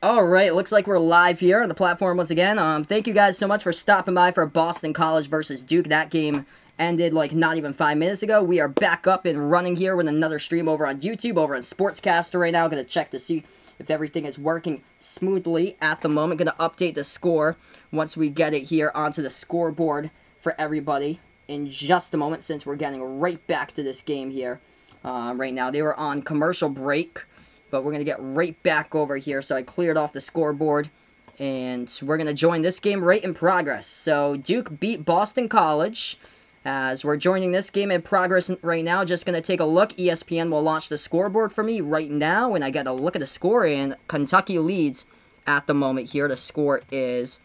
Alright, looks like we're live here on the platform once again. Thank you guys so much for stopping by for Boston College versus Duke. That game ended like not even 5 minutes ago. We are back up and running here with another stream over on YouTube, over on Sportscaster right now. Going to check to see if everything is working smoothly at the moment. Going to update the score once we get it here onto the scoreboard for everybody in just a moment, since we're getting right back to this game here right now. They were on commercial break, but we're going to get right back over here. So I cleared off the scoreboard, and we're going to join this game right in progress. So Duke beat Boston College. As we're joining this game in progress right now, just going to take a look. ESPN will launch the scoreboard for me right now, and I got to look at the score, and Kentucky leads at the moment here. The score is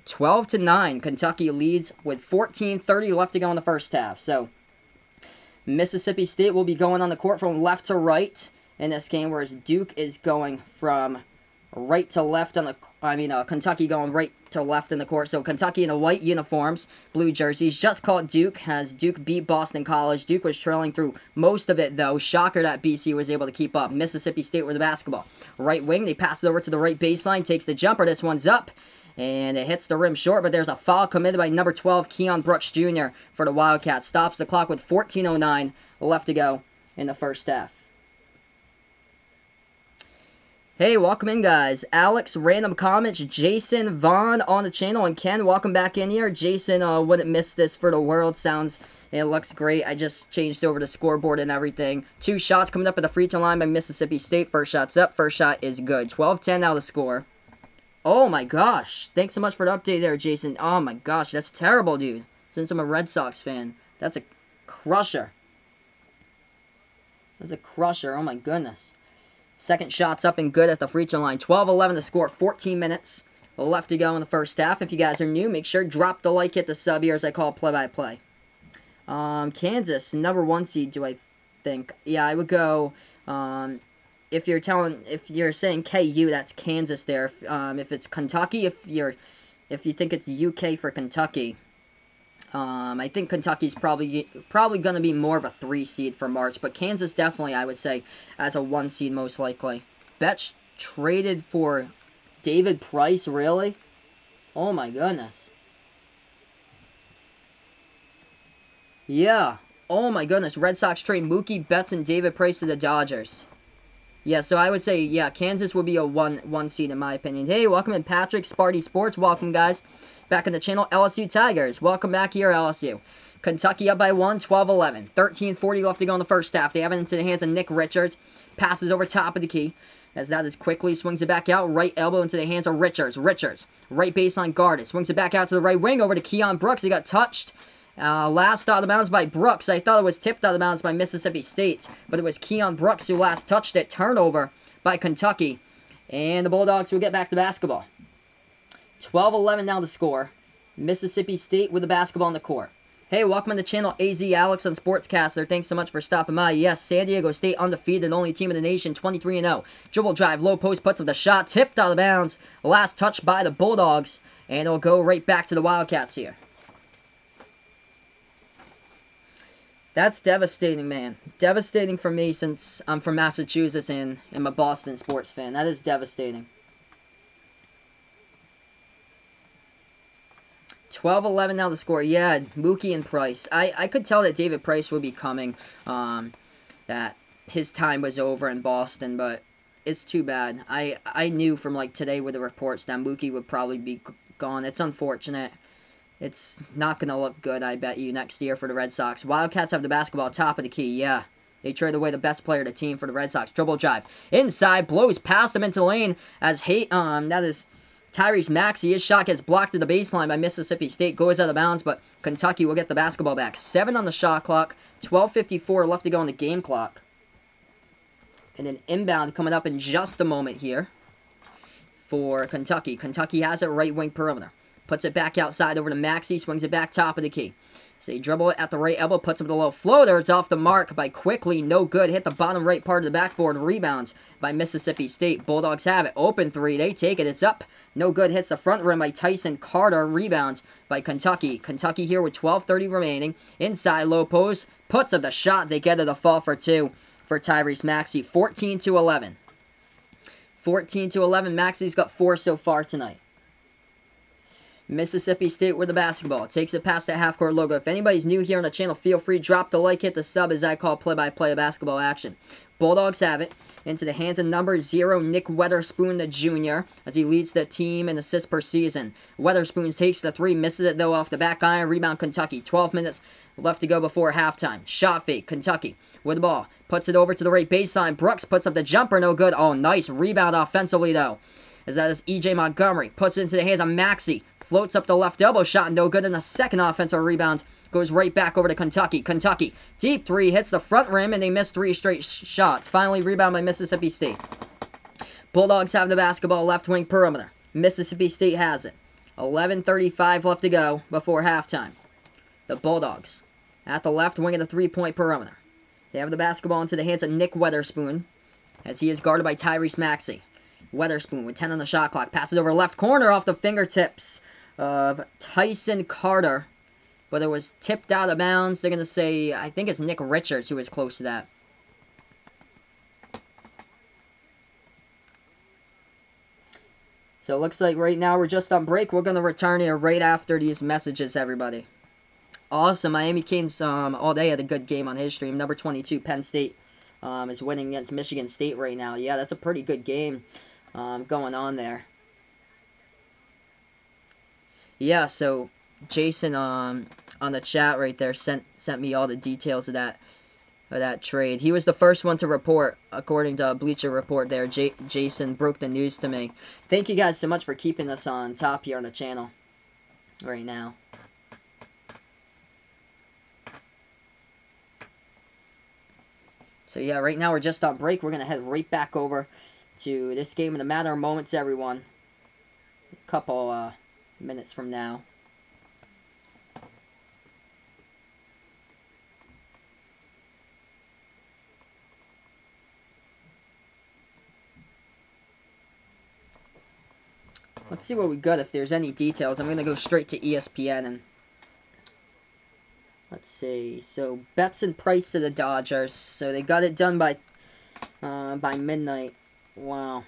12-9. Kentucky leads with 14:30 left to go in the first half. So Mississippi State will be going on the court from left to right in this game, whereas Duke is going from right to left on the, Kentucky going right to left in the court. So Kentucky in the white uniforms, blue jerseys, just called Duke, as Duke beat Boston College. Duke was trailing through most of it, though. Shocker that BC was able to keep up. Mississippi State with the basketball. Right wing, they pass it over to the right baseline, takes the jumper. This one's up, and it hits the rim short, but there's a foul committed by number 12, Keon Brooks Jr. for the Wildcats. Stops the clock with 14:09 left to go in the first half. Hey, welcome in, guys. Alex, random comments, Jason, Vaughn on the channel, and Ken, welcome back in here. Jason wouldn't miss this for the world. It looks great. I just changed over the scoreboard and everything. 2 shots coming up at the free throw line by Mississippi State. First shot's up. First shot is good. 12-10 now the score. Oh, my gosh. Thanks so much for the update there, Jason. Oh, my gosh. That's terrible, dude. Since I'm a Red Sox fan. That's a crusher. That's a crusher. Oh, my goodness. Second shot's up and good at the free throw line. 12-11 to score. 14 minutes left to go in the first half. If you guys are new, make sure drop the like, hit the sub here as I call play-by-play. Kansas, number 1 seed, do I think? Yeah, I would go. If you're saying KU, that's Kansas there. If it's Kentucky, if you think it's UK for Kentucky, I think Kentucky's probably going to be more of a 3 seed for March, but Kansas definitely, I would say, as a 1 seed most likely. Betch traded for David Price, really? Oh my goodness. Yeah. Oh my goodness. Red Sox trade Mookie Betts and David Price to the Dodgers. Yeah, so I would say, yeah, Kansas would be a 1 seed in my opinion. Hey, welcome in, Patrick, Sparty Sports. Welcome, guys. Back in the channel, LSU Tigers. Welcome back here, LSU. Kentucky up by 1, 12-11. 13:40 left to go in the first half. They have it into the hands of Nick Richards. Passes over top of the key, as that is quickly swings it back out. Right elbow into the hands of Richards. Richards, right baseline guarded. Swings it back out to the right wing over to Keon Brooks. He got touched. Last out of bounds by Brooks. I thought it was tipped out of bounds by Mississippi State, but it was Keon Brooks who last touched it. Turnover by Kentucky, and the Bulldogs will get back to basketball. 12-11 now the score. Mississippi State with the basketball on the court. Hey, welcome to the channel, AZ Alex on Sportscaster. Thanks so much for stopping by. Yes, San Diego State undefeated, only team in the nation, 23-0. Dribble drive, low post, puts up the shot, tipped out of bounds. Last touch by the Bulldogs, and it'll go right back to the Wildcats here. That's devastating, man. Devastating for me, since I'm from Massachusetts and I'm a Boston sports fan. That is devastating. 12-11 now the score. Yeah, Mookie and Price. I could tell that David Price would be coming, that his time was over in Boston, but it's too bad. I knew from like today with the reports that Mookie would probably be gone. It's unfortunate. It's not going to look good, I bet you, next year for the Red Sox. Wildcats have the basketball top of the key, yeah. They trade away the best player of the team for the Red Sox. Dribble drive. Inside, blows past him into the lane as that is Tyrese Maxey. His shot gets blocked at the baseline by Mississippi State. Goes out of bounds, but Kentucky will get the basketball back. 7 on the shot clock. 12:54 left to go on the game clock. And an inbound coming up in just a moment here for Kentucky. Kentucky has it right wing perimeter. Puts it back outside over to Maxey. Swings it back top of the key. So they dribble it at the right elbow. Puts up the low floater. It's off the mark by Quickly. No good. Hit the bottom right part of the backboard. Rebounds by Mississippi State. Bulldogs have it. Open 3. They take it. It's up. No good. Hits the front rim by Tyson Carter. Rebounds by Kentucky. Kentucky here with 12:30 remaining. Inside low post. Puts up the shot. They get it a fall for 2 for Tyrese Maxey. 14-11. 14-11. Maxi's got 4 so far tonight. Mississippi State with the basketball. Takes it past that half-court logo. If anybody's new here on the channel, feel free. Drop the like, hit the sub as I call play-by-play of basketball action. Bulldogs have it. Into the hands of number 0, Nick Weatherspoon, the junior, as he leads the team in assists per season. Weatherspoon takes the 3, misses it though off the back iron. Rebound Kentucky. 12 minutes left to go before halftime. Shot fake. Kentucky with the ball. Puts it over to the right baseline. Brooks puts up the jumper. No good. Oh, nice rebound offensively though. As that is E.J. Montgomery. Puts it into the hands of Maxey. Floats up the left elbow shot. No good. And the second offensive rebound goes right back over to Kentucky. Kentucky. Deep 3. Hits the front rim. And they miss 3 straight shots. Finally, rebound by Mississippi State. Bulldogs have the basketball left wing perimeter. Mississippi State has it. 11:35 left to go before halftime. The Bulldogs at the left wing of the 3-point perimeter. They have the basketball into the hands of Nick Weatherspoon as he is guarded by Tyrese Maxey. Weatherspoon with 10 on the shot clock. Passes over left corner off the fingertips of Tyson Carter. But it was tipped out of bounds. They're going to say, I think it's Nick Richards who was close to that. So it looks like right now we're just on break. We're going to return here right after these messages, everybody. Awesome. Miami Canes all day had a good game on his stream. Number 22, Penn State, is winning against Michigan State right now. Yeah, that's a pretty good game going on there. Yeah, so Jason on the chat right there sent me all the details of that trade. He was the first one to report, according to Bleacher Report there. Jason broke the news to me. Thank you guys so much for keeping us on top here on the channel right now. So yeah, right now we're just on break. We're going to head right back over to this game in a matter of moments, everyone. A couple minutes from now. Let's see what we got, if there's any details. I'm going to go straight to ESPN and let's see. So, Betts and Price to the Dodgers. So, they got it done by midnight. Wow.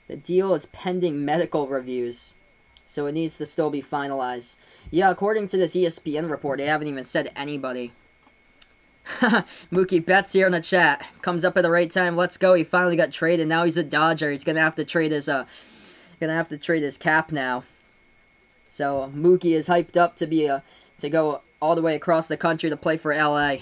The deal is pending medical reviews, so it needs to still be finalized. Yeah, according to this ESPN report, they haven't even said anybody. Mookie Betts here in the chat. Comes up at the right time. Let's go. He finally got traded. Now he's a Dodger. He's gonna have to trade his cap now. So Mookie is hyped up to go all the way across the country to play for LA.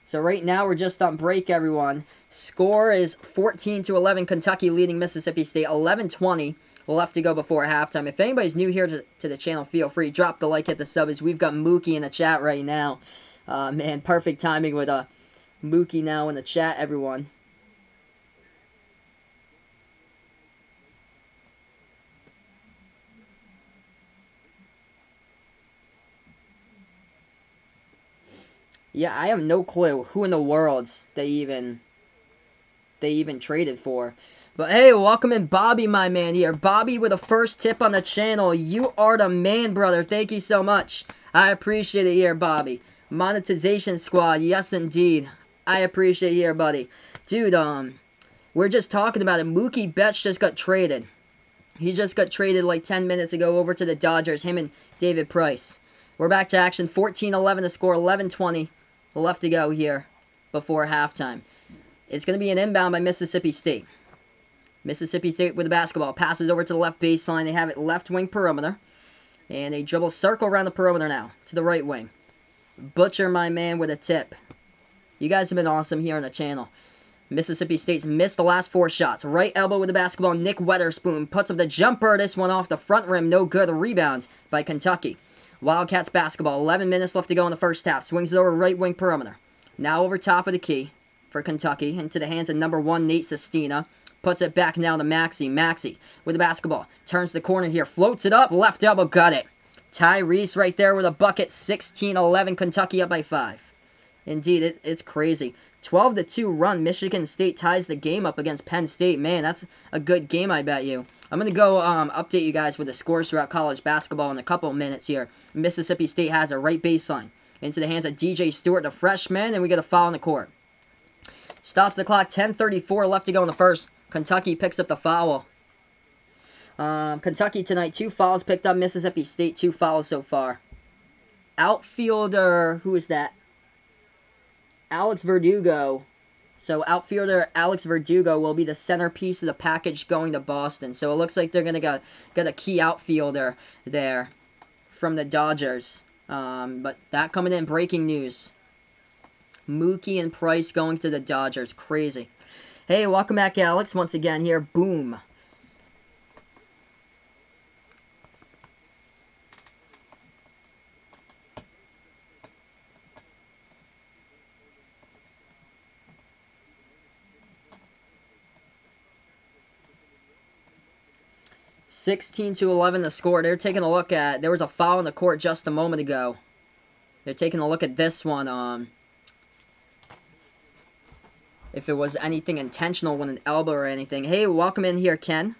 So right now we're just on break, everyone. Score is 14-11. Kentucky leading Mississippi State. 11:20 left to go before halftime. If anybody's new here to the channel, feel free. Drop the like, hit the sub, as we've got Mookie in the chat right now. Man, perfect timing with Mookie now in the chat, everyone. Yeah, I have no clue who in the world they even traded for. But hey, welcome in Bobby, my man here. Bobby with a first tip on the channel. You are the man, brother. Thank you so much. I appreciate it here, Bobby. Monetization Squad, yes indeed. I appreciate it here, buddy. Dude, we're just talking about it. Mookie Betts just got traded. He just got traded like 10 minutes ago over to the Dodgers, him and David Price. We're back to action. 14-11 to score, 11:20 left to go here before halftime. It's going to be an inbound by Mississippi State. Mississippi State with the basketball. Passes over to the left baseline. They have it left wing perimeter. And they dribble circle around the perimeter now to the right wing. Butcher, my man, with a tip. You guys have been awesome here on the channel. Mississippi State's missed the last 4 shots. Right elbow with the basketball. Nick Weatherspoon puts up the jumper. This one off the front rim. No good. A rebound by Kentucky. Wildcats basketball. 11 minutes left to go in the first half. Swings it over right wing perimeter. Now over top of the key for Kentucky. Into the hands of number 1, Nate Sestina. Puts it back now to Maxey. Maxey with the basketball. Turns the corner here. Floats it up. Left elbow. Got it. Tyrese right there with a bucket. 16-11. Kentucky up by 5. Indeed, it's crazy. 12-2 run. Michigan State ties the game up against Penn State. Man, that's a good game, I bet you. I'm going to go update you guys with the scores throughout college basketball in a couple of minutes here. Mississippi State has a right baseline into the hands of DJ Stewart, the freshman, and we get a foul on the court. Stops the clock, 10:34 left to go in the first. Kentucky picks up the foul. Kentucky tonight, 2 fouls picked up. Mississippi State, 2 fouls so far. Outfielder, who is that? Alex Verdugo. So outfielder Alex Verdugo will be the centerpiece of the package going to Boston. So it looks like they're going to get a key outfielder there from the Dodgers. But that coming in, breaking news. Mookie and Price going to the Dodgers. Crazy. Hey, welcome back, Alex. Once again here. Boom. (16-11) the score. They're taking a look at. There was a foul on the court just a moment ago. They're taking a look at this one. If it was anything intentional with an elbow or anything. Hey, welcome in here, Ken.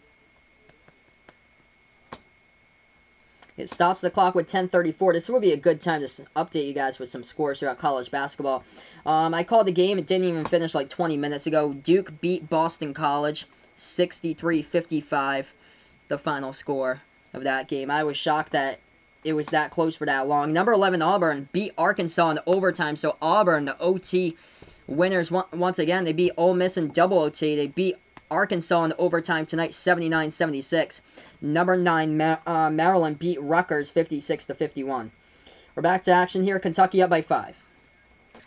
It stops the clock with 10:34. This would be a good time to update you guys with some scores throughout college basketball. I called the game. It didn't even finish like 20 minutes ago. Duke beat Boston College 63-55. The final score of that game. I was shocked that it was that close for that long. Number 11 Auburn beat Arkansas in overtime. So Auburn, the OT winners once again. They beat Ole Miss in double OT. They beat Arkansas in overtime tonight, 79-76. Number 9 Maryland beat Rutgers 56-51. We're back to action here. Kentucky up by 5.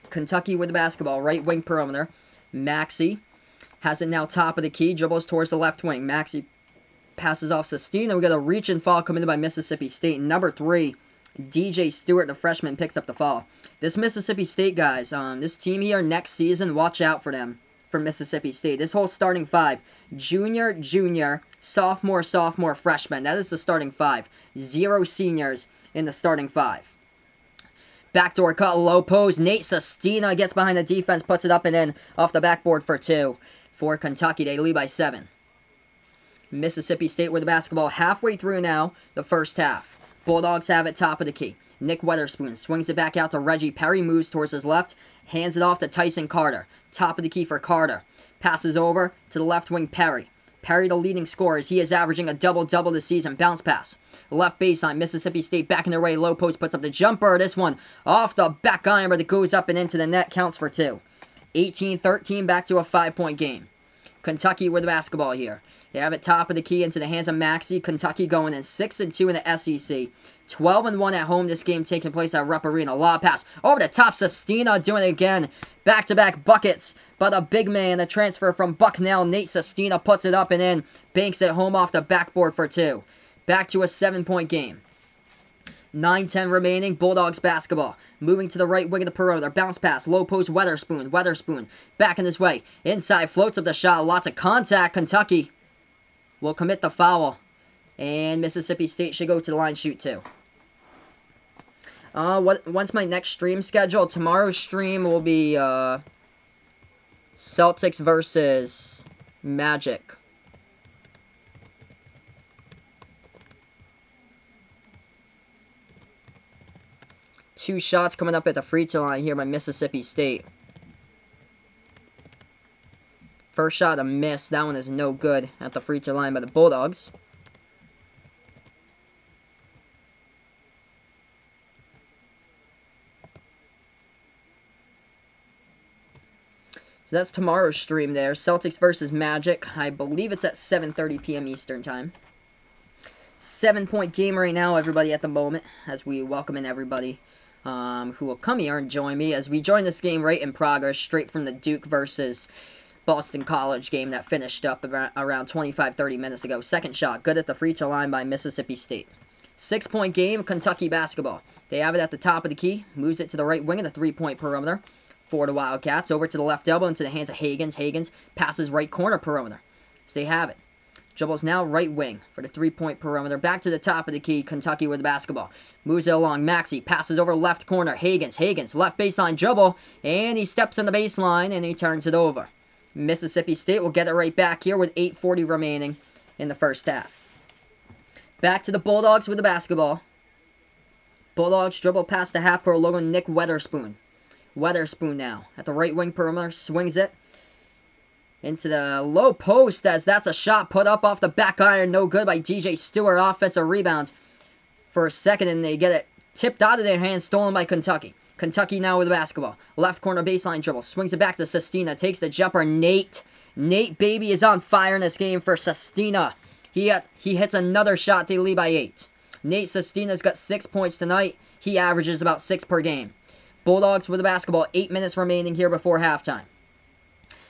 Kentucky with the basketball, right wing perimeter. Maxey has it now top of the key. Dribbles towards the left wing. Maxey passes off Sestina. We got a reach and fall coming in by Mississippi State. Number 3, DJ Stewart, the freshman, picks up the fall. This Mississippi State, guys, this team here next season, watch out for them from Mississippi State. This whole starting 5, junior, sophomore, freshman. That is the starting 5. 0 seniors in the starting 5. Backdoor cut, low post. Nate Sestina gets behind the defense, puts it up and in off the backboard for 2. For Kentucky, they lead by 7. Mississippi State with the basketball halfway through now, the first half. Bulldogs have it top of the key. Nick Weatherspoon swings it back out to Reggie Perry, moves towards his left, hands it off to Tyson Carter. Top of the key for Carter. Passes over to the left wing Perry. Perry, the leading scorer, as he is averaging a double-double this season. Bounce pass. Left baseline, Mississippi State back in their way. Low post puts up the jumper. This one off the back iron, but it goes up and into the net. Counts for 2. 18-13, back to a 5-point game. Kentucky with the basketball here. They have it top of the key into the hands of Maxey. Kentucky going in 6-2 in the SEC. 12-1 at home. This game taking place at Rupp Arena. Lob pass over the top. Sestina doing it again. Back-to-back buckets. But a big man, a transfer from Bucknell. Nate Sestina puts it up and in. Banks it home off the backboard for 2. Back to a 7-point game. 9-10 remaining. Bulldogs basketball. Moving to the right wing of the perimeter. Bounce pass. Low post Weatherspoon. Weatherspoon back in his way. Inside. Floats up the shot. Lots of contact. Kentucky will commit the foul. And Mississippi State should go to the line, shoot 2. What's my next stream schedule? Tomorrow's stream will be Celtics versus Magic. Two shots coming up at the free throw line here by Mississippi State. First shot a miss. That one is no good at the free throw line by the Bulldogs. So that's tomorrow's stream there. Celtics versus Magic. I believe it's at 7:30 p.m. Eastern Time. 7-point game right now, everybody, at the moment, as we welcome in everybody who will come here and join me as we join this game right in progress, straight from the Duke versus Boston College game that finished up around 25-30 minutes ago. Second shot, good at the free throw line by Mississippi State. 6-point game, Kentucky basketball. They have it at the top of the key, moves it to the right wing of the 3-point perimeter for the Wildcats. Over to the left elbow into the hands of Higgins. Higgins passes right corner perimeter. So they have it. Dribbles now right wing for the three-point perimeter. Back to the top of the key. Kentucky with the basketball. Moves it along. Maxey passes over left corner. Higgins left baseline dribble. And he steps on the baseline and he turns it over. Mississippi State will get it right back here with 8:40 remaining in the first half. Back to the Bulldogs with the basketball. Bulldogs dribble past the half-court logo. Nick Weatherspoon. Weatherspoon now at the right wing perimeter. Swings it into the low post as that's a shot put up off the back iron. No good by DJ Stewart. Offensive rebound for a second, and they get it tipped out of their hands, stolen by Kentucky. Kentucky now with the basketball. Left corner baseline dribble. Swings it back to Sestina. Takes the jumper. Nate Baby is on fire in this game for Sestina. He hits another shot. They lead by 8. Nate Sestina's got 6 points tonight. He averages about 6 per game. Bulldogs with the basketball. 8 minutes remaining here before halftime.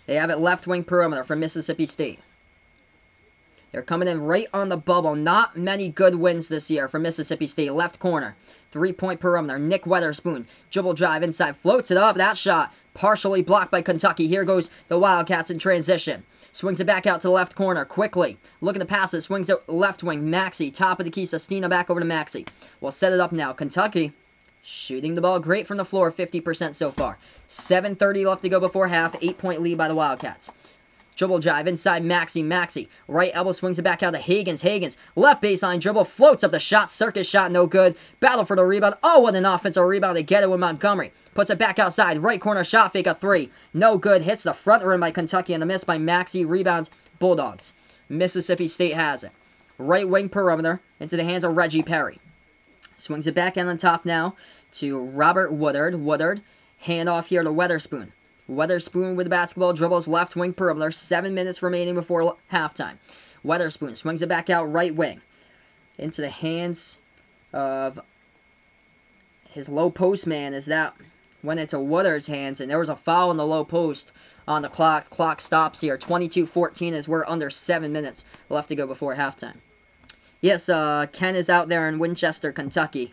They have it left wing perimeter for Mississippi State. They're coming in right on the bubble. Not many good wins this year for Mississippi State. Left corner. 3-point perimeter. Nick Weatherspoon. Dribble drive inside. Floats it up. That shot partially blocked by Kentucky. Here goes the Wildcats in transition. Swings it back out to the left corner. Quickly. Looking to pass it. Swings it left wing. Maxey. Top of the key. Sestina back over to Maxey. We'll set it up now. Kentucky shooting the ball great from the floor. 50% so far. 7:30 left to go before half. 8-point lead by the Wildcats. Dribble drive inside Maxey. Right elbow swings it back out to Higgins. Left baseline dribble. Floats up the shot. Circus shot. No good. Battle for the rebound. Oh, what an offensive rebound to get it with Montgomery. Puts it back outside. Right corner shot fake. A 3. No good. Hits the front rim by Kentucky and a miss by Maxey. Rebounds Bulldogs. Mississippi State has it. Right wing perimeter into the hands of Reggie Perry. Swings it back in on top now to Robert Woodard. Hand off here to Weatherspoon. Weatherspoon with the basketball, dribbles left wing perimeter. 7 minutes remaining before halftime. Weatherspoon swings it back out right wing. Into the hands of his low post man as that went into Woodard's hands. And there was a foul in the low post on the clock. Clock stops here. 22-14 as we're under 7 minutes left to go before halftime. Yes, Ken is out there in Winchester, Kentucky.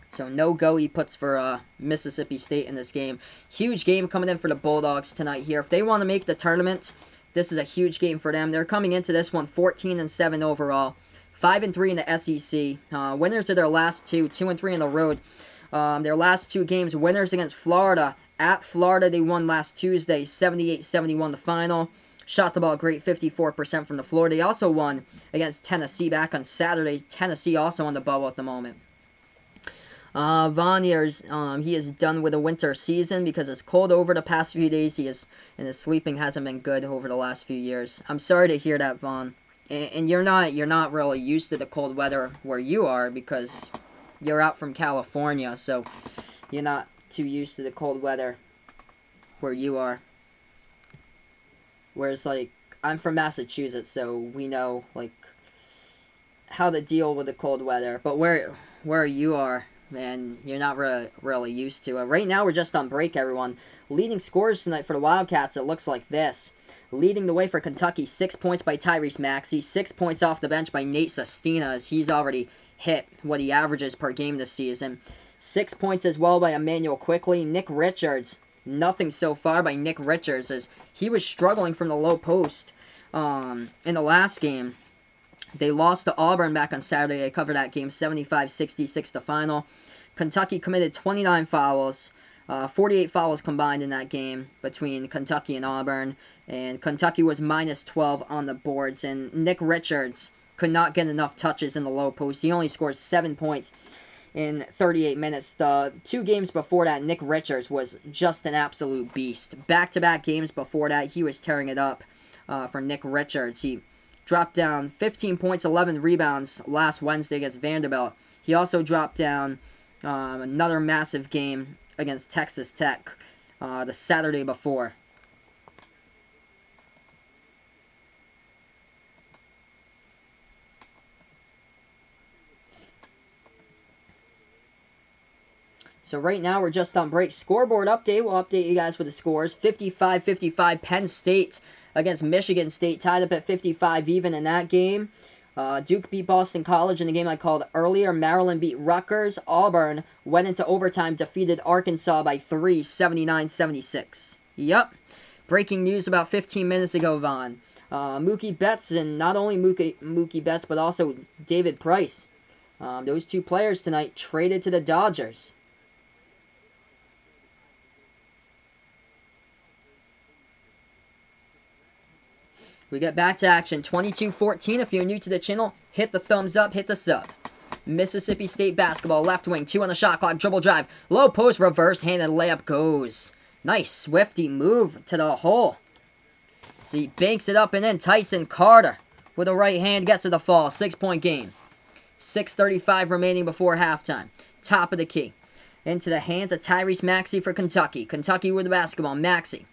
So no go he puts for Mississippi State in this game. Huge game coming in for the Bulldogs tonight here. If they want to make the tournament, this is a huge game for them. They're coming into this one 14-7 overall. 5-3 in the SEC. Winners of their last 2. 2-3 on the road. Their last 2 games, winners against Florida. At Florida, they won last Tuesday. 78-71 the final. Shot the ball great, 54% from the floor. They also won against Tennessee back on Saturday. Tennessee also on the bubble at the moment. Von Ears, he is done with the winter season because it's cold over the past few days. And his sleeping hasn't been good over the last few years. I'm sorry to hear that, Von. And you're not really used to the cold weather where you are because you're out from California, so you're not too used to the cold weather where you are. Whereas, like, I'm from Massachusetts, so we know, like, how to deal with the cold weather. But where you are, man, you're not really used to it. Right now, we're just on break, everyone. Leading scorers tonight for the Wildcats, it looks like this. Leading the way for Kentucky, 6 points by Tyrese Maxey. 6 points off the bench by Nate Sestina, as he's already hit what he averages per game this season. 6 points as well by Emmanuel Quickly. Nick Richards, nothing so far by Nick Richards, as he was struggling from the low post in the last game. They lost to Auburn back on Saturday. I covered that game, 75-66 the final. Kentucky committed 29 fouls, 48 fouls combined in that game between Kentucky and Auburn. And Kentucky was minus 12 on the boards. And Nick Richards could not get enough touches in the low post. He only scored 7 points in 38 minutes. The 2 games before that, Nick Richards was just an absolute beast. Back-to-back games before that, he was tearing it up for Nick Richards. He dropped down 15 points, 11 rebounds last Wednesday against Vanderbilt. He also dropped down another massive game against Texas Tech the Saturday before. So right now we're just on break. Scoreboard update. We'll update you guys with the scores. 55-55 Penn State against Michigan State. Tied up at 55 even in that game. Duke beat Boston College in the game I called earlier. Maryland beat Rutgers. Auburn went into overtime, defeated Arkansas by 3, 79-76. Yep. Breaking news about 15 minutes ago, Vaughn. Mookie Betts, and not only Mookie Betts, but also David Price. Those two players tonight traded to the Dodgers. We get back to action. 22-14. If you're new to the channel, hit the thumbs up, hit the sub. Mississippi State basketball, left wing, 2 on the shot clock, dribble drive, low post, reverse-handed layup goes. Nice, swifty move to the hole. So he banks it up, and then Tyson Carter with a right hand gets to the fall. 6-point game. 6:35 remaining before halftime. Top of the key. Into the hands of Tyrese Maxey for Kentucky. Kentucky with the basketball. Maxey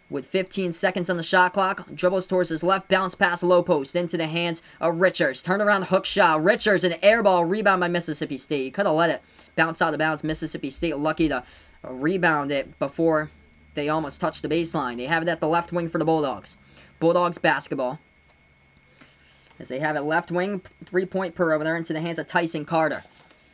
with 15 seconds on the shot clock, dribbles towards his left, bounce pass, low post, into the hands of Richards. Turn around, hook shot. Richards, an air ball, rebound by Mississippi State. He could have let it bounce out of bounds. Mississippi State lucky to rebound it before they almost touched the baseline. They have it at the left wing for the Bulldogs. Bulldogs basketball. As they have it left wing, 3-point perimeter into the hands of Tyson Carter.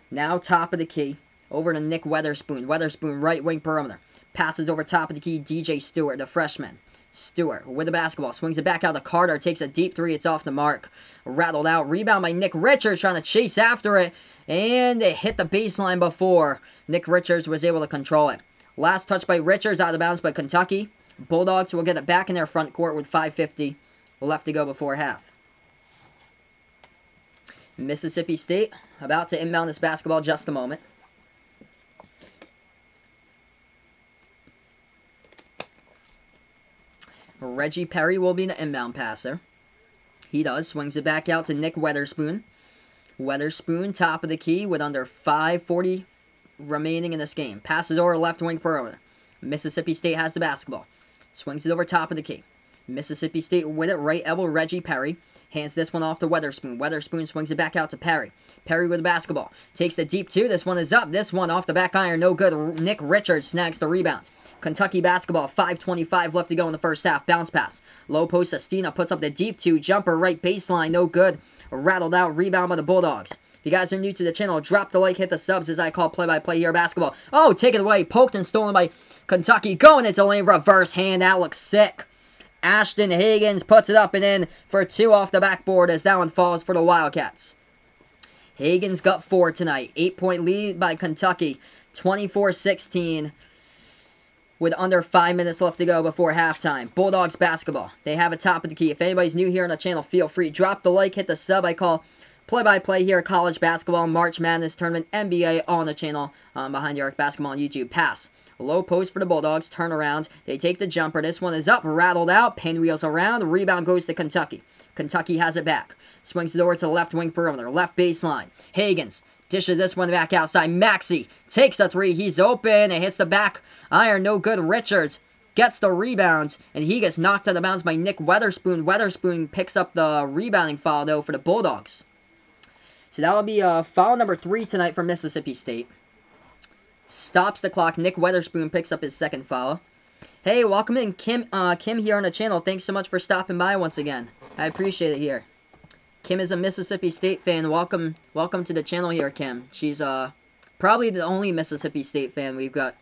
Now top of the key, over to Nick Weatherspoon. Weatherspoon, right wing perimeter. Passes over top of the key, DJ Stewart, the freshman. Stewart with the basketball, swings it back out to Carter, takes a deep three, it's off the mark. Rattled out, rebound by Nick Richards, trying to chase after it, and it hit the baseline before Nick Richards was able to control it. Last touch by Richards, out of bounds by Kentucky. Bulldogs will get it back in their front court with 5:50 left to go before half. Mississippi State about to inbound this basketball just a moment. Reggie Perry will be the inbound passer. He does. Swings it back out to Nick Weatherspoon. Weatherspoon, top of the key with under 5:40 remaining in this game. Passes over left wing perimeter. Mississippi State has the basketball. Swings it over top of the key. Mississippi State with it, right elbow, Reggie Perry. Hands this one off to Weatherspoon. Weatherspoon swings it back out to Perry. Perry with the basketball. Takes the deep two. This one is up. This one off the back iron. No good. Nick Richards snags the rebound. Kentucky basketball, 5:25 left to go in the first half. Bounce pass. Low post, Sestina puts up the deep two. Jumper, right baseline, no good. Rattled out, rebound by the Bulldogs. If you guys are new to the channel, drop the like, hit the subs as I call play-by-play here basketball. Oh, take it away. Poked and stolen by Kentucky. Going into lane, reverse hand. That looks sick. Ashton Higgins puts it up and in for 2 off the backboard as that one falls for the Wildcats. Higgins got 4 tonight. 8-point lead by Kentucky. 24-16. With under 5 minutes left to go before halftime. Bulldogs basketball. They have a top of the key. If anybody's new here on the channel, feel free. Drop the like, hit the sub. I call play-by-play here. College basketball, March Madness tournament, NBA on the channel. Behind the Arc Basketball on YouTube. Pass. Low post for the Bulldogs. Turn around. They take the jumper. This one is up. Rattled out. Pinwheels around. Rebound goes to Kentucky. Kentucky has it back. Swings it over to the left wing perimeter. Left baseline. Higgins. Dishes this one back outside. Maxey takes a three. He's open. It hits the back iron. No good. Richards gets the rebounds. And he gets knocked out of bounds by Nick Weatherspoon. Weatherspoon picks up the rebounding foul, though, for the Bulldogs. So that will be foul number 3 tonight for Mississippi State. Stops the clock. Nick Weatherspoon picks up his second foul. Hey, welcome in, Kim. Kim here on the channel. Thanks so much for stopping by once again. I appreciate it here. Kim is a Mississippi State fan. Welcome to the channel here, Kim. She's probably the only Mississippi State fan we've got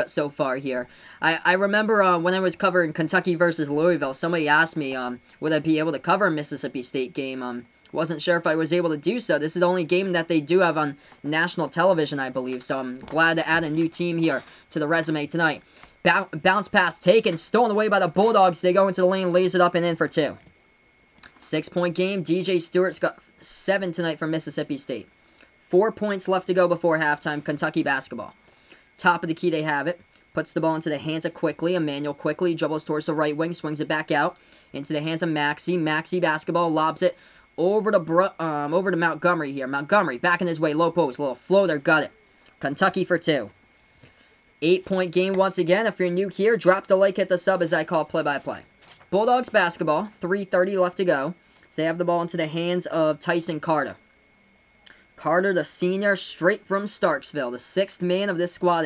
so far here. I remember when I was covering Kentucky versus Louisville, somebody asked me would I be able to cover a Mississippi State game. Wasn't sure if I was able to do so. This is the only game that they do have on national television, I believe. So I'm glad to add a new team here to the resume tonight. Bounce pass taken, stolen away by the Bulldogs. They go into the lane, lays it up and in for 2. 6-point game. DJ Stewart's got 7 tonight for Mississippi State. 4 points left to go before halftime. Kentucky basketball. Top of the key, they have it. Puts the ball into the hands of Quickly. Emmanuel Quickly dribbles towards the right wing. Swings it back out into the hands of Maxey. Maxey basketball. Lobs it over to Montgomery here. Montgomery back in his way. Low post. Little floater. Got it. Kentucky for 2. 8-point game once again. If you're new here, drop the like, hit the sub as I call play-by-play. Bulldogs basketball, 3:30 left to go. So they have the ball into the hands of Tyson Carter. Carter, the senior, straight from Starksville. The 6th man of this squad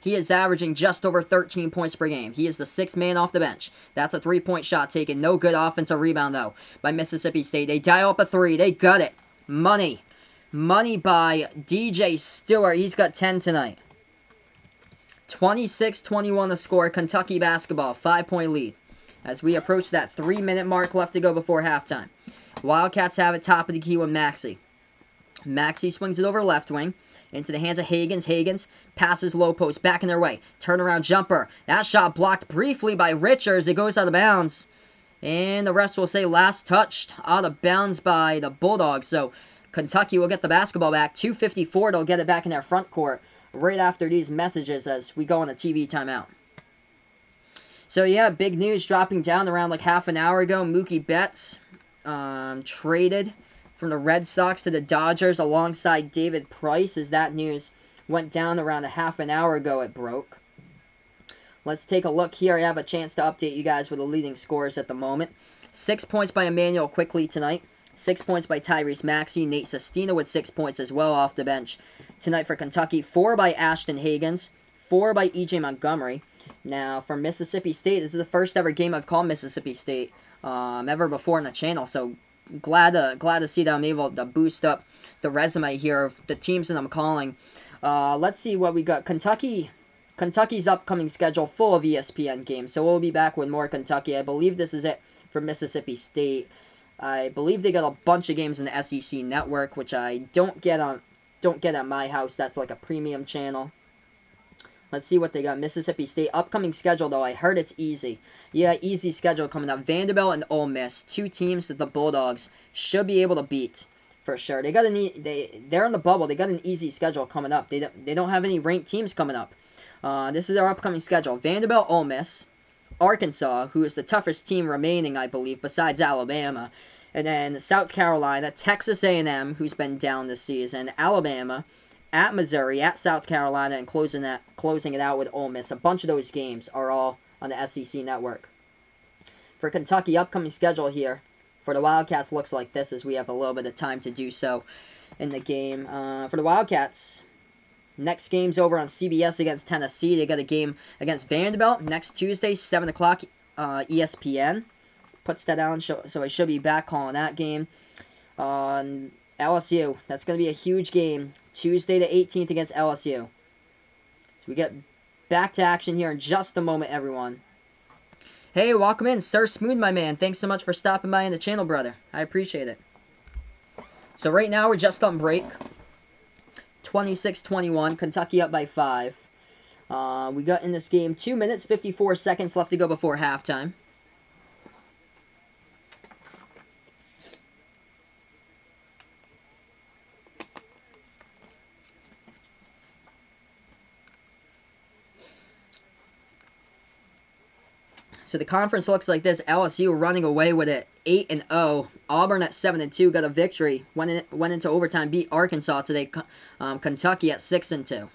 he is averaging just over 13 points per game. He is the 6th man off the bench. That's a 3-point shot taken. No good offensive rebound, though, by Mississippi State. They dial up a 3. They got it. Money. Money by DJ Stewart. He's got 10 tonight. 26-21 to score. Kentucky basketball, 5-point lead. as we approach that 3-minute mark left to go before halftime. Wildcats have it top of the key with Maxey. Maxey swings it over left wing. Into the hands of Higgins. Higgins passes low post. Back in their way. Turnaround jumper. That shot blocked briefly by Richards. It goes out of bounds. And the refs will say last touched out of bounds by the Bulldogs. So Kentucky will get the basketball back. 2:54. They'll get it back in their front court right after these messages as we go on a TV timeout. So yeah, big news dropping down around like half an hour ago. Mookie Betts traded from the Red Sox to the Dodgers alongside David Price, as that news went down around a half an hour ago. It broke. Let's take a look here. I have a chance to update you guys with the leading scores at the moment. 6 points by Emmanuel Quickly tonight. 6 points by Tyrese Maxey. Nate Sestina with 6 points as well off the bench tonight for Kentucky. 4 by Ashton Higgins. 4 by E.J. Montgomery. Now, for Mississippi State, this is the first ever game I've called Mississippi State ever before on the channel, so glad to see that I'm able to boost up the resume here of the teams that I'm calling. Let's see what we got. Kentucky's upcoming schedule full of ESPN games, so we'll be back with more Kentucky. I believe this is it for Mississippi State. I believe they got a bunch of games in the SEC network, which I don't get at my house. That's like a premium channel. Let's see what they got. Mississippi State upcoming schedule, though. I heard it's easy. Yeah, easy schedule coming up. Vanderbilt and Ole Miss, 2 teams that the Bulldogs should be able to beat for sure. They're in the bubble. They got an easy schedule coming up. They don't have any ranked teams coming up. This is their upcoming schedule. Vanderbilt, Ole Miss, Arkansas, who is the toughest team remaining, I believe, besides Alabama, and then South Carolina, Texas A&M, who's been down this season, Alabama, at Missouri, at South Carolina, and closing it out with Ole Miss. A bunch of those games are all on the SEC network. For Kentucky, upcoming schedule here for the Wildcats looks like this, as we have a little bit of time to do so in the game. For the Wildcats, next game's over on CBS against Tennessee. They got a game against Vanderbilt next Tuesday, 7 o'clock, ESPN. Puts that down, so I should be back calling that game. LSU, that's going to be a huge game. Tuesday the 18th against LSU. So we get back to action here in just a moment, everyone. Hey, welcome in, Sir Smooth, my man. Thanks so much for stopping by on the channel, brother. I appreciate it. So right now we're just on break. 26-21, Kentucky up by 5. We got in this game 2 minutes, 54 seconds left to go before halftime. So the conference looks like this. LSU running away with it, 8-0. Auburn at 7-2 got a victory. Went into overtime, beat Arkansas today. Kentucky at 6-2.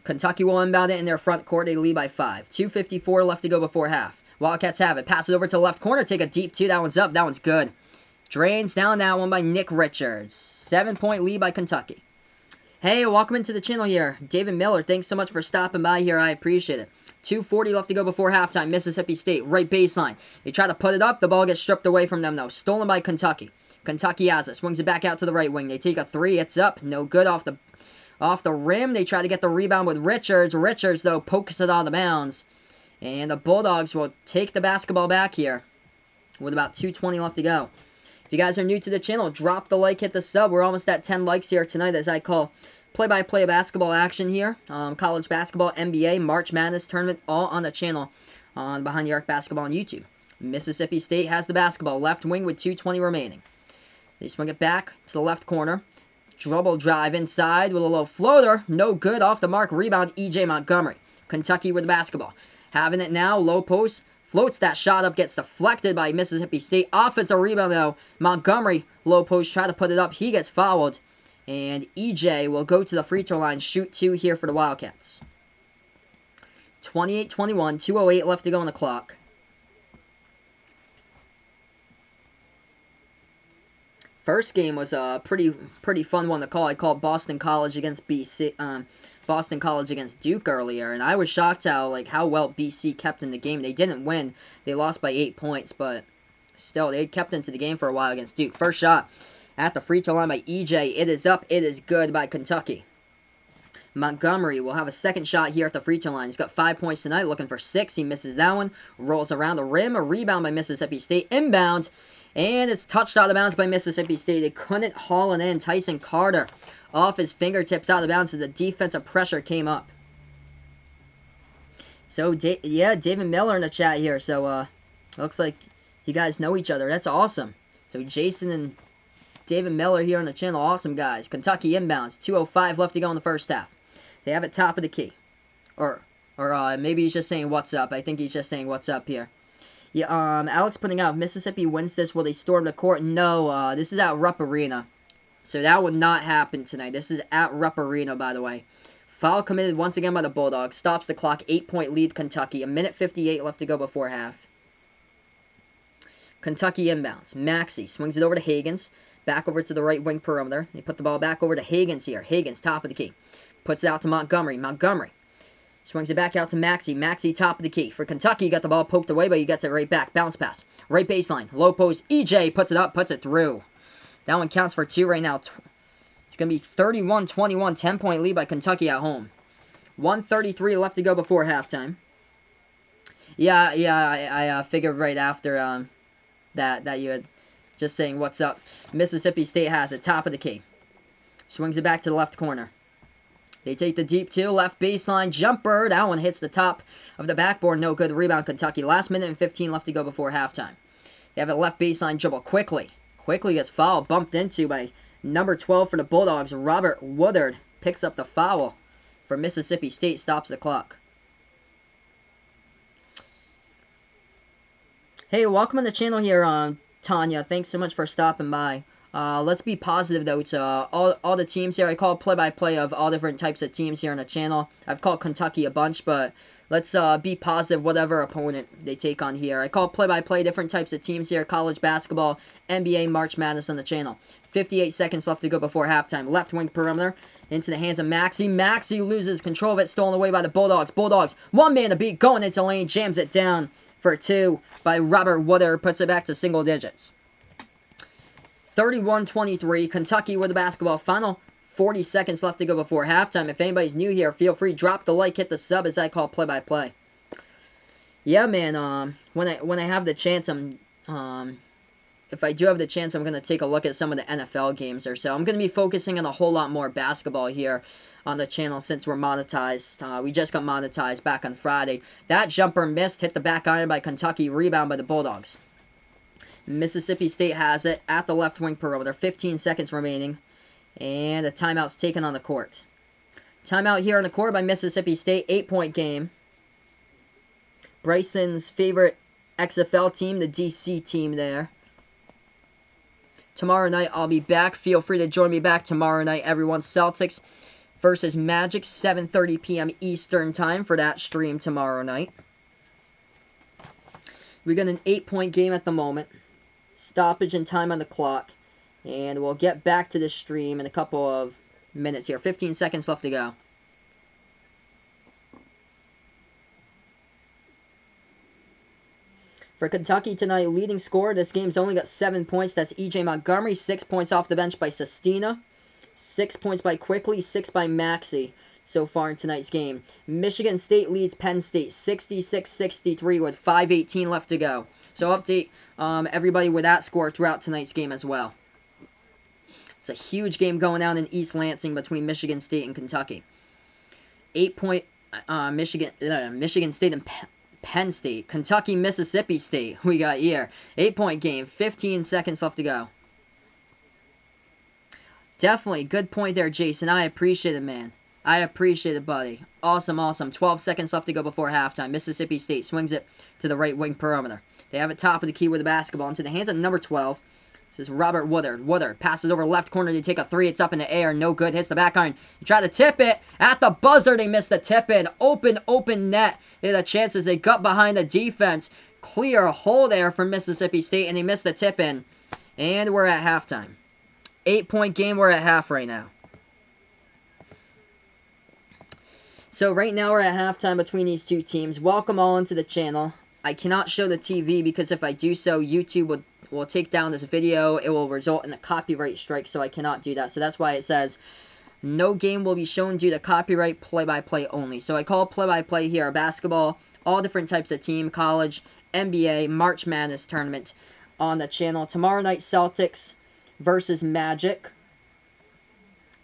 Kentucky will inbound it in their front court. They lead by 5. 2:54 left to go before half. Wildcats have it. Pass it over to the left corner. Take a deep 2. That one's up. That one's good. Drains down that one by Nick Richards. 7-point lead by Kentucky. Hey, welcome into the channel here. David Miller, thanks so much for stopping by here. I appreciate it. 2:40 left to go before halftime. Mississippi State, right baseline. They try to put it up. The ball gets stripped away from them, though. Stolen by Kentucky. Kentucky has it. Swings it back out to the right wing. They take a 3. It's up. No good off the rim. They try to get the rebound with Richards. Richards, though, pokes it out of bounds. And the Bulldogs will take the basketball back here with about 2:20 left to go. If you guys are new to the channel, drop the like, hit the sub. We're almost at 10 likes here tonight as I call play-by-play basketball action here. College basketball, NBA, March Madness tournament, all on the channel on Behind the Arc Basketball on YouTube. Mississippi State has the basketball, left wing with 2:20 remaining. They swing it back to the left corner. Dribble drive inside with a little floater. No good, off the mark. Rebound, E.J. Montgomery. Kentucky with the basketball. Having it now, low post. Floats that shot up, gets deflected by Mississippi State. Offensive rebound, though. Montgomery, low post, try to put it up. He gets fouled. And EJ will go to the free throw line, shoot 2 here for the Wildcats. 28-21, 2:08 left to go on the clock. First game was a pretty fun one to call. I called Boston College against Boston College against Duke earlier, and I was shocked how well BC kept in the game. They didn't win. They lost by 8 points, but still, they kept into the game for a while against Duke. First shot at the free throw line by EJ. It is up. It is good by Kentucky. Montgomery will have a second shot here at the free throw line. He's got 5 points tonight, looking for 6. He misses that one. Rolls around the rim. A rebound by Mississippi State. Inbound. And it's touched out of bounds by Mississippi State. They couldn't haul it in. Tyson Carter off his fingertips out of bounds as the defensive pressure came up. So, David Miller in the chat here. So, looks like you guys know each other. That's awesome. So, Jason and David Miller here on the channel. Awesome, guys. Kentucky inbounds. 2:05 left to go in the first half. They have it top of the key. Or maybe he's just saying what's up. I think he's just saying what's up here. Yeah, Alex putting out, if Mississippi wins this, will they storm the court? No, this is at Rupp Arena. So that would not happen tonight. This is at Rupp Arena, by the way. Foul committed once again by the Bulldogs. Stops the clock. 8-point lead, Kentucky. 1:58 left to go before half. Kentucky inbounds. Maxey swings it over to Higgins. Back over to the right wing perimeter. They put the ball back over to Higgins here. Higgins, top of the key. Puts it out to Montgomery. Montgomery swings it back out to Maxey. Maxey, top of the key. For Kentucky, got the ball poked away, but he gets it right back. Bounce pass. Right baseline. Low post. EJ puts it up, puts it through. That one counts for 2 right now. It's going to be 31-21. 10-point lead by Kentucky at home. 1:33 left to go before halftime. Yeah, I figured right after that you had just saying what's up. Mississippi State has it. Top of the key. Swings it back to the left corner. They take the deep 2, left baseline, jumper. That one hits the top of the backboard. No good. Rebound, Kentucky. Last minute and 15 left to go before halftime. They have a left baseline dribble quickly. Quickly gets fouled, bumped into by number 12 for the Bulldogs. Robert Woodard picks up the foul for Mississippi State, stops the clock. Hey, welcome on the channel here, Tanya. Thanks so much for stopping by. Let's be positive, though. It's all the teams here. I call play-by-play of all different types of teams here on the channel. I've called Kentucky a bunch, but let's be positive whatever opponent they take on here. I call play-by-play different types of teams here. College basketball, NBA, March Madness on the channel. 58 seconds left to go before halftime. Left wing perimeter into the hands of Maxey. Maxey loses control of it. Stolen away by the Bulldogs. Bulldogs, one man to beat. Going into lane. Jams it down for 2 by Robert Woodard. Puts it back to single digits. 31-23, Kentucky with the basketball. Final 40 seconds left to go before halftime. If anybody's new here, feel free, drop the like, hit the sub, as I call play-by-play. Yeah, man, when I have the chance, if I do have the chance, I'm going to take a look at some of the NFL games or so. I'm going to be focusing on a whole lot more basketball here on the channel since we're monetized. We just got monetized back on Friday. That jumper missed, hit the back iron by Kentucky, rebound by the Bulldogs. Mississippi State has it at the left wing perimeter. 15 seconds remaining. And a timeout's taken on the court. Timeout here on the court by Mississippi State. 8-point game. Bryson's favorite XFL team, the DC team there. Tomorrow night I'll be back. Feel free to join me back tomorrow night, everyone. Celtics versus Magic, 7:30 p.m. Eastern time for that stream tomorrow night. We got an 8-point game at the moment. Stoppage and time on the clock. And we'll get back to this stream in a couple of minutes here. 15 seconds left to go. For Kentucky tonight, leading scorer. This game's only got 7 points. That's E.J. Montgomery. 6 points off the bench by Sestina. 6 points by Quickly. 6 by Maxey so far in tonight's game. Michigan State leads Penn State 66-63 with 5:18 left to go. So update everybody with that score throughout tonight's game as well. It's a huge game going down in East Lansing between Michigan State and Kentucky. 8-point Michigan State and Penn State. Kentucky, Mississippi State. We got here. 8-point game. 15 seconds left to go. Definitely. Good point there, Jason. I appreciate it, man. I appreciate it, buddy. Awesome, awesome. 12 seconds left to go before halftime. Mississippi State swings it to the right wing perimeter. They have it top of the key with the basketball into the hands of number 12. This is Robert Woodard. Woodard passes over left corner to take a 3. It's up in the air. No good. Hits the back iron. He tried to tip it. At the buzzer, they missed the tip in. Open net. They had the chances. They got behind the defense. Clear hole there for Mississippi State, and they missed the tip in. And we're at halftime. 8-point game. We're at half right now. So right now we're at halftime between these two teams. Welcome all into the channel. I cannot show the TV because if I do so, YouTube will take down this video. It will result in a copyright strike, so I cannot do that. So that's why it says No game will be shown due to copyright, play-by-play only. So I call play-by-play here basketball, all different types of team, college, NBA, March Madness tournament on the channel. Tomorrow night, Celtics versus Magic.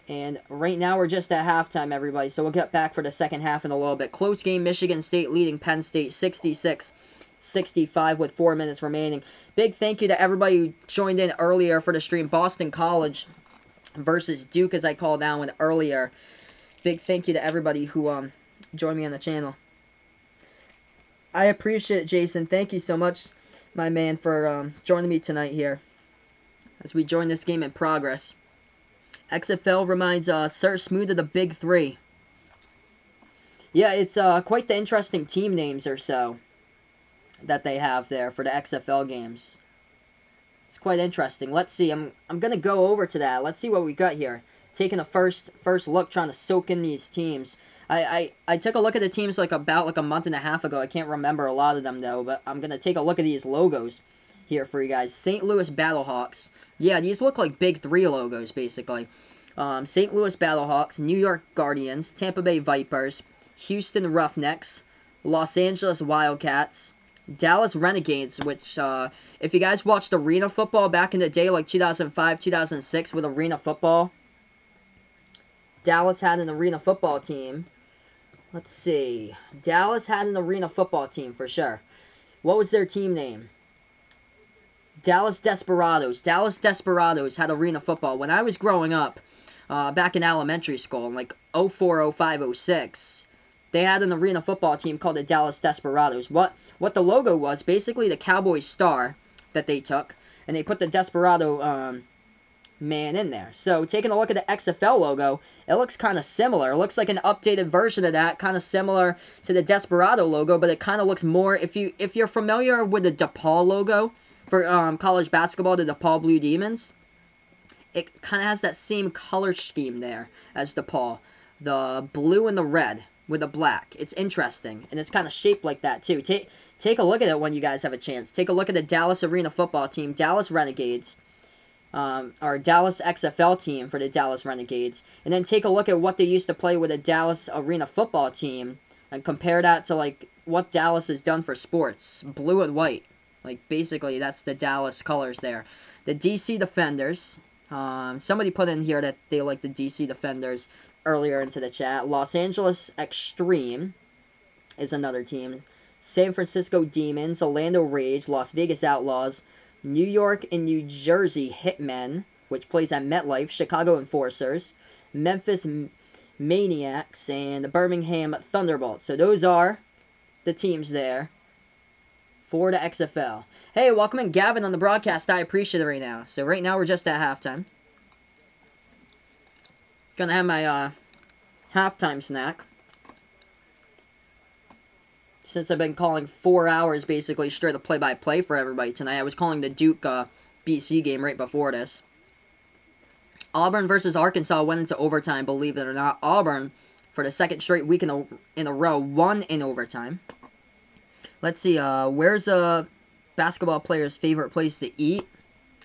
And right now we're just at halftime, everybody. So we'll get back for the second half in a little bit. Close game, Michigan State leading Penn State 66-65 with 4 minutes remaining. Big thank you to everybody who joined in earlier for the stream. Boston College versus Duke, as I called that one earlier. Big thank you to everybody who joined me on the channel. I appreciate it, Jason. Thank you so much, my man, for joining me tonight here as we join this game in progress. XFL reminds Sir Smooth of the Big Three. Yeah, it's quite the interesting team names or so that they have there for the XFL games. It's quite interesting. Let's see. I'm gonna go over to that. Let's see what we got here. Taking a first look, trying to soak in these teams. I took a look at the teams about a month and a half ago. I can't remember a lot of them though, but I'm gonna take a look at these logos here for you guys. St. Louis Battlehawks. Yeah, these look like Big Three logos basically. St. Louis Battlehawks, New York Guardians, Tampa Bay Vipers, Houston Roughnecks, Los Angeles Wildcats, Dallas Renegades, which, if you guys watched arena football back in the day, like 2005, 2006 with arena football, Dallas had an arena football team. Let's see. Dallas had an arena football team for sure. What was their team name? Dallas Desperados. Dallas Desperados had arena football. When I was growing up, back in elementary school, in like 04, 05, 06, they had an arena football team called the Dallas Desperados. What the logo was, basically the Cowboys star that they took, and they put the Desperado man in there. So taking a look at the XFL logo, it looks kind of similar. It looks like an updated version of that, kind of similar to the Desperado logo, but it kind of looks more, if you're familiar with the DePaul logo for college basketball, the DePaul Blue Demons, it kind of has that same color scheme there as DePaul. The blue and the red with the black. It's interesting, and it's kind of shaped like that too. Take a look at it when you guys have a chance. Take a look at the Dallas Arena football team, Dallas Renegades, or Dallas XFL team for the Dallas Renegades, and then take a look at what they used to play with a Dallas Arena football team, and compare that to like what Dallas has done for sports, blue and white. Like basically that's the Dallas colors there. The DC Defenders. Somebody put in here that they like the DC Defenders earlier into the chat. Los Angeles Extreme is another team. San Francisco Demons, Orlando Rage, Las Vegas Outlaws, New York and New Jersey Hitmen, which plays at MetLife, Chicago Enforcers, Memphis Maniacs, and the Birmingham Thunderbolts. So those are the teams there for the XFL. Hey, welcome in Gavin on the broadcast. I appreciate it right now. So right now we're just at halftime. Gonna have my halftime snack. Since I've been calling 4 hours basically straight up play-by-play for everybody tonight. I was calling the Duke BC game right before this. Auburn versus Arkansas went into overtime, believe it or not. Auburn, for the second straight week in a row, won in overtime. Let's see, where's a basketball player's favorite place to eat?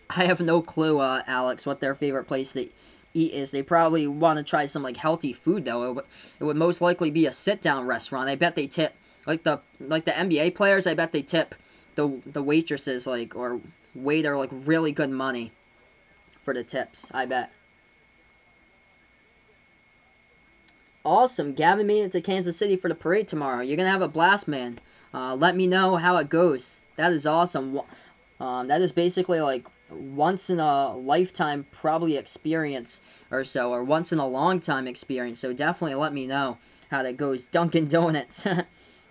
I have no clue, Alex, what their favorite place to eat is. They probably want to try some, like, healthy food, though. It would most likely be a sit-down restaurant. I bet they tip, like the NBA players, I bet they tip the waitresses, like, or waiter, like, really good money for the tips, I bet. Awesome. Gavin made it to Kansas City for the parade tomorrow. You're going to have a blast, man. Let me know how it goes. That is awesome. That is basically like once in a lifetime probably experience or so, or once in a long time experience. So definitely let me know how that goes. Dunkin' Donuts.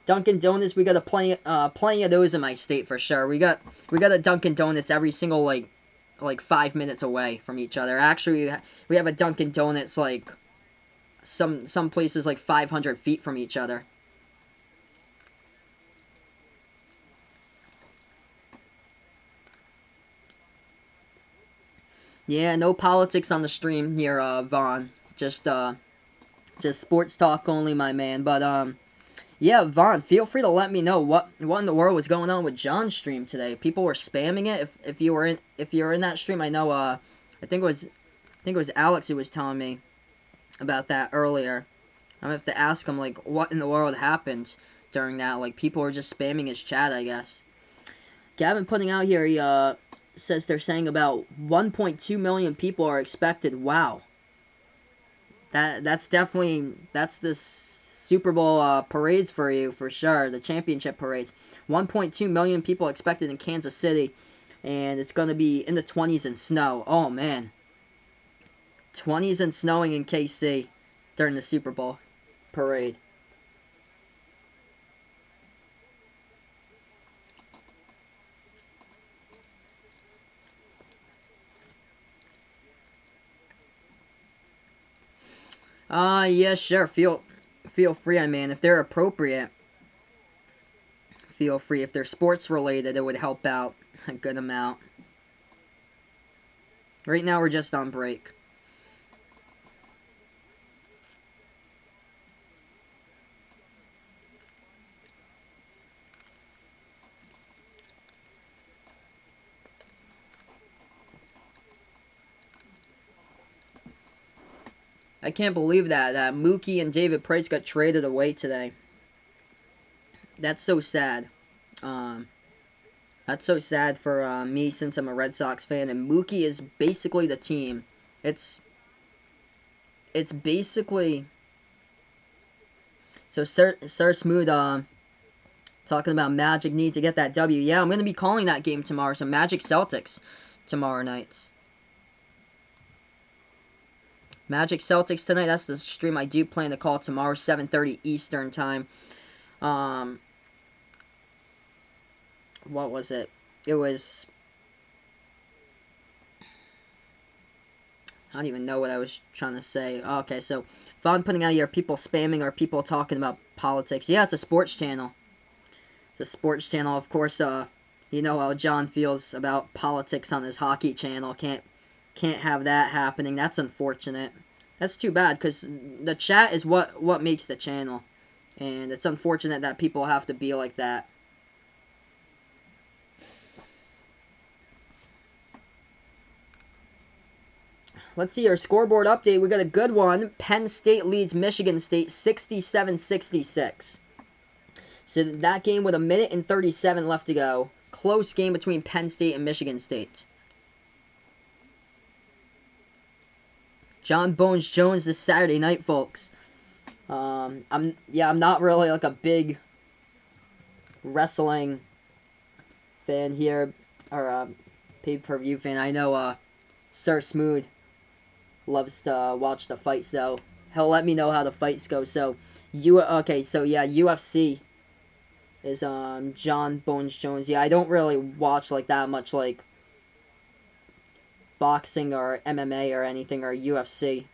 Dunkin' Donuts, we got plenty of those in my state for sure. We got a Dunkin' Donuts every single like 5 minutes away from each other. Actually, we have a Dunkin' Donuts like some places like 500 feet from each other. Yeah, no politics on the stream here, Vaughn. Just sports talk only, my man. But, yeah, Vaughn, feel free to let me know what in the world was going on with John's stream today. People were spamming it. If you were in that stream, I know, I think it was Alex who was telling me about that earlier. I'm gonna have to ask him, like, what in the world happened during that. Like, people were just spamming his chat, I guess. Gavin putting out here, he says they're saying about 1.2 million people are expected. Wow. That's the Super Bowl parades for you, for sure. The championship parades. 1.2 million people expected in Kansas City, and it's going to be in the 20s and snow. Oh, man. 20s and snowing in KC during the Super Bowl parade. Yeah, sure. Feel free, I mean, if they're appropriate, feel free. If they're sports related, it would help out a good amount. Right now, we're just on break. I can't believe that Mookie and David Price got traded away today. That's so sad. Um, that's so sad for me since I'm a Red Sox fan. And Mookie is basically the team. It's basically so Sir Smooth. Talking about Magic need to get that W. Yeah, I'm gonna be calling that game tomorrow. So Magic Celtics tomorrow nights. Magic Celtics tonight. That's the stream I do plan to call tomorrow, 7:30 Eastern time. What was it? It was... I don't even know what I was trying to say. Okay, so if I'm putting out here, people spamming or people talking about politics. Yeah, it's a sports channel. It's a sports channel. Of course, you know how John feels about politics on his hockey channel. Can't have that happening. That's unfortunate. That's too bad, because the chat is what makes the channel. And it's unfortunate that people have to be like that. Let's see our scoreboard update. We got a good one. Penn State leads Michigan State 67-66. So that game with 1:37 left to go. Close game between Penn State and Michigan State. John Bones Jones this Saturday night, folks. I'm not really like a big wrestling fan here, or pay-per-view fan. I know Sir Smooth loves to watch the fights, though. He'll let me know how the fights go. So UFC is John Bones Jones. Yeah, I don't really watch like that much like boxing or MMA or anything, or UFC.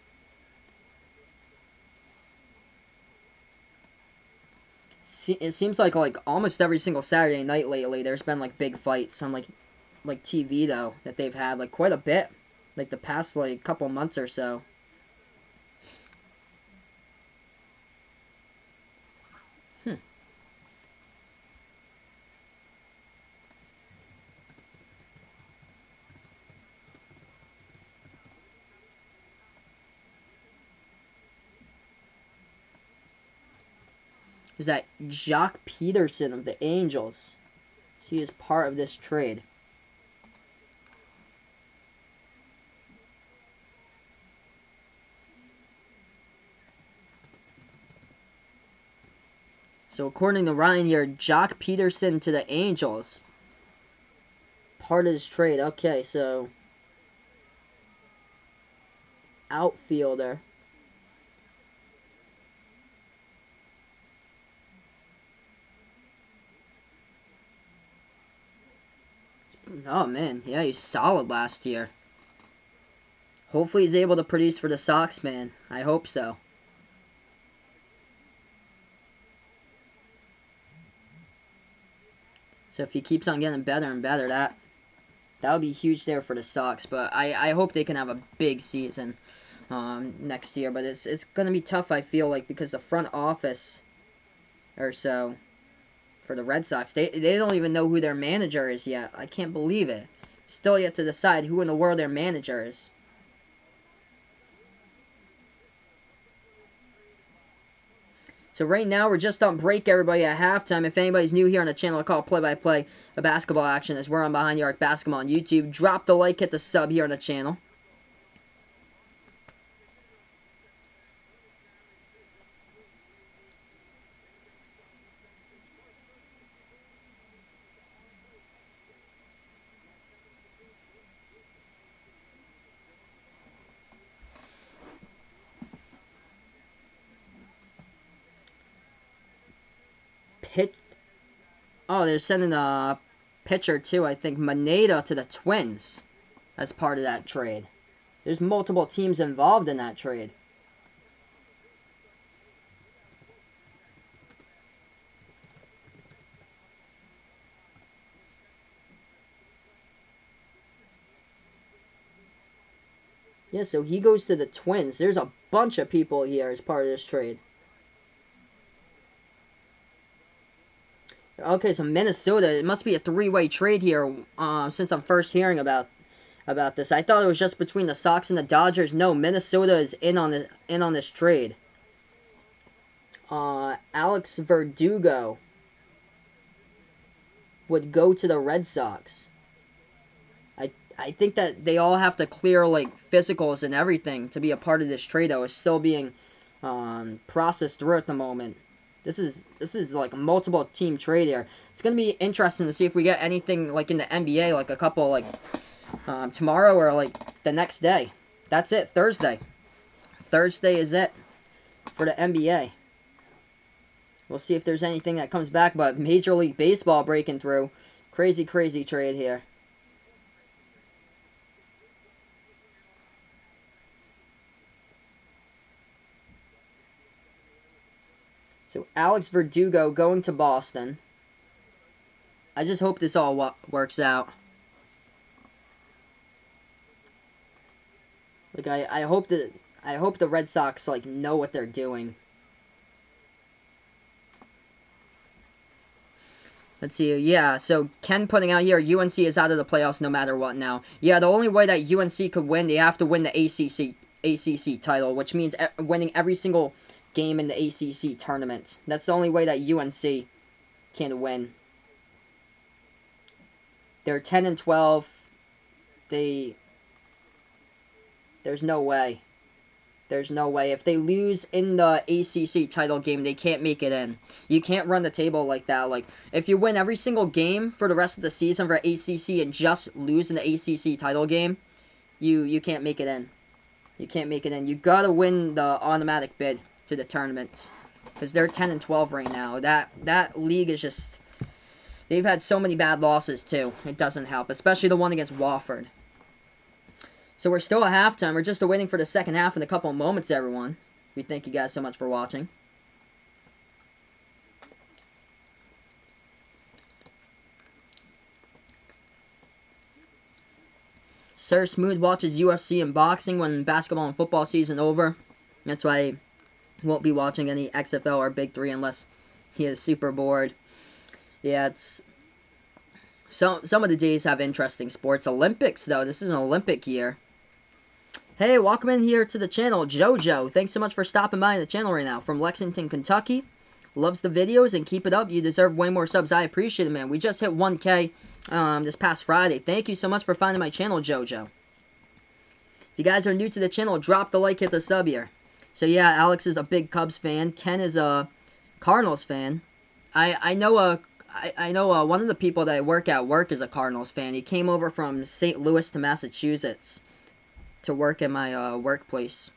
It seems like almost every single Saturday night lately there's been like big fights on like TV, though, that they've had like quite a bit, like the past like couple months or so. Is that Jock Peterson of the Angels? He is part of this trade. So according to Ryan here, Jock Peterson to the Angels. Part of this trade. Okay, so outfielder. Oh man, yeah, he's solid last year. Hopefully he's able to produce for the Sox, man. I hope so. So if he keeps on getting better and better, that would be huge there for the Sox. But I hope they can have a big season next year. But it's going to be tough, I feel like, because the front office or so for the Red Sox, they don't even know who their manager is yet. I can't believe it. Still yet to decide who in the world their manager is. So right now, we're just on break, everybody, at halftime. If anybody's new here on the channel, I call it play-by-play of basketball action as we're on Behind the Arc Basketball on YouTube. Drop the like, hit the sub here on the channel. Oh, they're sending a pitcher too. I think Maneda to the Twins as part of that trade. There's multiple teams involved in that trade. Yeah, so he goes to the Twins. There's a bunch of people here as part of this trade. Okay, so Minnesota, it must be a three-way trade here since I'm first hearing about this. I thought it was just between the Sox and the Dodgers. No, Minnesota is in on this trade. Alex Verdugo would go to the Red Sox. I think that they all have to clear like physicals and everything to be a part of this trade, though. It's still being processed through at the moment. This is like a multiple team trade here. It's gonna be interesting to see if we get anything like in the NBA, like a couple like tomorrow or like the next day. That's it. Thursday. Thursday is it for the NBA. We'll see if there's anything that comes back, but Major League Baseball breaking through. Crazy, crazy trade here. So Alex Verdugo going to Boston. I just hope this all works out. Like I hope the Red Sox like know what they're doing. Let's see. Yeah, so Ken putting out here, UNC is out of the playoffs no matter what now. Yeah, the only way that UNC could win, they have to win the ACC title, which means winning every single game in the ACC tournament. That's the only way that UNC can win. They're 10-12. There's no way. There's no way. If they lose in the ACC title game, they can't make it in. You can't run the table like that. Like, if you win every single game for the rest of the season for ACC and just lose in the ACC title game, you can't make it in. You can't make it in. You gotta win the automatic bid to the tournament, because they're 10-12 right now. That league is just, they've had so many bad losses too. It doesn't help, especially the one against Wofford. So we're still at halftime. We're just waiting for the second half in a couple of moments, everyone. We thank you guys so much for watching. Sir Smooth watches UFC and boxing when basketball and football season over. That's why he won't be watching any XFL or Big 3 unless he is super bored. Yeah, it's... Some of the days have interesting sports. Olympics, though. This is an Olympic year. Hey, welcome in here to the channel, JoJo. Thanks so much for stopping by the channel right now. From Lexington, Kentucky. Loves the videos and keep it up. You deserve way more subs. I appreciate it, man. We just hit 1K this past Friday. Thank you so much for finding my channel, JoJo. If you guys are new to the channel, drop the like, hit the sub here. So yeah, Alex is a big Cubs fan. Ken is a Cardinals fan. I know one of the people that I work at work is a Cardinals fan. He came over from St. Louis to Massachusetts to work in my workplace.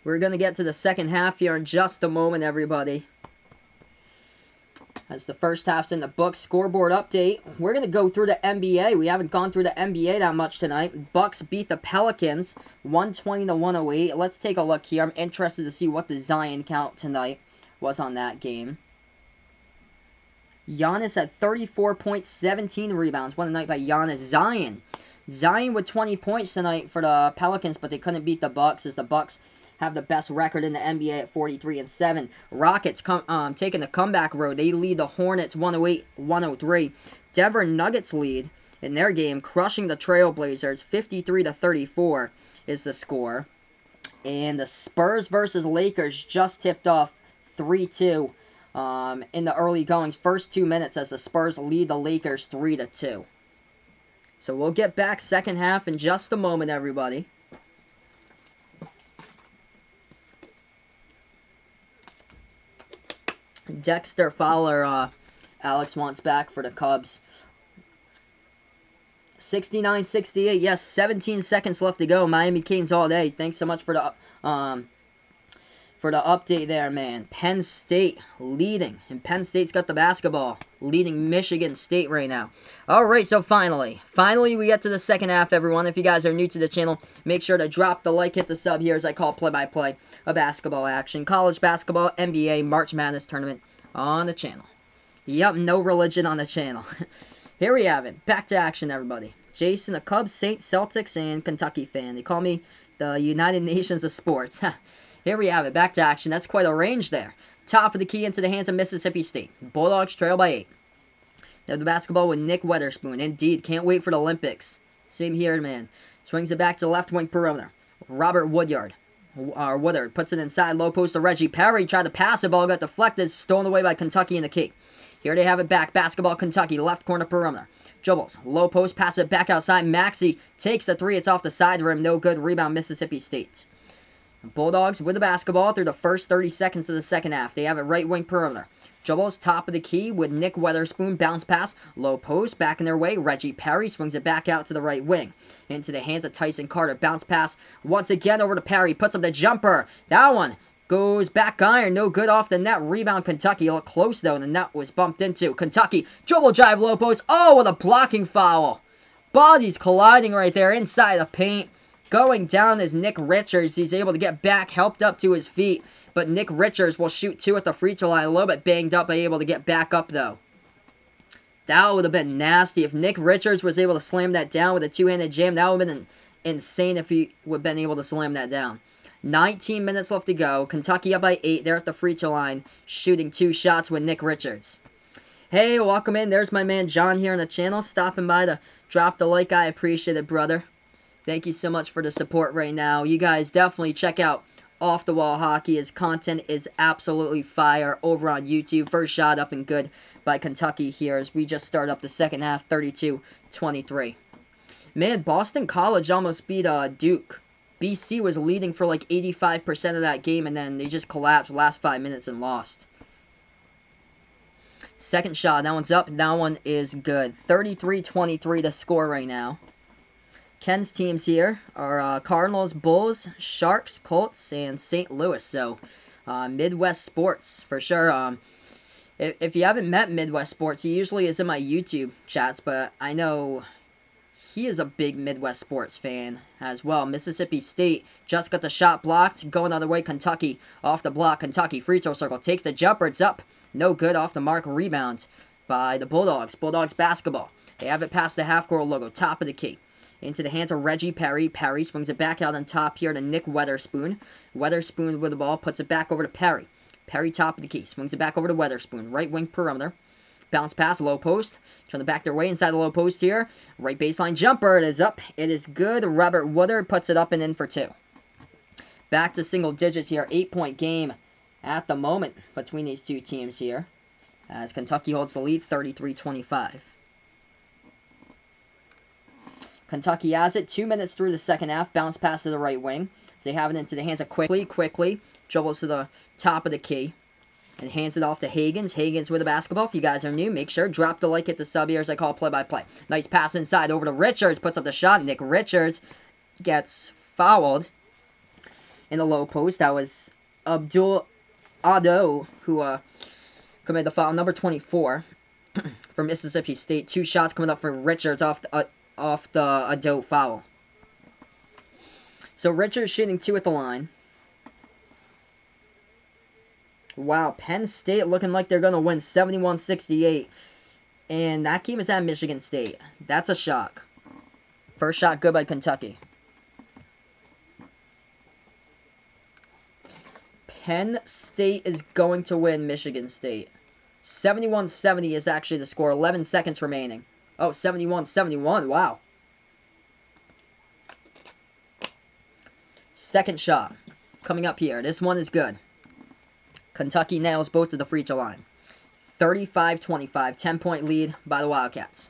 We're going to get to the second half here in just a moment, everybody. As the first half's in the books. Scoreboard update. We're going to go through the NBA. We haven't gone through the NBA that much tonight. Bucks beat the Pelicans 120-108. Let's take a look here. I'm interested to see what the Zion count tonight was on that game. Giannis at 34 points, 17 rebounds. What a night by Giannis. Zion with 20 points tonight for the Pelicans, but they couldn't beat the Bucks as the Bucks have the best record in the NBA at 43-7. Rockets taking the comeback road. They lead the Hornets 108-103. Denver Nuggets lead in their game, crushing the Trailblazers 53-34 is the score. And the Spurs versus Lakers just tipped off 3-2 in the early goings. First 2 minutes as the Spurs lead the Lakers 3-2. So we'll get back second half in just a moment, everybody. Dexter Fowler, Alex wants back for the Cubs. 69-68. Yes, 17 seconds left to go. Miami Canes all day. Thanks so much for the update there, man. Penn State leading, and Penn State's got the basketball, leading Michigan State right now. All right, so finally we get to the second half, everyone. If you guys are new to the channel, make sure to drop the like, hit the sub here as I call play-by-play of basketball action. College basketball, NBA, March Madness tournament on the channel. Yep, no religion on the channel. Here we have it. Back to action, everybody. Jason, a Cubs, Saints, Celtics, and Kentucky fan. They call me the United Nations of sports. Here we have it. Back to action. That's quite a range there. Top of the key into the hands of Mississippi State. Bulldogs trail by 8. Now the basketball with Nick Weatherspoon. Indeed, can't wait for the Olympics. Same here, man. Swings it back to the left wing perimeter. Robert Woodard puts it inside, low post to Reggie Perry. Tried to pass the ball, got deflected, stolen away by Kentucky in the key. Here they have it back. Basketball Kentucky, left corner perimeter. Dribbles, low post, pass it back outside. Maxey takes the three. It's off the side rim. No good. Rebound Mississippi State. Bulldogs with the basketball through the first 30 seconds of the second half. They have it right wing perimeter. Dribbles, top of the key with Nick Weatherspoon. Bounce pass, low post, back in their way. Reggie Perry swings it back out to the right wing. Into the hands of Tyson Carter. Bounce pass once again over to Perry. Puts up the jumper. That one goes back iron. No good off the net. Rebound Kentucky. A little close though. The net was bumped into. Kentucky dribble drive low post. Oh, with a blocking foul. Bodies colliding right there inside the paint. Going down is Nick Richards. He's able to get back, helped up to his feet. But Nick Richards will shoot 2 at the free throw line. A little bit banged up, but able to get back up, though. That would have been nasty. If Nick Richards was able to slam that down with a two-handed jam, that would have been insane if he would have been able to slam that down. 19 minutes left to go. Kentucky up by 8. They're at the free throw line, shooting 2 shots with Nick Richards. Hey, welcome in. There's my man John here on the channel. Stopping by to drop the like. I appreciate it, brother. Thank you so much for the support right now. You guys definitely check out Off the Wall Hockey. His content is absolutely fire over on YouTube. First shot up and good by Kentucky here as we just start up the second half, 32-23. Man, Boston College almost beat Duke. BC was leading for like 85% of that game, and then they just collapsed last 5 minutes and lost. Second shot, that one's up, and that one is good. 33-23 to score right now. Ken's teams here are Cardinals, Bulls, Sharks, Colts, and St. Louis. So, Midwest Sports, for sure. If you haven't met Midwest Sports, he usually is in my YouTube chats, but I know he is a big Midwest Sports fan as well. Mississippi State just got the shot blocked. Going the other way, Kentucky off the block. Kentucky free throw circle. Takes the jumper. It's up. No good off the mark. Rebound by the Bulldogs. Bulldogs basketball. They have it past the half-court logo. Top of the key. Into the hands of Reggie Perry. Perry swings it back out on top here to Nick Weatherspoon. Weatherspoon with the ball. Puts it back over to Perry. Perry top of the key. Swings it back over to Weatherspoon. Right wing perimeter. Bounce pass. Low post. Trying to back their way inside the low post here. Right baseline jumper. It is up. It is good. Robert Woodard puts it up and in for 2. Back to single digits here. 8-point game at the moment between these two teams here. As Kentucky holds the lead 33-25. Kentucky has it. 2 minutes through the second half. Bounce pass to the right wing. So they have it into the hands of Quickly. Dribbles to the top of the key. And hands it off to Higgins. Higgins with the basketball. If you guys are new, make sure drop the like, hit the sub here as I call play-by-play. Nice pass inside over to Richards. Puts up the shot. Nick Richards gets fouled in the low post. That was Abdul Ado who committed the foul. Number 24 for Mississippi State. 2 shots coming up for Richards off the Ado foul. So Richards shooting 2 at the line. Wow, Penn State looking like they're going to win 71-68. And that game is at Michigan State. That's a shock. First shot good by Kentucky. Penn State is going to win Michigan State. 71-70 is actually the score. 11 seconds remaining. Oh, 71-71. Wow. Second shot. Coming up here. This one is good. Kentucky nails both of the free throw line. 35-25. 10-point lead by the Wildcats.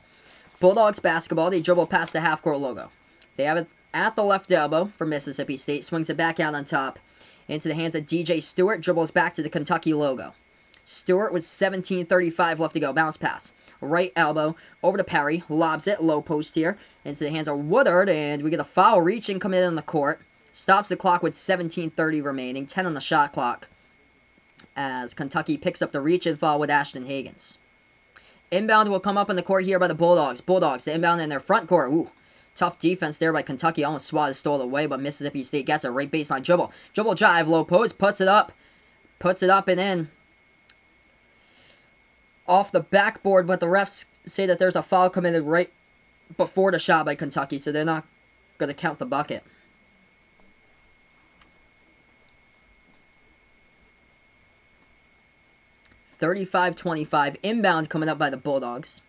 Bulldogs basketball. They dribble past the half-court logo. They have it at the left elbow for Mississippi State. Swings it back out on top. Into the hands of DJ Stewart. Dribbles back to the Kentucky logo. Stewart with 17:35 left to go. Bounce pass. Right elbow. Over to Perry. Lobs it. Low post here. Into the hands of Woodard. And we get a foul reaching coming in on the court. Stops the clock with 17:30 remaining. 10 on the shot clock. As Kentucky picks up the reach and foul with Ashton Hagans. Inbound will come up in the court here by the Bulldogs. Bulldogs, the inbound in their front court. Ooh. Tough defense there by Kentucky. Almost swatted, stole it away, but Mississippi State gets a right baseline dribble. Dribble drive, low post, puts it up. Puts it up and in. Off the backboard, but the refs say that there's a foul committed right before the shot by Kentucky, so they're not going to count the bucket. $35-25. Inbound coming up by the Bulldogs.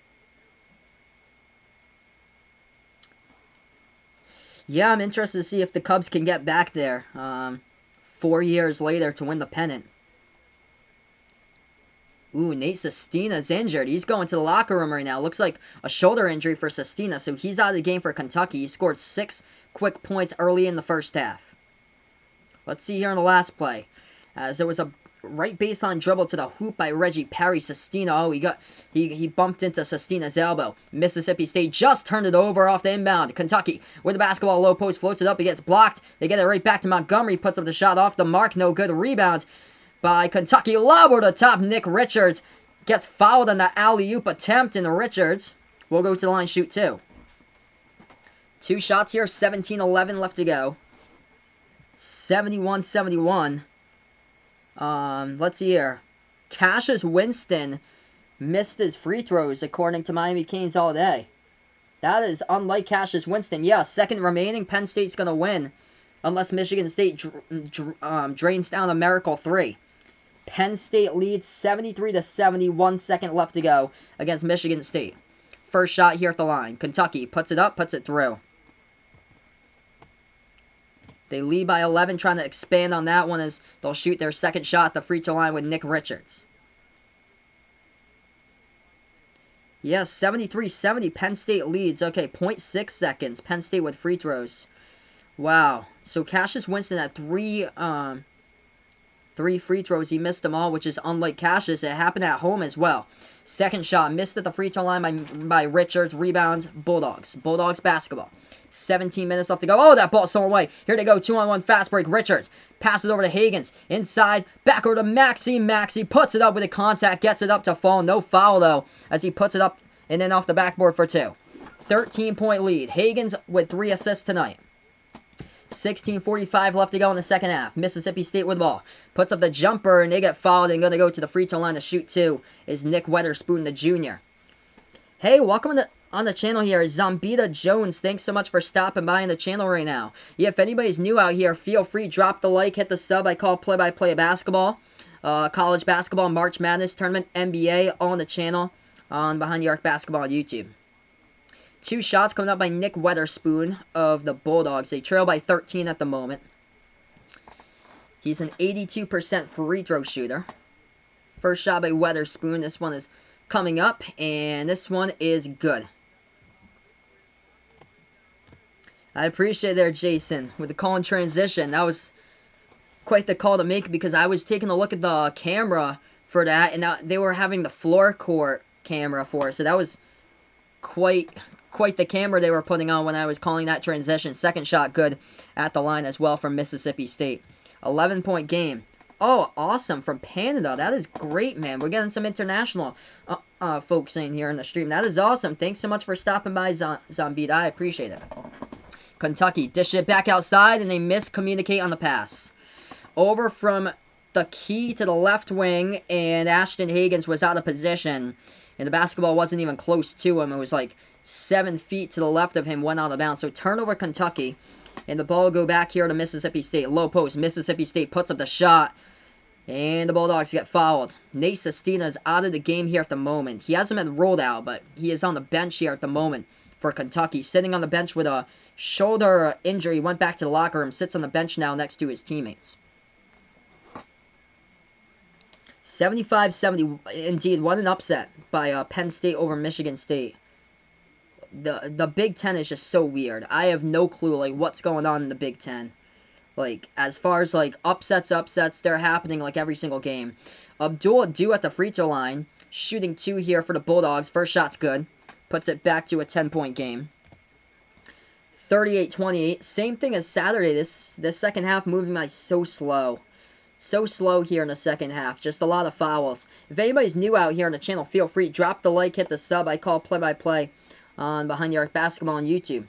Yeah, I'm interested to see if the Cubs can get back there 4 years later to win the pennant. Ooh, Nate Sestina's injured. He's going to the locker room right now. Looks like a shoulder injury for Sestina, so he's out of the game for Kentucky. He scored 6 quick points early in the first half. Let's see here in the last play. As there was a right baseline dribble to the hoop by Reggie Perry. Sestina, oh, he bumped into Sestina's elbow. Mississippi State just turned it over off the inbound. Kentucky with the basketball, low post, floats it up. He gets blocked. They get it right back to Montgomery. Puts up the shot off the mark. No good. Rebound by Kentucky. Lob over the top. Nick Richards gets fouled on the alley-oop attempt, and Richards will go to the line, shoot 2. 2 shots here. 17-11 left to go. 71-71. Let's see here. Cassius Winston missed his free throws, according to Miami Canes all day. That is unlike Cassius Winston. Yeah, second remaining. Penn State's going to win unless Michigan State drains down a miracle 3. Penn State leads 73-70. 1 second left to go against Michigan State. First shot here at the line. Kentucky puts it up, puts it through. They lead by 11, trying to expand on that one as they'll shoot their second shot at the free throw line with Nick Richards. Yes, 73-70, Penn State leads. Okay, 0.6 seconds. Penn State with free throws. Wow. So Cassius Winston had 3 free throws. He missed them all, which is unlike Cassius. It happened at home as well. Second shot, missed at the free throw line by Richards. Rebound, Bulldogs. Bulldogs basketball. 17 minutes left to go. Oh, that ball's thrown away. Here they go. 2-on-1 fast break. Richards passes over to Hagans. Inside. Back over to Maxey. Maxey puts it up with a contact. Gets it up to fall. No foul, though, as he puts it up and then off the backboard for 2. 13-point lead. Hagans with 3 assists tonight. 16:45 left to go in the second half. Mississippi State with the ball. Puts up the jumper, and they get fouled and going to go to the free throw line to shoot 2 is Nick Weatherspoon, the junior. Hey, welcome on the channel here. Zombita Jones, thanks so much for stopping by on the channel right now. Yeah, if anybody's new out here, feel free, drop the like, hit the sub. I call play-by-play basketball, college basketball, March Madness tournament, NBA, all on the channel on Behind the Arc Basketball on YouTube. 2 shots coming up by Nick Weatherspoon of the Bulldogs. They trail by 13 at the moment. He's an 82% free throw shooter. First shot by Weatherspoon. This one is coming up, and this one is good. I appreciate it there, Jason, with the call in transition. That was quite the call to make because I was taking a look at the camera for that, and they were having the floor court camera for it, so that was quite the camera they were putting on when I was calling that transition. Second shot good at the line as well from Mississippi State. 11-point game. Oh, awesome, from Canada. That is great, man. We're getting some international folks in here in the stream. That is awesome. Thanks so much for stopping by, Zombita. I appreciate it. Kentucky dish it back outside, and they miscommunicate on the pass. Over from the key to the left wing, and Ashton Hagans was out of position. And the basketball wasn't even close to him. It was like 7 feet to the left of him, went out of bounds. So turnover Kentucky. And the ball will go back here to Mississippi State. Low post. Mississippi State puts up the shot. And the Bulldogs get fouled. Nate Sestina is out of the game here at the moment. He hasn't been rolled out, but he is on the bench here at the moment for Kentucky. Sitting on the bench with a shoulder injury. Went back to the locker room. Sits on the bench now next to his teammates. 75-70. Indeed, what an upset by Penn State over Michigan State. The Big Ten is just so weird. I have no clue like what's going on in the Big Ten. Like, as far as, like, upsets, they're happening, like, every single game. Abdul Adu at the free throw line. Shooting 2 here for the Bulldogs. First shot's good. Puts it back to a 10-point game. 38-28. Same thing as Saturday. This second half moving by so slow. So slow here in the second half. Just a lot of fouls. If anybody's new out here on the channel, feel free. Drop the like, hit the sub. I call play-by-play on Behind the Arc Basketball on YouTube.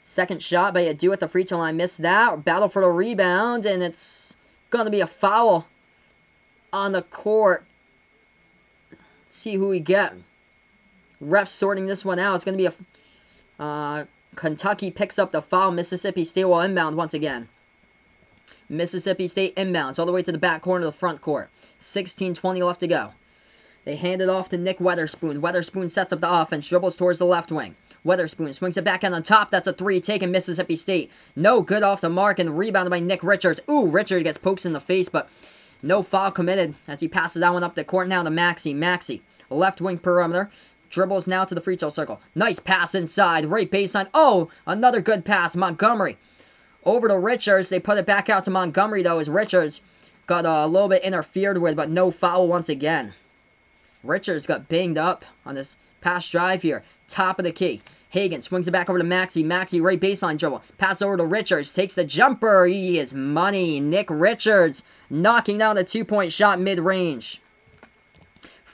Second shot by Adu at the free throw line. Missed that. Battle for the rebound. And it's going to be a foul on the court. Let's see who we get. Ref sorting this one out. It's going to be a... Kentucky picks up the foul. Mississippi State will inbound once again. Mississippi State inbounds all the way to the back corner of the front court. 16:20 left to go. They hand it off to Nick Weatherspoon. Weatherspoon sets up the offense. Dribbles towards the left wing. Weatherspoon swings it back out on top. That's a 3 taken Mississippi State. No good off the mark and rebounded by Nick Richards. Ooh, Richards gets pokes in the face, but no foul committed as he passes that one up the court now to Maxey. Maxey, left wing perimeter. Dribbles now to the free throw circle. Nice pass inside. Right baseline. Oh, another good pass. Montgomery. Over to Richards. They put it back out to Montgomery, though, as Richards got a little bit interfered with, but no foul once again. Richards got banged up on this pass drive here. Top of the key. Hagan swings it back over to Maxey. Maxey, right baseline dribble. Pass over to Richards. Takes the jumper. He is money. Nick Richards knocking down the 2-point shot mid-range.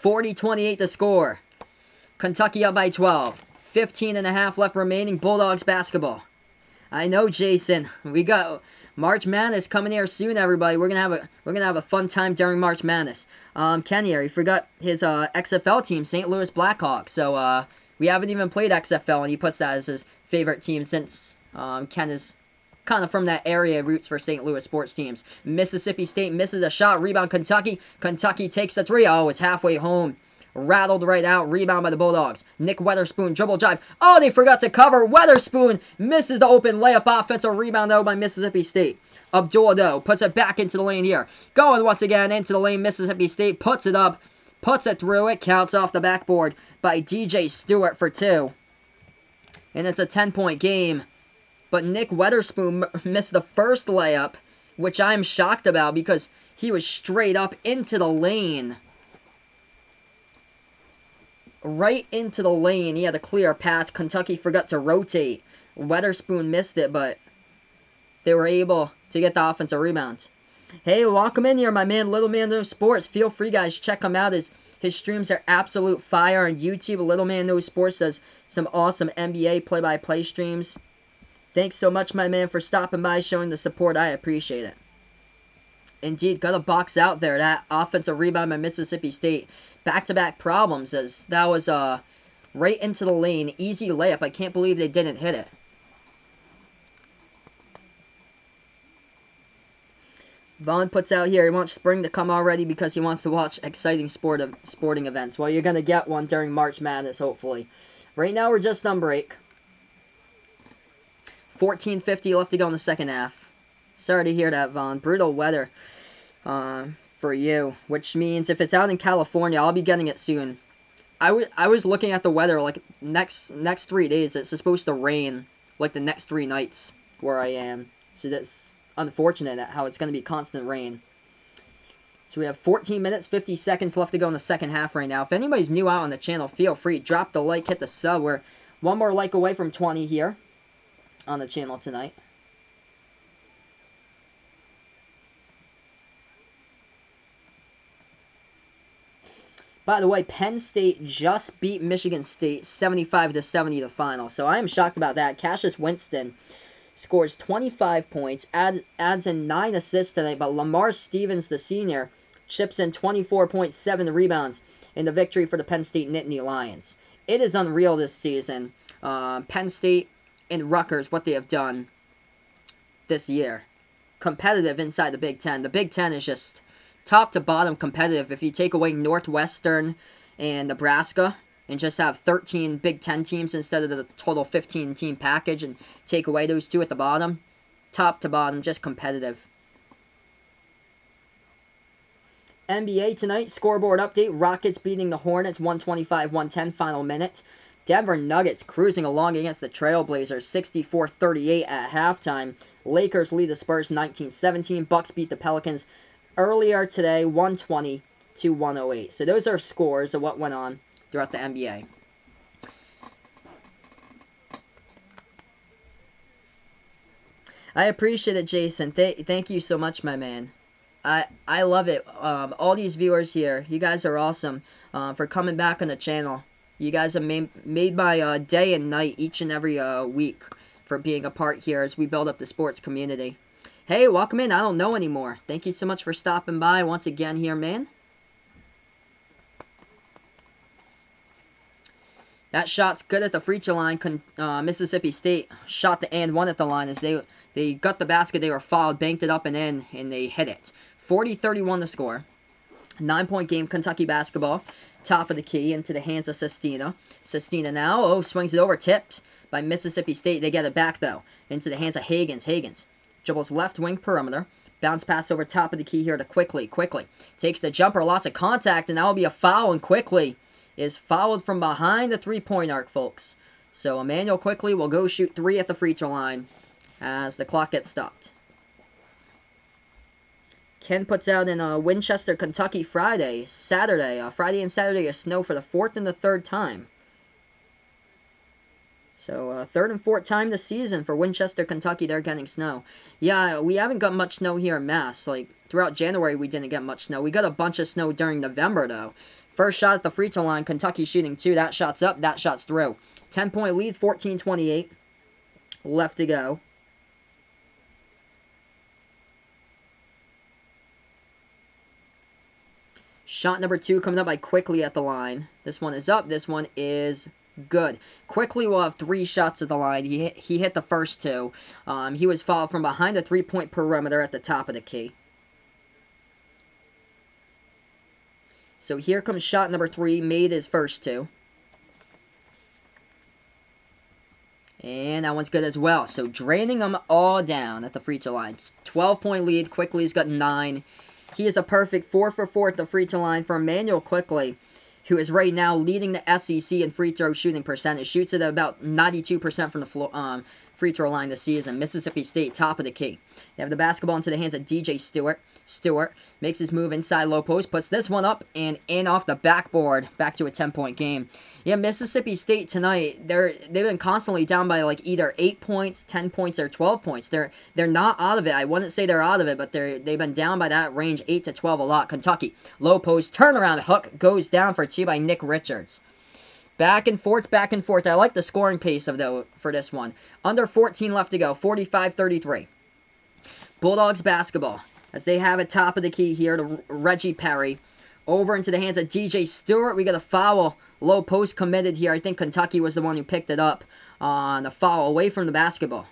40-28 to score. Kentucky up by 12. 15.5 left remaining. Bulldogs basketball. I know, Jason. We got March Madness coming here soon, everybody. We're gonna have a fun time during March Madness. Ken here, he forgot his XFL team, St. Louis Blackhawks. So we haven't even played XFL, and he puts that as his favorite team since Ken is kind of from that area, roots for St. Louis sports teams. Mississippi State misses a shot. Rebound Kentucky. Kentucky takes the 3. Oh, it's halfway home. Rattled right out. Rebound by the Bulldogs. Nick Weatherspoon. Dribble drive. Oh, they forgot to cover. Weatherspoon misses the open layup. Offensive rebound, though, by Mississippi State. Abdul, though, puts it back into the lane here. Going once again into the lane. Mississippi State puts it up. Puts it through. It counts off the backboard by DJ Stewart for 2. And it's a 10-point game. But Nick Weatherspoon missed the first layup, which I'm shocked about because he was straight up into the lane. Right into the lane. He had a clear path. Kentucky forgot to rotate. Weatherspoon missed it, but they were able to get the offensive rebound. Hey, welcome in here, my man, Little Man Knows Sports. Feel free, guys. Check him out. His streams are absolute fire on YouTube. Little Man Knows Sports does some awesome NBA play-by-play streams. Thanks so much, my man, for stopping by, showing the support. I appreciate it. Indeed, got a box out there. That offensive rebound by Mississippi State. Back-to-back problems as that was right into the lane. Easy layup. I can't believe they didn't hit it. Vaughn puts out here, he wants spring to come already because he wants to watch exciting sporting events. Well, you're going to get one during March Madness, hopefully. Right now, we're just on break. 14:50 left to go in the second half. Sorry to hear that, Vaughn. Brutal weather for you, which means if it's out in California, I'll be getting it soon. I was looking at the weather, like, next 3 days. It's supposed to rain, like, the next 3 nights where I am. So that's unfortunate how it's going to be constant rain. So we have 14 minutes, 50 seconds left to go in the second half right now. If anybody's new out on the channel, feel free. Drop the like, hit the sub. We're one more like away from 20 here on the channel tonight. By the way, Penn State just beat Michigan State 75-70 the final. So I am shocked about that. Cassius Winston scores 25 points, adds in 9 assists tonight, but Lamar Stevens, the senior, chips in 24.7 rebounds in the victory for the Penn State Nittany Lions. It is unreal this season. Penn State and Rutgers, what they have done this year. competitive inside the Big Ten. The Big Ten is just top to bottom competitive. If you take away Northwestern and Nebraska and just have 13 Big Ten teams instead of the total 15-team package and take away those two at the bottom, top to bottom, just competitive. NBA tonight, scoreboard update. Rockets beating the Hornets 125-110, final minute. Denver Nuggets cruising along against the Trailblazers 64-38 at halftime. Lakers lead the Spurs 19-17. Bucks beat the Pelicans earlier today 120-108. So those are scores of what went on throughout the NBA. I appreciate it, Jason. Thank you so much, my man. I love it. All these viewers here, you guys are awesome for coming back on the channel. You guys have made my day and night each and every week for being a part here as we build up the sports community. Hey, welcome in. I don't know anymore. Thank you so much for stopping by once again here, man. That shot's good at the free throw line. Mississippi State shot the and one at the line as they got the basket. They were fouled, banked it up and in, and they hit it. 40-31 the score. 9-point game, Kentucky basketball. Top of the key into the hands of Sestina. Sestina now, swings it over, tipped by Mississippi State. They get it back, though, into the hands of Higgins. Higgins dribbles left wing perimeter. Bounce pass over top of the key here to Quickly. Quickly takes the jumper, lots of contact, and that will be a foul, and Quickly is fouled from behind the three-point arc, folks. So Emmanuel Quickly will go shoot 3 at the free throw line as the clock gets stopped. Ken puts out in Winchester, Kentucky Friday and Saturday a snow for the 4th and the 3rd time. So 3rd and 4th time this season for Winchester, Kentucky, they're getting snow. Yeah, we haven't got much snow here in Mass. Like, throughout January we didn't get much snow. We got a bunch of snow during November, though. First shot at the free throw line, Kentucky shooting 2. That shot's up, that shot's through. 10-point lead, 14-28. Left to go. Shot number 2 coming up by Quickly at the line. This one is up. This one is good. Quickly will have 3 shots at the line. He hit the first 2. He was fouled from behind the 3-point perimeter at the top of the key. So here comes shot number 3. Made his first 2. And that one's good as well. So draining them all down at the free throw line. 12-point lead. Quickly's got 9. He is a perfect 4 for 4 at the free throw line for Emmanuel Quickly, who is right now leading the SEC in free throw shooting percentage. Shoots at about 92% from the free throw line this season. Mississippi State, top of the key. They have the basketball into the hands of DJ Stewart. Stewart makes his move inside low post, puts this one up and in off the backboard. Back to a 10-point game. Yeah, Mississippi State tonight, they've been constantly down by like either 8 points, 10 points, or 12 points. They're not out of it. I wouldn't say they're out of it, but they've been down by that range, 8 to 12 a lot. Kentucky, low post, turnaround hook, goes down for 2 by Nick Richards. Back and forth, back and forth. I like the scoring pace for this one. Under 14 left to go, 45-33. Bulldogs basketball, as they have it top of the key here to Reggie Perry. Over into the hands of DJ Stewart. We got a foul. Low post committed here. I think Kentucky was the one who picked it up on a foul away from the basketball.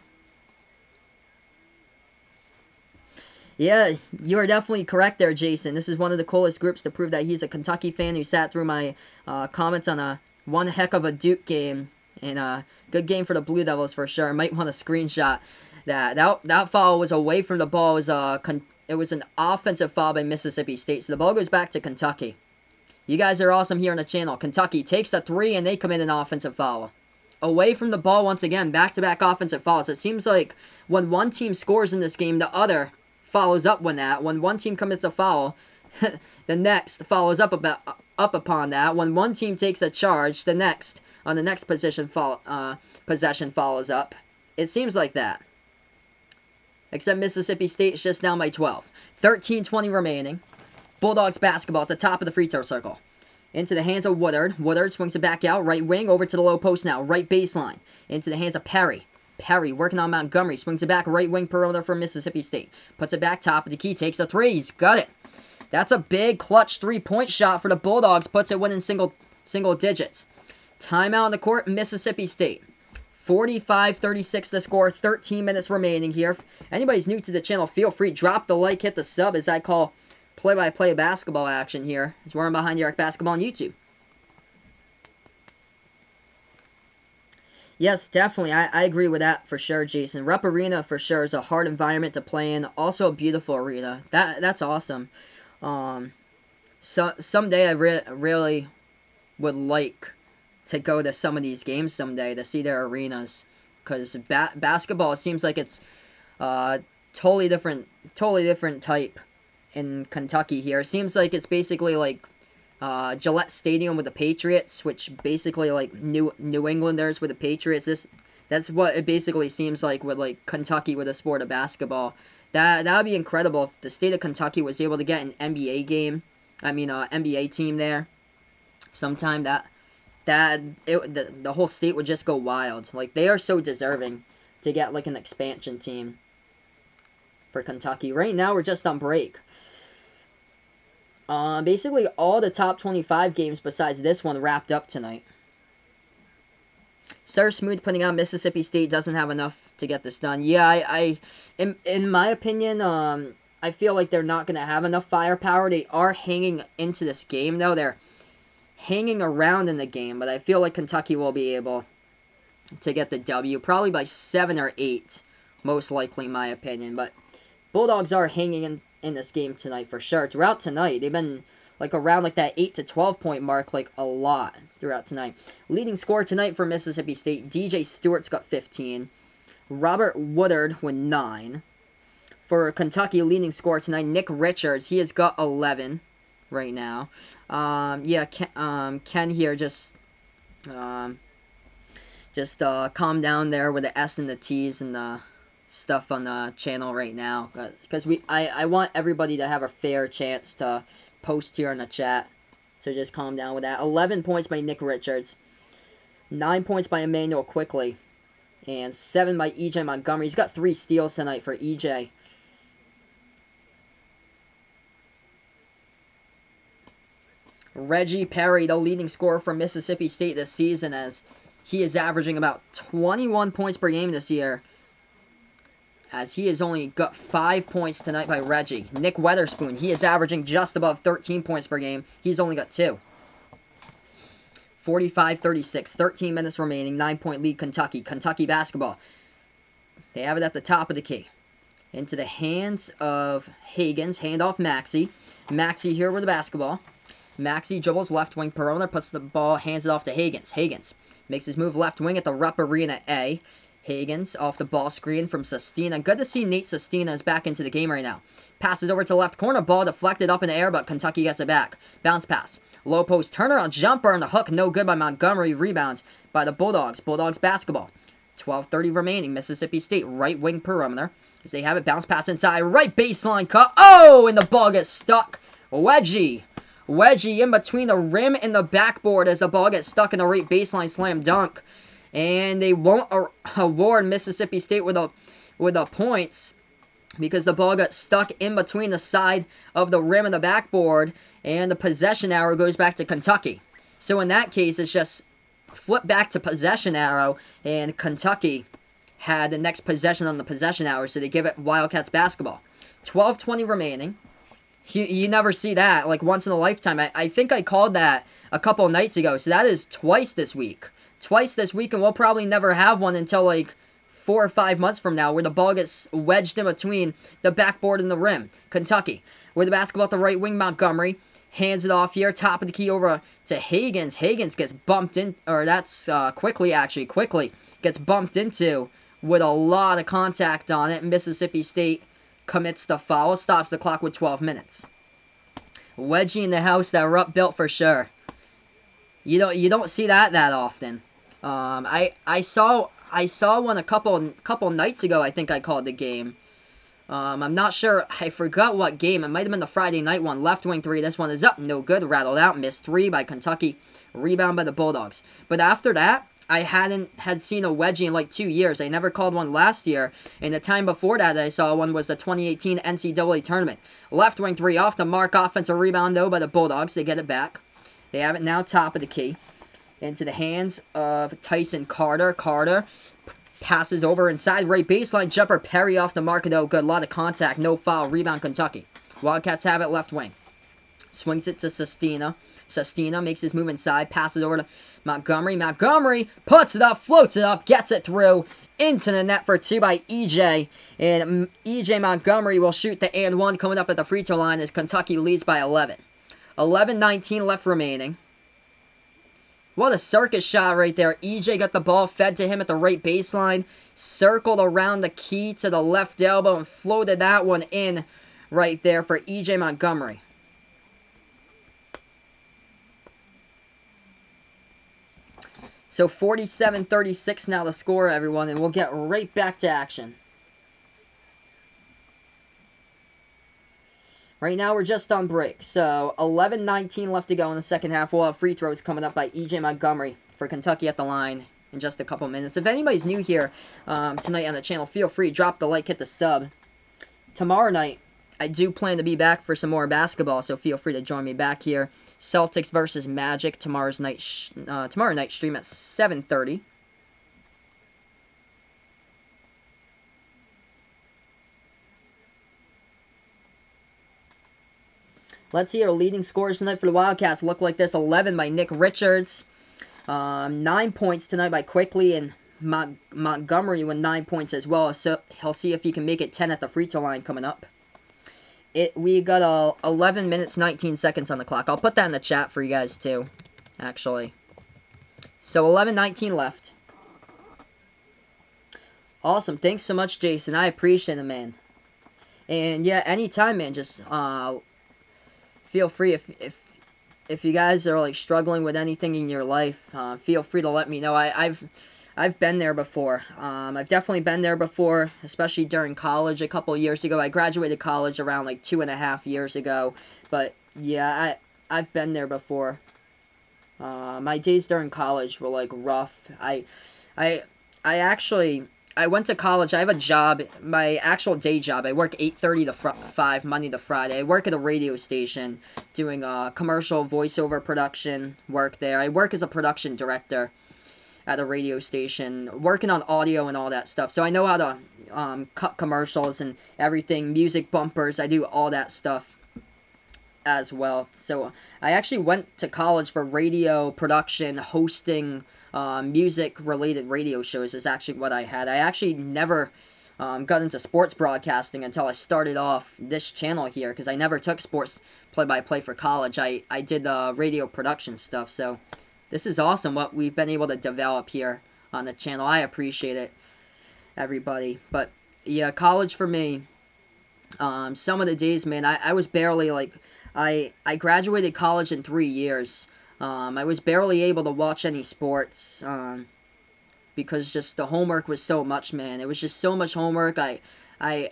Yeah, you are definitely correct there, Jason. This is one of the coolest groups to prove that he's a Kentucky fan who sat through my comments on one heck of a Duke game. And a good game for the Blue Devils for sure. Might want to screenshot that. That foul was away from the ball. It was an offensive foul by Mississippi State. So the ball goes back to Kentucky. You guys are awesome here on the channel. Kentucky takes the 3 and they commit an offensive foul. Away from the ball once again. Back-to-back offensive fouls. It seems like when one team scores in this game, the other follows up on that. When one team commits a foul, the next follows up upon that. When one team takes a charge, the next possession follows up. It seems like that. Except Mississippi State is just down by 12. 13-20 remaining. Bulldogs basketball at the top of the free throw circle. Into the hands of Woodard. Woodard swings it back out. Right wing over to the low post now. Right baseline. Into the hands of Perry. Perry working on Montgomery. Swings it back. Right wing perimeter for Mississippi State. Puts it back top of the key. Takes the 3. He's got it. That's a big clutch 3-point shot for the Bulldogs. Puts it within single digits. Timeout on the court. Mississippi State. 45-36 the score, 13 minutes remaining here. If anybody's new to the channel, feel free, drop the like, hit the sub as I call play-by-play basketball action here. As we're Behind the Arc Basketball on YouTube. Yes, definitely. I agree with that for sure, Jason. Rupp Arena for sure is a hard environment to play in. Also a beautiful arena. That's awesome. Someday I really would like to go to some of these games someday to see their arenas, because basketball, it seems like it's totally different type in Kentucky here. It seems like it's basically like Gillette Stadium with the Patriots, which basically like New Englanders with the Patriots. That's what it basically seems like with like Kentucky with the sport of basketball. That would be incredible if the state of Kentucky was able to get an NBA game. NBA team there. Sometime the whole state would just go wild. Like, they are so deserving to get like an expansion team for Kentucky. Right now we're just on break. Basically all the top 25 games besides this one wrapped up tonight. Star Smooth putting on Mississippi State doesn't have enough to get this done. Yeah, in my opinion, I feel like they're not going to have enough firepower. They are hanging into this game, though. They're hanging around in the game, but I feel like Kentucky will be able to get the W, probably by 7 or 8, most likely, in my opinion. But Bulldogs are hanging in this game tonight for sure. Throughout tonight, they've been like around like that 8 to 12 point mark like a lot throughout tonight. Leading scorer tonight for Mississippi State, DJ Stewart's got 15. Robert Woodard with 9. For Kentucky, leading scorer tonight, Nick Richards, he has got 11 right now. Ken here just calm down there with the S and the T's and the stuff on the channel right now, because I want everybody to have a fair chance to post here in the chat, so just calm down with that. 11 points by Nick Richards, 9 points by Emmanuel Quickly, and 7 by EJ Montgomery. He's got 3 steals tonight for EJ. Reggie Perry, the leading scorer for Mississippi State this season, as he is averaging about 21 points per game this year, as he has only got 5 points tonight by Reggie. Nick Weatherspoon, he is averaging just above 13 points per game. He's only got 2. 45-36, 13 minutes remaining, 9-point lead Kentucky. Kentucky basketball. They have it at the top of the key. Into the hands of Higgins, handoff Maxey. Maxey here with the basketball. Maxey dribbles left wing perimeter, puts the ball, hands it off to Higgins. Higgins makes his move left wing at the Rupp Arena A. Higgins off the ball screen from Sestina. Good to see Nate Sestina is back into the game right now. Passes over to left corner. Ball deflected up in the air, but Kentucky gets it back. Bounce pass. Low post turnaround jumper on the hook. No good by Montgomery. Rebounds by the Bulldogs. Bulldogs basketball. 12:30 remaining. Mississippi State right wing perimeter. As they have it. Bounce pass inside. Right baseline cut. Oh! And the ball gets stuck. Wedgie in between the rim and the backboard as the ball gets stuck in the right baseline slam dunk. And they won't award Mississippi State with the points because the ball got stuck in between the side of the rim and the backboard, and the possession arrow goes back to Kentucky. So in that case, it's just flip back to possession arrow, and Kentucky had the next possession on the possession arrow, so they give it Wildcats basketball. 12:20 remaining. You never see that, like once in a lifetime. I think I called that a couple nights ago, so that is twice this week. And we'll probably never have one until like 4 or 5 months from now, where the ball gets wedged in between the backboard and the rim. Kentucky with the basketball at the right wing. Montgomery hands it off here, top of the key over to Higgins. Higgins gets bumped in, or that's Quickly actually. Quickly gets bumped into with a lot of contact on it. Mississippi State commits the foul, stops the clock with 12 minutes. Wedgie in the house, that Rupp built for sure. You don't see that often. I saw one a couple nights ago. I think I called the game. I'm not sure. I forgot what game. It might have been the Friday night one. Left wing 3. This one is up. No good. Rattled out. Missed 3 by Kentucky. Rebound by the Bulldogs. But after that, I hadn't seen a wedgie in like 2 years. I never called one last year. And the time before that I saw one was the 2018 NCAA tournament. Left wing 3 off the mark. Offensive rebound though by the Bulldogs. They get it back. They have it now top of the key. into the hands of Tyson Carter. Carter passes over inside right baseline. Jumper Perry off the mark, though. Good. A lot of contact. No foul. Rebound Kentucky. Wildcats have it left wing. Swings it to Sestina. Sestina makes his move inside. Passes over to Montgomery. Montgomery puts it up, floats it up, gets it through. Into the net for 2 by EJ. And EJ Montgomery will shoot the and one coming up at the free throw line as Kentucky leads by 11. 11-19 left remaining. What a circus shot right there. EJ got the ball fed to him at the right baseline. Circled around the key to the left elbow and floated that one in right there for EJ Montgomery. So 47-36 now the score, everyone, and we'll get right back to action. Right now we're just on break, so 11-19 left to go in the second half. We'll have free throws coming up by EJ Montgomery for Kentucky at the line in just a couple minutes. If anybody's new here tonight on the channel, feel free, drop the like, hit the sub. Tomorrow night, I do plan to be back for some more basketball, so feel free to join me back here. Celtics versus Magic tomorrow night stream at 7:30. Let's see our leading scores tonight for the Wildcats. Look like this: 11 by Nick Richards, 9 points tonight by Quickly, and Montgomery with 9 points as well. So he'll see if he can make it 10 at the free throw line coming up. We got 11 minutes, 19 seconds on the clock. I'll put that in the chat for you guys, too, actually. So, 11-19 left. Awesome. Thanks so much, Jason. I appreciate it, man. And, yeah, anytime, man, just feel free. If you guys are, like, struggling with anything in your life, feel free to let me know. I've been there before. I've definitely been there before, especially during college a couple years ago. I graduated college around like 2.5 years ago. But yeah, I've been there before. My days during college were like rough. I went to college. I have a job, my actual day job. I work 8:30 to 5 Monday to Friday. I work at a radio station doing commercial voiceover production work there. I work as a production director at a radio station, working on audio and all that stuff. So I know how to cut commercials and everything, music bumpers. I do all that stuff as well. So I actually went to college for radio production, hosting, music-related radio shows is actually what I had. I actually never got into sports broadcasting until I started off this channel here, because I never took sports play-by-play for college. I did radio production stuff, so this is awesome what we've been able to develop here on the channel. I appreciate it, everybody. But yeah, college for me, some of the days, man, I was barely like, I graduated college in 3 years. I was barely able to watch any sports because just the homework was so much, man. It was just so much homework. I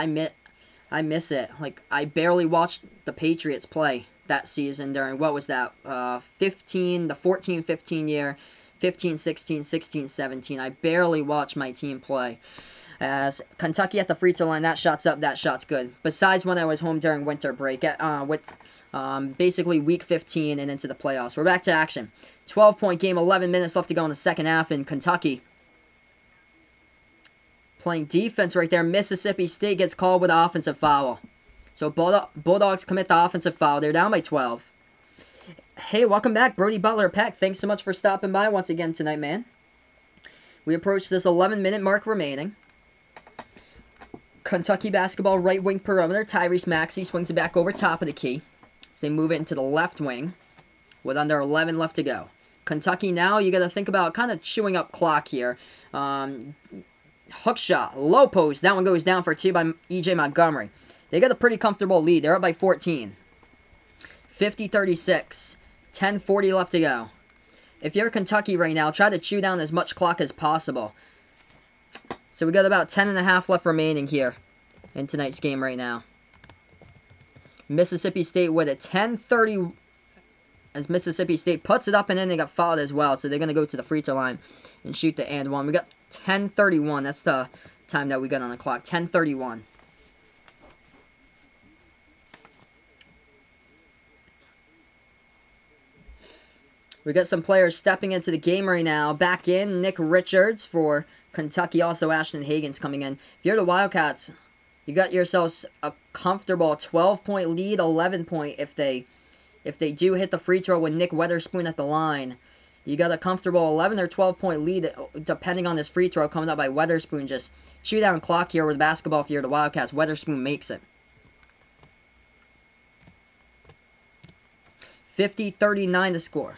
miss it. Like, I barely watched the Patriots play that season during, what was that, the 14-15 year, 15-16, 16-17. I barely watched my team play. As Kentucky at the free throw line, that shot's up, that shot's good. Besides when I was home during winter break, with basically week 15 and into the playoffs. We're back to action. 12-point game, 11 minutes left to go in the second half in Kentucky. Playing defense right there. Mississippi State gets called with an offensive foul. So Bulldogs commit the offensive foul. They're down by 12. Hey, welcome back, Brody Butler Peck. Thanks so much for stopping by once again tonight, man. We approach this 11-minute mark remaining. Kentucky basketball right wing perimeter. Tyrese Maxey swings it back over top of the key. So they move it into the left wing with under 11 left to go. Kentucky now, you got to think about kind of chewing up clock here. Hook shot, low post. That one goes down for 2 by EJ Montgomery. They got a pretty comfortable lead. They're up by 14. 50-36. 10:40 left to go. If you're Kentucky right now, try to chew down as much clock as possible. So we got about 10.5 left remaining here in tonight's game right now. Mississippi State with a 10:30 as Mississippi State puts it up and then they got fouled as well. So they're going to go to the free throw line and shoot the and one. We got 10:31. That's the time that we got on the clock. 10:31. We got some players stepping into the game right now. Back in, Nick Richards for Kentucky. Also, Ashton Hagen's coming in. If you're the Wildcats, you got yourselves a comfortable 12-point lead, 11-point if they do hit the free throw with Nick Weatherspoon at the line. You got a comfortable 11 or 12-point lead, depending on this free throw coming up by Weatherspoon. Just chew down clock here with the basketball if you're the Wildcats. Weatherspoon makes it. 50-39 to score.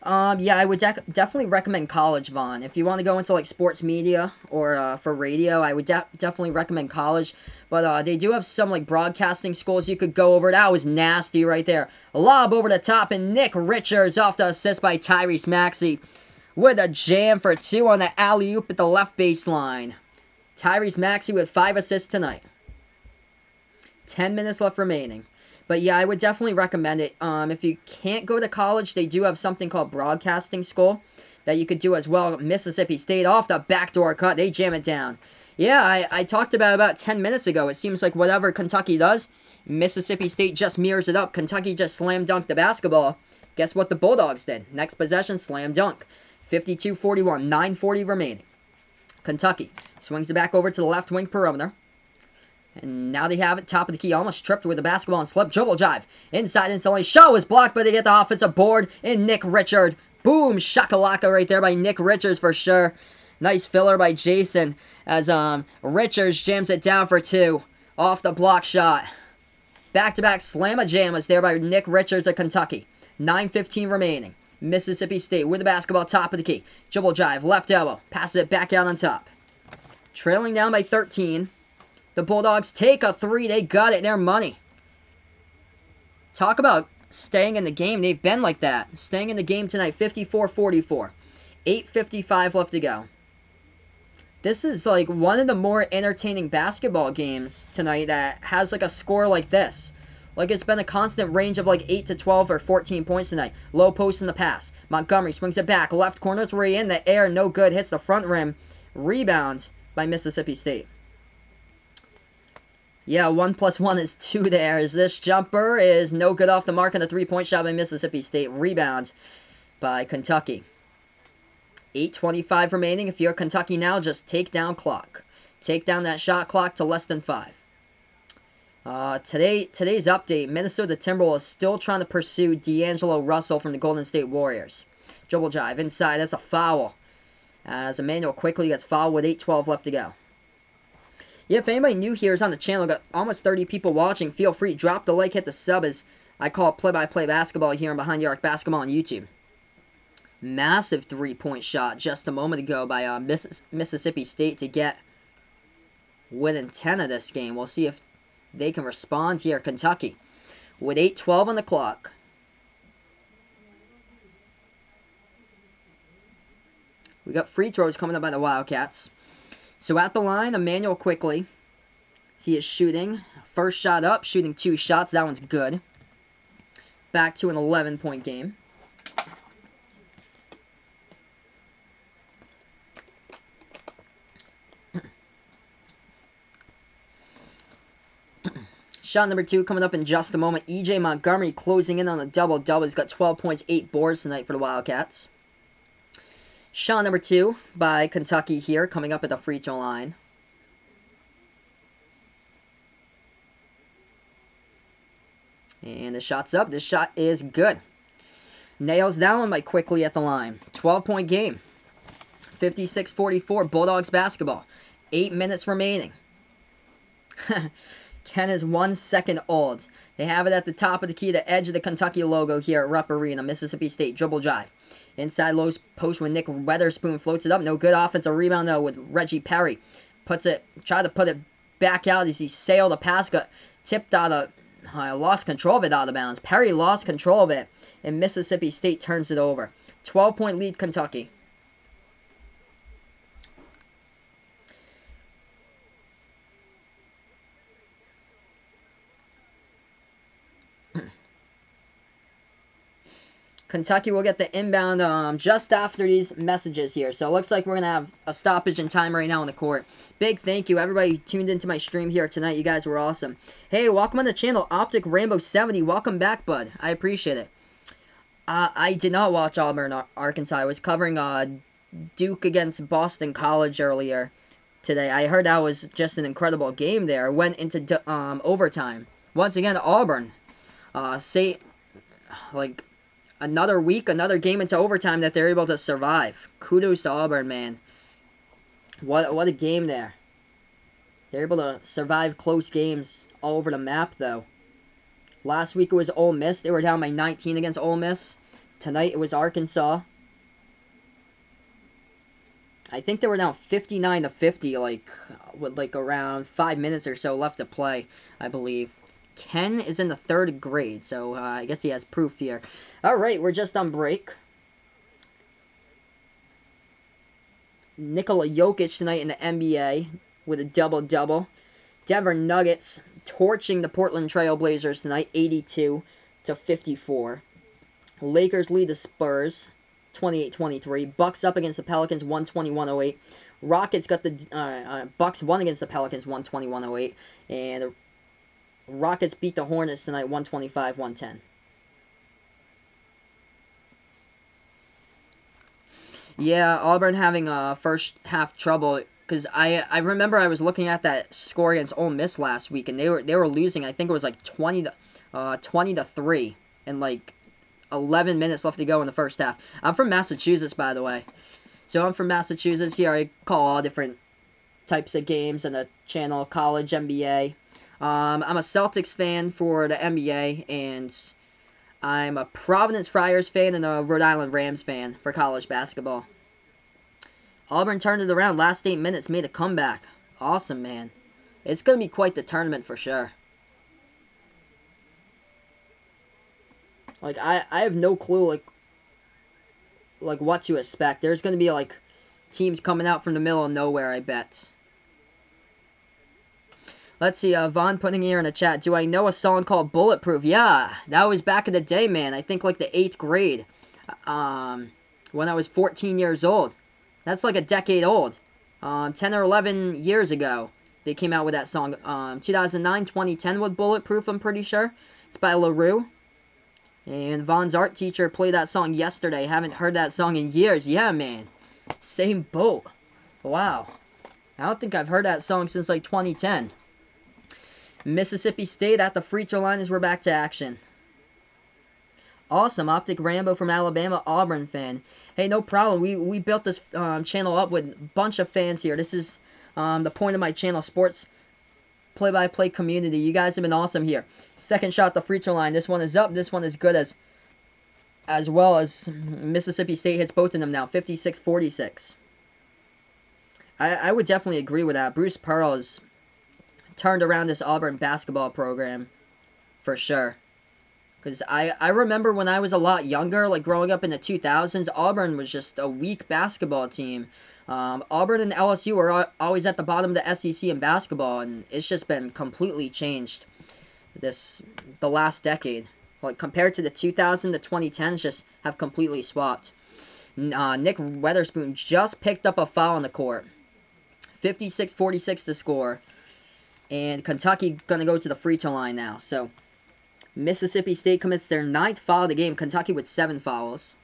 Yeah, I would definitely recommend college, Vaughn. If you want to go into like sports media or for radio, I would definitely recommend college. But they do have some like broadcasting schools you could go over. That was nasty right there. A lob over the top, and Nick Richards off the assist by Tyrese Maxey with a jam for 2 on the alley-oop at the left baseline. Tyrese Maxey with 5 assists tonight. 10 minutes left remaining. But yeah, I would definitely recommend it. If you can't go to college, they do have something called broadcasting school that you could do as well. Mississippi State off the backdoor cut. They jam it down. Yeah, I talked about 10 minutes ago. It seems like whatever Kentucky does, Mississippi State just mirrors it up. Kentucky just slam dunked the basketball. Guess what the Bulldogs did? Next possession, slam dunk. 52-41, 9:40 remaining. Kentucky swings it back over to the left wing perimeter. And now they have it, top of the key, almost tripped with the basketball and slip. Dribble drive, inside into lane. Shot was blocked, but they get the offensive board. And Nick Richards, boom, shakalaka right there by Nick Richards for sure. Nice filler by Jason as Richards jams it down for 2. Off the block shot. Back-to-back slam-a-jammas there by Nick Richards of Kentucky. 9:15 remaining. Mississippi State with the basketball, top of the key. Dribble drive, left elbow, passes it back out on top. Trailing down by 13. The Bulldogs take a 3. They got it. They're money. Talk about staying in the game. They've been like that. Staying in the game tonight. 54-44. 8:55 left to go. This is like one of the more entertaining basketball games tonight that has like a score like this. Like it's been a constant range of like 8 to 12 or 14 points tonight. Low post in the pass. Montgomery swings it back. Left corner 3 in the air. No good. Hits the front rim. Rebound by Mississippi State. Yeah, 1 + 1 is 2 there. As this jumper is no good off the mark on the 3-point shot by Mississippi State. Rebound by Kentucky. 8:25 remaining. If you're Kentucky now, just take down clock. Take down that shot clock to less than 5. Today's update, Minnesota Timberwolves still trying to pursue D'Angelo Russell from the Golden State Warriors. Dribble drive inside. That's a foul. As Emmanuel quickly gets fouled with 8:12 left to go. Yeah, if anybody new here is on the channel, got almost 30 people watching, feel free, drop the like, hit the sub, as I call it play-by-play basketball here on Behind the Arc Basketball on YouTube. Massive 3-point shot just a moment ago by Mississippi State to get within 10 of this game. We'll see if they can respond here. Kentucky with 8:12 on the clock. We got free throws coming up by the Wildcats. So at the line, Emmanuel quickly. He is shooting. First shot up, shooting 2 shots. That one's good. Back to an 11-point game. Shot number 2 coming up in just a moment. E.J. Montgomery closing in on a double-double. He's got 12 points, 8 boards tonight for the Wildcats. Shot number 2 by Kentucky here, coming up at the free throw line. And the shot's up. This shot is good. Nails that one by quickly at the line. 12-point game. 56-44, Bulldogs basketball. 8 minutes remaining. Ken is 1 second old. They have it at the top of the key, the edge of the Kentucky logo here at Rupp Arena. Mississippi State dribble drive. Inside low post when Nick Weatherspoon floats it up. No good offensive rebound though with Reggie Perry. Tried to put it back out as he sailed a pass, got tipped out of, lost control of it out of bounds. Perry lost control of it, and Mississippi State turns it over. 12-point lead Kentucky. Kentucky will get the inbound just after these messages here. So it looks like we're going to have a stoppage in time right now on the court. Big thank you. Everybody tuned into my stream here tonight. You guys were awesome. Hey, welcome on the channel. Optic Rainbow 70. Welcome back, bud. I appreciate it. I did not watch Auburn, Arkansas. I was covering Duke against Boston College earlier today. I heard that was just an incredible game there. Went into overtime. Once again, Auburn. Say, like, another week, another game into overtime that they're able to survive. Kudos to Auburn, man. What a game there. They're able to survive close games all over the map, though. Last week it was Ole Miss. They were down by 19 against Ole Miss. Tonight it was Arkansas. I think they were down 59-50, with around 5 minutes or so left to play, I believe. Ken is in the 3rd grade, so I guess he has proof here. Alright, we're just on break. Nikola Jokic tonight in the NBA with a double-double. Denver Nuggets torching the Portland Trail Blazers tonight, 82-54. Lakers lead the Spurs, 28-23. Bucks up against the Pelicans, 121-108. Rockets got the Bucks won against the Pelicans, 121-108. And the Rockets beat the Hornets tonight, 125-110. Yeah, Auburn having first half trouble. Because I remember I was looking at that score against Ole Miss last week, and they were losing. I think it was like 20-3, and like 11 minutes left to go in the first half. I'm from Massachusetts, by the way, so I'm from Massachusetts. Here I call all different types of games on the channel: college, NBA. I'm a Celtics fan for the NBA, and I'm a Providence Friars fan and a Rhode Island Rams fan for college basketball. Auburn turned it around. Last 8 minutes, made a comeback. Awesome, man. It's going to be quite the tournament for sure. Like, I have no clue, like what to expect. There's going to be, like, teams coming out from the middle of nowhere, I bet. Let's see, Vaughn putting here in the chat. Do I know a song called Bulletproof? Yeah, that was back in the day, man. I think, like, the 8th grade. When I was 14 years old. That's like a decade old. 10 or 11 years ago, they came out with that song. 2009, 2010 with Bulletproof, I'm pretty sure. It's by LaRue. And Vaughn's art teacher played that song yesterday. Haven't heard that song in years. Yeah, man. Same boat. Wow. I don't think I've heard that song since like 2010. Mississippi State at the free throw line as we're back to action. Awesome. Optic Rambo from Alabama, Auburn fan. Hey, no problem. We built this channel up with a bunch of fans here. This is the point of my channel, sports play-by-play community. You guys have been awesome here. Second shot, the free throw line. This one is up. This one is good as well as Mississippi State hits both of them now. 56-46. I would definitely agree with that. Bruce Pearl has turned around this Auburn basketball program for sure. Because I remember when I was a lot younger, like growing up in the 2000s, Auburn was just a weak basketball team. Auburn and LSU were always at the bottom of the SEC in basketball, and it's just been completely changed the last decade. Like compared to the 2000, the 2010s just have completely swapped. Nick Weatherspoon just picked up a foul on the court. 56-46 to score. And Kentucky going to go to the free throw line now. So Mississippi State commits their 9th foul of the game. Kentucky with 7 fouls.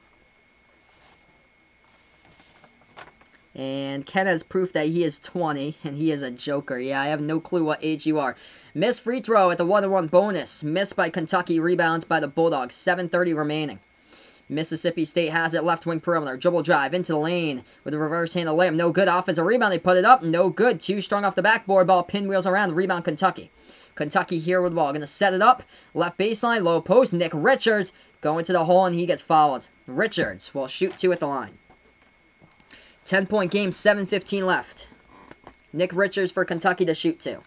And Ken has proof that he is 20, and he is a joker. Yeah, I have no clue what age you are. Missed free throw at the 1-1 bonus. Missed by Kentucky. Rebounds by the Bulldogs. 7:30 remaining. Mississippi State has it. Left wing perimeter. Dribble drive into the lane with a reverse handle layup. No good. Offensive rebound. They put it up. No good. Too strong off the backboard. Ball pinwheels around. Rebound Kentucky. Kentucky here with the ball. Going to set it up. Left baseline. Low post. Nick Richards going to the hole, and he gets fouled. Richards will shoot 2 at the line. 10-point game. 7:15 left. Nick Richards for Kentucky to shoot 2.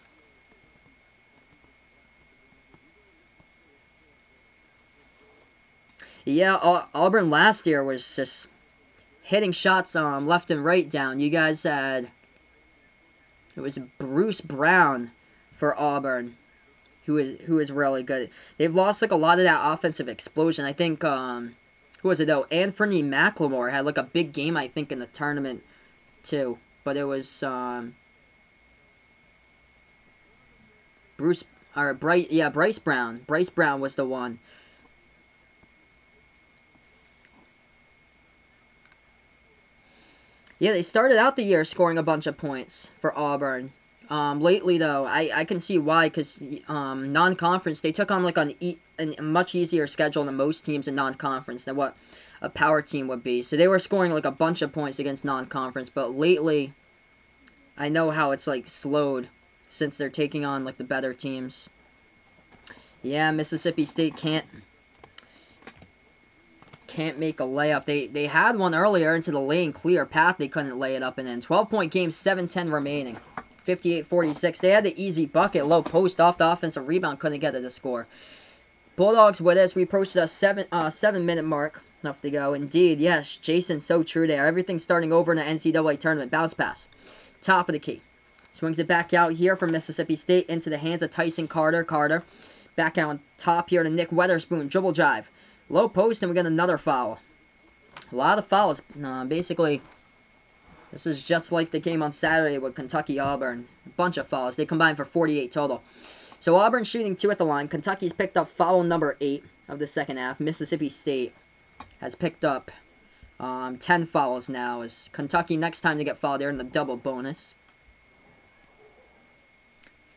Yeah, Auburn last year was just hitting shots left and right down. You guys had... It was Bruce Brown for Auburn, who is really good. They've lost like a lot of that offensive explosion. I think who was it though? Anthony McLemore had like a big game I think in the tournament too. But it was Bryce Brown. Bryce Brown was the one. Yeah, they started out the year scoring a bunch of points for Auburn. Lately, though, I can see why, because non-conference, they took on like a much easier schedule than most teams in non-conference than what a power team would be. So they were scoring like a bunch of points against non-conference, but lately, I know how it's like slowed since they're taking on like the better teams. Yeah, Mississippi State can't make a layup. They had one earlier into the lane, clear path. They couldn't lay it up and in. 12-point game, 7:10 remaining. 58-46. They had the easy bucket, low post off the offensive rebound, couldn't get it to score. Bulldogs with us. We approached the 7-minute mark. Enough to go. Indeed, yes, Jason, so true there. Everything's starting over in the NCAA tournament. Bounce pass. Top of the key. Swings it back out here from Mississippi State into the hands of Tyson Carter. Carter back out on top here to Nick Weatherspoon. Dribble drive. Low post, and we get another foul. A lot of fouls. Basically, this is just like the game on Saturday with Kentucky-Auburn. A bunch of fouls. They combined for 48 total. So Auburn shooting 2 at the line. Kentucky's picked up foul number 8 of the second half. Mississippi State has picked up 10 fouls now. As Kentucky, next time they get fouled, they're in the double bonus.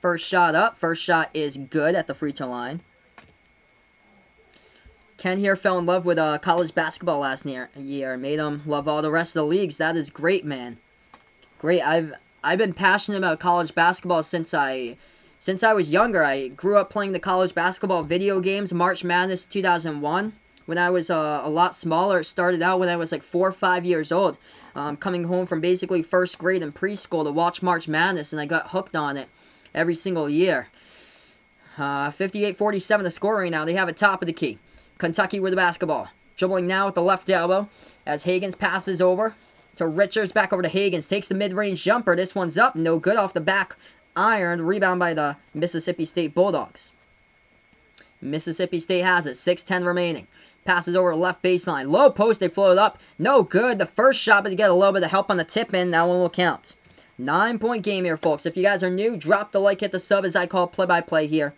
First shot up. First shot is good at the free throw line. Ken here fell in love with college basketball last year. Made him love all the rest of the leagues. That is great, man. Great. I've been passionate about college basketball since I was younger. I grew up playing the college basketball video games. March Madness 2001. When I was a lot smaller, it started out when I was like 4 or 5 years old. Coming home from basically first grade and preschool to watch March Madness, and I got hooked on it every single year. 58-47 the score right now. They have it top of the key. Kentucky with the basketball. Dribbling now with the left elbow as Higgins passes over to Richards. Back over to Higgins. Takes the mid-range jumper. This one's up. No good off the back iron. Rebound by the Mississippi State Bulldogs. Mississippi State has it. 6:10 remaining. Passes over to left baseline. Low post. They float up. No good. The first shot, but to get a little bit of help on the tip in. That one will count. 9-point game here, folks. If you guys are new, drop the like, hit the sub as I call play-by-play here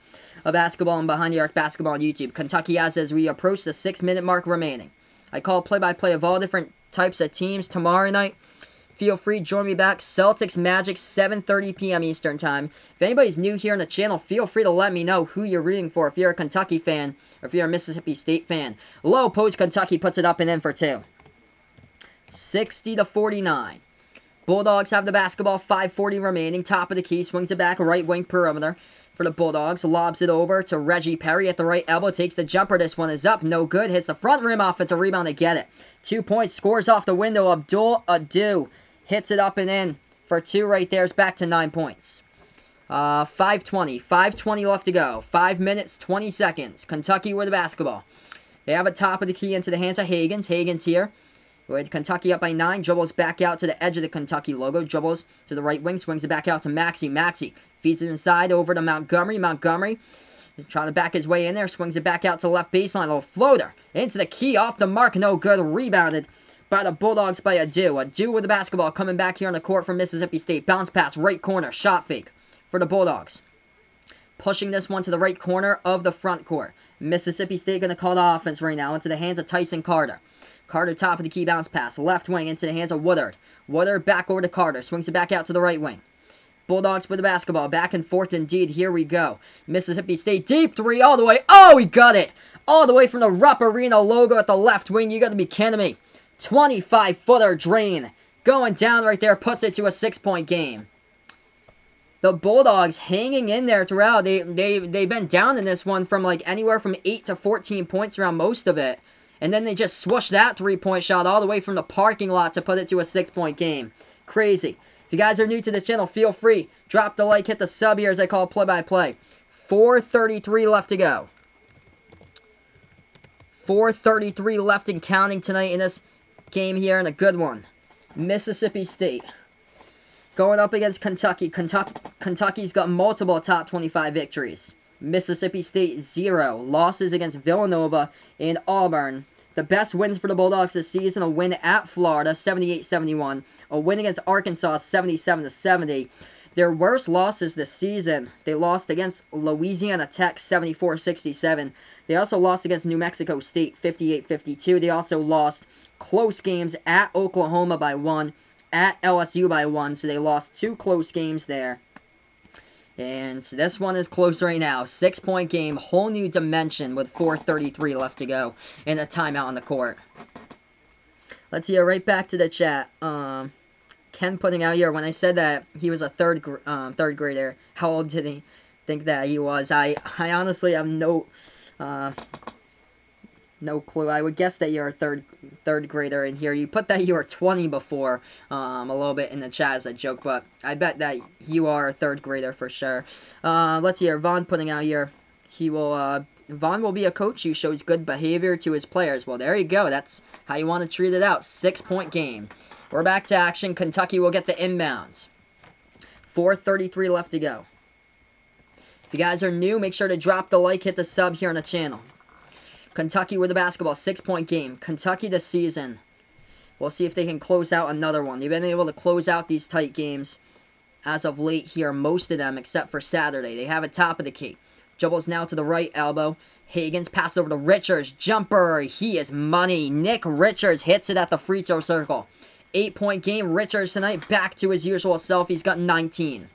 of basketball and Behind the Arc basketball on YouTube. Kentucky has as we approach the 6-minute mark remaining. I call play-by-play of all different types of teams tomorrow night. Feel free, join me back. Celtics Magic, 7:30 p.m. Eastern Time. If anybody's new here on the channel, feel free to let me know who you're rooting for. If you're a Kentucky fan or if you're a Mississippi State fan. Low post, Kentucky puts it up and in for 2. 60-49. Bulldogs have the basketball, 5:40 remaining. Top of the key, swings it back, right wing perimeter for the Bulldogs. Lobs it over to Reggie Perry at the right elbow. Takes the jumper. This one is up. No good. Hits the front rim. Offensive rebound to get it. 2 points. Scores off the window. Abdul Adu hits it up and in for 2 right there. It's back to 9 points. 5:20. 5:20 left to go. 5 minutes, 20 seconds. Kentucky with the basketball. They have a top of the key into the hands of Higgins. Higgins here. With Kentucky up by 9, dribbles back out to the edge of the Kentucky logo. Dribbles to the right wing, swings it back out to Maxey. Maxey feeds it inside over to Montgomery. Montgomery trying to back his way in there, swings it back out to left baseline. Little floater into the key, off the mark, no good. Rebounded by the Bulldogs by Adu. Adu with the basketball coming back here on the court for Mississippi State. Bounce pass, right corner, shot fake for the Bulldogs. Pushing this one to the right corner of the front court. Mississippi State going to call the offense right now into the hands of Tyson Carter. Carter top of the key bounce pass. Left wing into the hands of Woodard. Woodard back over to Carter. Swings it back out to the right wing. Bulldogs with the basketball. Back and forth indeed. Here we go. Mississippi State deep 3 all the way. Oh, he got it. All the way from the Rupp Arena logo at the left wing. You got to be kidding me. 25-footer drain. Going down right there. Puts it to a 6-point game. The Bulldogs hanging in there throughout. They've been down in this one from like anywhere from 8 to 14 points around most of it. And then they just swooshed that 3-point shot all the way from the parking lot to put it to a 6-point game. Crazy. If you guys are new to the channel, feel free. Drop the like, hit the sub here as I call play-by-play. 4:33 left to go. 4:33 left and counting tonight in this game here, and a good one. Mississippi State going up against Kentucky. Kentucky's got multiple top 25 victories. Mississippi State 0. Losses against Villanova and Auburn. The best wins for the Bulldogs this season: a win at Florida, 78-71. A win against Arkansas, 77-70. Their worst losses this season: they lost against Louisiana Tech, 74-67. They also lost against New Mexico State, 58-52. They also lost close games at Oklahoma by 1, at LSU by 1, so they lost 2 close games there. And this one is close right now. 6-point game, whole new dimension with 4:33 left to go and a timeout on the court. Let's hear right back to the chat. Ken putting out here, when I said that he was a third grader, how old did he think that he was? I honestly have no clue. I would guess that you're a third grader in here. You put that you were 20 before, a little bit in the chat as a joke, but I bet that you are a third grader for sure. Let's hear Vaughn putting out here. Vaughn will be a coach who shows good behavior to his players. Well, there you go. That's how you want to treat it out. 6-point game. We're back to action. Kentucky will get the inbounds. 4:33 left to go. If you guys are new, make sure to drop the like, hit the sub here on the channel. Kentucky with the basketball, 6-point game. Kentucky this season. We'll see if they can close out another one. They've been able to close out these tight games as of late here, most of them, except for Saturday. They have it top of the key. Dribbles now to the right elbow. Higgins pass over to Richards. Jumper. He is money. Nick Richards hits it at the free throw circle. 8-point game. Richards tonight back to his usual self. He's got 19.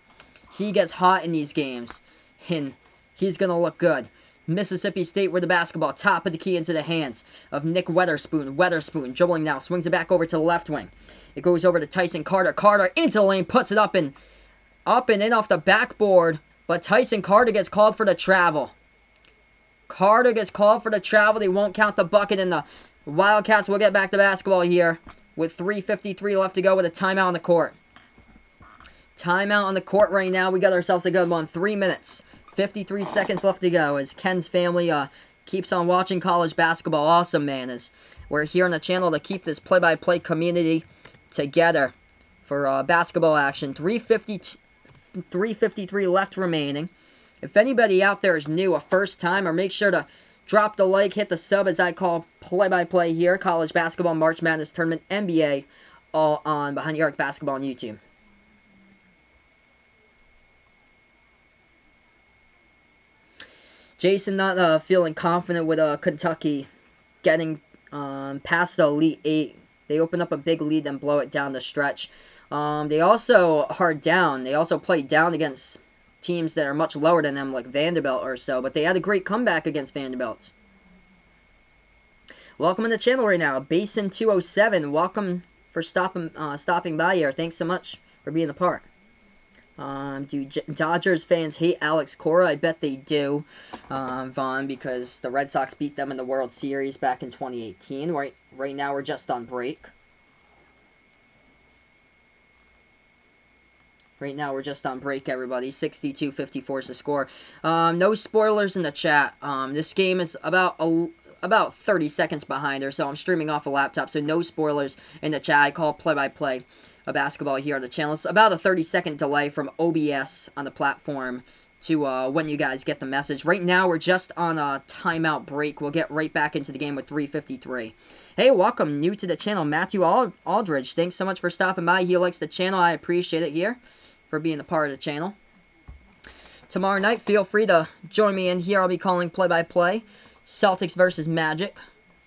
He gets hot in these games. And he's going to look good. Mississippi State with the basketball. Top of the key into the hands of Nick Weatherspoon. Weatherspoon dribbling now. Swings it back over to the left wing. It goes over to Tyson Carter. Carter into the lane. Puts it up and in off the backboard. But Tyson Carter gets called for the travel. Carter gets called for the travel. They won't count the bucket, and the Wildcats will get back to basketball here with 3:53 left to go with a timeout on the court. Timeout on the court right now. We got ourselves a good one. 3 minutes, 53 seconds left to go as Ken's family keeps on watching college basketball. Awesome, man. As we're here on the channel to keep this play-by-play community together for basketball action. 3:53 left remaining. If anybody out there is new, a first timer, make sure to drop the like, hit the sub as I call play-by-play here. College basketball, March Madness Tournament, NBA, all on Behind the Arc Basketball on YouTube. Jason not feeling confident with Kentucky getting past the Elite Eight. They open up a big lead and blow it down the stretch. They also are down. They also play down against teams that are much lower than them, like Vanderbilt or so. But they had a great comeback against Vanderbilt. Welcome to the channel right now, Basin 207. Welcome for stopping by here. Thanks so much for being a part. Do Dodgers fans hate Alex Cora? I bet they do, Vaughn, because the Red Sox beat them in the World Series back in 2018. Right now we're just on break. Right now, we're just on break, everybody. 62-54 is the score. No spoilers in the chat. This game is about 30 seconds behind or so. I'm streaming off a laptop, so no spoilers in the chat. I call play-by-play of basketball here on the channel. It's about a 30-second delay from OBS on the platform to when you guys get the message. Right now, we're just on a timeout break. We'll get right back into the game with 3:53. Hey, welcome, new to the channel, Matthew Aldridge. Thanks so much for stopping by. He likes the channel. I appreciate it here for being a part of the channel. Tomorrow night, feel free to join me in here. I'll be calling play-by-play. Celtics versus Magic.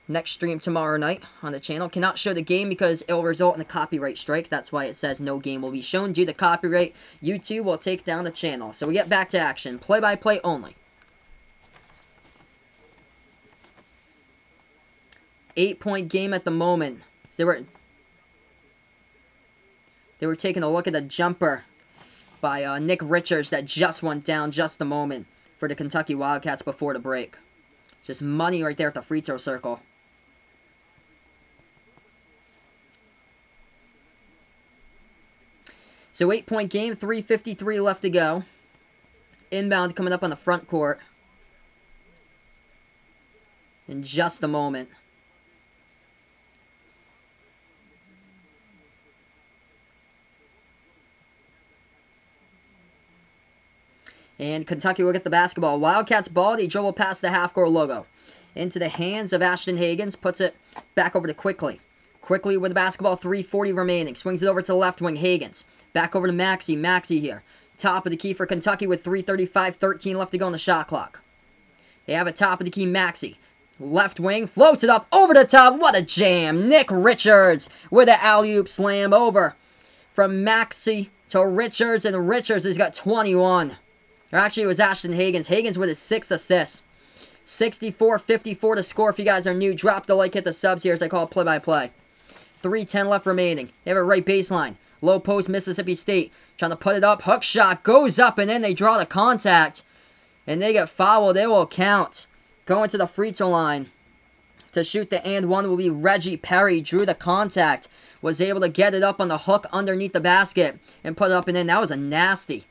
Next stream tomorrow night on the channel. Cannot show the game because it will result in a copyright strike. That's why it says no game will be shown due to copyright. YouTube will take down the channel. So we get back to action. Play-by-play only. 8-point game at the moment. They were taking a look at the jumper by Nick Richards that just went down just a moment for the Kentucky Wildcats before the break. Just money right there at the free throw circle. So 8-point game, 3:53 left to go. Inbound coming up on the front court in just a moment. And Kentucky will get the basketball. Wildcats ball. They dribble past the half-court logo. Into the hands of Ashton Higgins. Puts it back over to Quickly. Quickly with the basketball. 3:40 remaining. Swings it over to the left wing. Higgins. Back over to Maxey. Maxey here. Top of the key for Kentucky with 3:35-13 left to go on the shot clock. They have a top of the key. Maxey. Left wing. Floats it up over the top. What a jam. Nick Richards with an alley-oop slam over from Maxey to Richards, and Richards has got 21. Or actually, it was Ashton Hagans. Hagans with his 6th assist. 64-54 to score. If you guys are new, drop the like, hit the subs here as I call it play-by-play. 3:10 left remaining. They have a right baseline. Low post, Mississippi State. Trying to put it up. Hook shot goes up, and then they draw the contact. And they get fouled. It will count. Going to the free throw line to shoot the and one will be Reggie Perry. Drew the contact. Was able to get it up on the hook underneath the basket and put it up and in. That was a nasty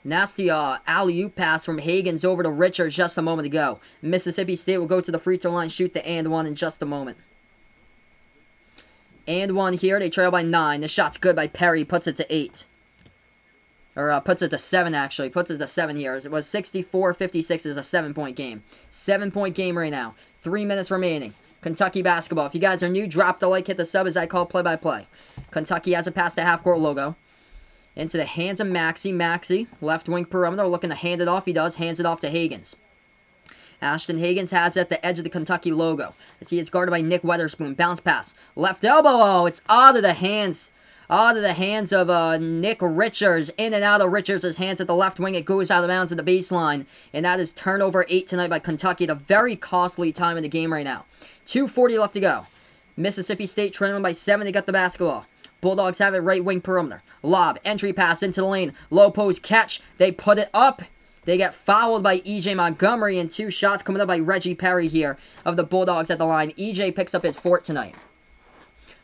alley-oop pass from Hagans over to Richards just a moment ago. Mississippi State will go to the free throw line, shoot the and one in just a moment. And one here. They trail by 9. The shot's good by Perry. Puts it to 8. Or puts it to 7, actually. Puts it to 7 here. It was 64-56 is a 7-point game. 7-point game right now. 3 minutes remaining. Kentucky basketball. If you guys are new, drop the like, hit the sub as I call play-by-play. Kentucky has it past the half-court logo. Into the hands of Maxey. Maxey, left wing perimeter, looking to hand it off. He does. Hands it off to Hagans. Ashton Hagans has it at the edge of the Kentucky logo. As he is guarded by Nick Weatherspoon. Bounce pass. Left elbow. Oh, it's out of the hands. Out of the hands of Nick Richards. In and out of Richards' hands at the left wing. It goes out of bounds at the baseline. And that is turnover 8 tonight by Kentucky. At a very costly time in the game right now. 2:40 left to go. Mississippi State trailing by 7. They got the basketball. Bulldogs have it right wing perimeter. Lob. Entry pass into the lane. Low post catch. They put it up. They get fouled by E.J. Montgomery, and 2 shots coming up by Reggie Perry here of the Bulldogs at the line. E.J. picks up his 4th tonight.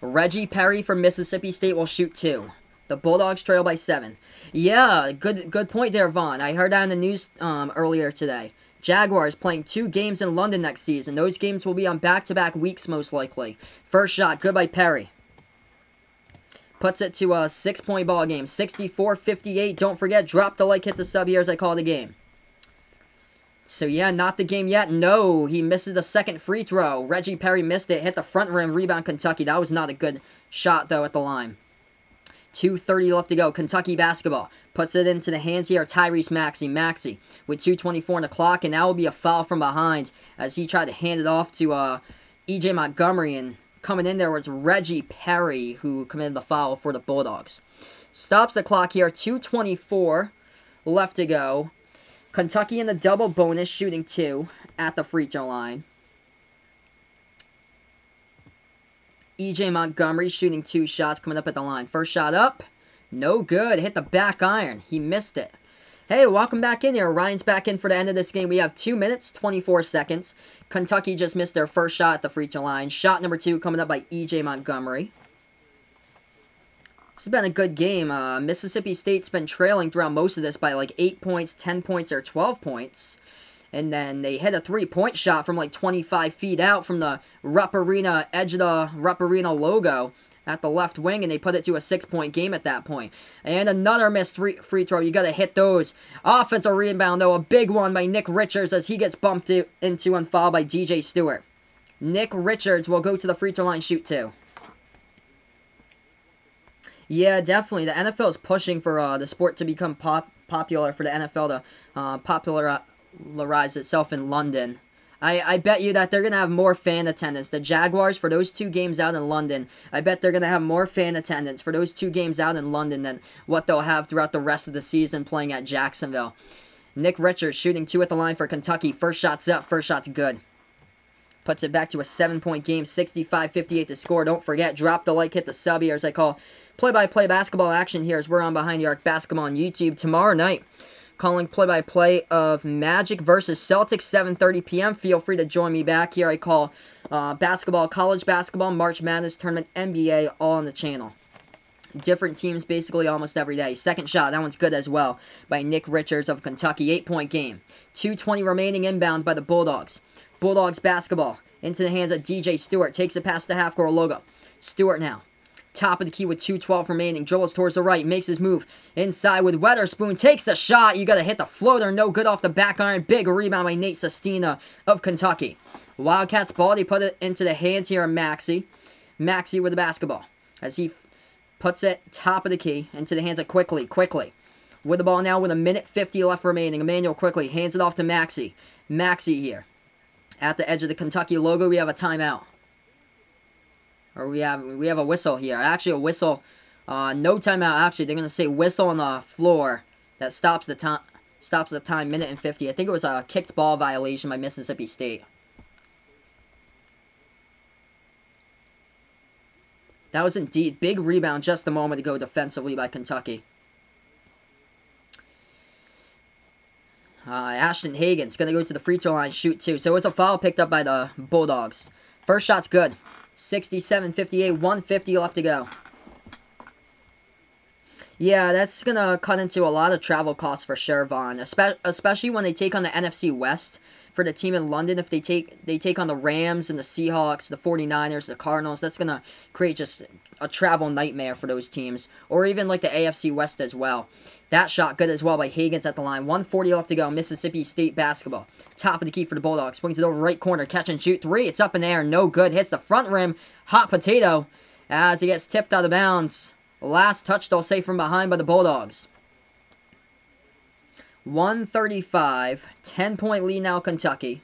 Reggie Perry from Mississippi State will shoot 2. The Bulldogs trail by 7. Yeah, good point there, Vaughn. I heard that in the news earlier today. Jaguars playing 2 games in London next season. Those games will be on back-to-back weeks most likely. First shot, good by Perry. Puts it to a 6-point ball game. 64-58. Don't forget, drop the like, hit the sub here as I call the game. So yeah, not the game yet. No, he misses the second free throw. Reggie Perry missed it. Hit the front rim. Rebound Kentucky. That was not a good shot, though, at the line. 2:30 left to go. Kentucky basketball. Puts it into the hands here. Tyrese Maxey. Maxey with 2:24 on the clock. And that will be a foul from behind as he tried to hand it off to E.J. Montgomery. And coming in there was Reggie Perry, who committed the foul for the Bulldogs. Stops the clock here. 2:24 left to go. Kentucky in the double bonus, shooting 2 at the free throw line. E.J. Montgomery shooting 2 shots coming up at the line. First shot up. No good. Hit the back iron. He missed it. Hey, welcome back in here. Ryan's back in for the end of this game. We have 2 minutes, 24 seconds. Kentucky just missed their first shot at the free throw line. Shot number 2 coming up by E.J. Montgomery. This has been a good game. Mississippi State's been trailing throughout most of this by like 8 points, 10 points, or 12 points. And then they hit a 3-point shot from like 25 feet out from the Rupp Arena, edge of the Rupp Arena logo at the left wing, and they put it to a 6-point game at that point. And another missed free throw. You got to hit those. Offensive rebound, though, a big one by Nick Richards as he gets bumped into and fouled by DJ Stewart. Nick Richards will go to the free throw line, shoot 2. Yeah, definitely. The NFL is pushing for the sport to become popular, for the NFL to popularize itself in London. I bet you that they're going to have more fan attendance. The Jaguars, for those 2 games out in London, I bet they're going to have more fan attendance for those 2 games out in London than what they'll have throughout the rest of the season playing at Jacksonville. Nick Richards shooting 2 at the line for Kentucky. First shot's up. First shot's good. Puts it back to a 7-point game. 65-58 to score. Don't forget, drop the like, hit the sub here as I call play-by-play basketball action here as we're on Behind the Arc Basketball on YouTube tomorrow night. Calling play-by-play of Magic versus Celtics, 7:30 p.m. Feel free to join me back here. I call basketball, college basketball, March Madness tournament, NBA, all on the channel. Different teams basically almost every day. Second shot, that one's good as well, by Nick Richards of Kentucky. 8-point game. 2:20 remaining inbound by the Bulldogs. Bulldogs basketball into the hands of DJ Stewart. Takes it past the half-court logo. Stewart now. Top of the key with 2:12 remaining. Dribbles towards the right. Makes his move. Inside with Weatherspoon. Takes the shot. You got to hit the floater. No good off the back iron. Big rebound by Nate Sestina of Kentucky. Wildcats ball. They put it into the hands here of Maxey. Maxey with the basketball. As he puts it top of the key into the hands of Quickly. Quickly. With the ball now with 1:50 left remaining. Emmanuel Quickly hands it off to Maxey. Maxey here. At the edge of the Kentucky logo, we have a timeout. Or we have a whistle here. Actually, a No timeout. Actually, they're gonna say whistle on the floor. That stops the time. Stops the time. Minute and 50. I think it was a kicked ball violation by Mississippi State. That was indeed big rebound just a moment ago defensively by Kentucky. Ashton Hagen's going to go to the free throw line, shoot two. So it's a foul picked up by the Bulldogs. First shot's good. 67-58, 150 left to go. Yeah, that's going to cut into a lot of travel costs for sure, Vaughn. Especially when they take on the NFC West for the team in London. If they take on the Rams and the Seahawks, the 49ers, the Cardinals, that's going to create just a travel nightmare for those teams. Or even like the AFC West as well. That shot good as well by Hagens at the line. 1:40 left to go. Mississippi State basketball. Top of the key for the Bulldogs. Swings it over right corner. Catch and shoot. Three. It's up in the air. No good. Hits the front rim. Hot potato as it gets tipped out of bounds. Last touch, they'll say, from behind by the Bulldogs. 135. 10-point lead now, Kentucky.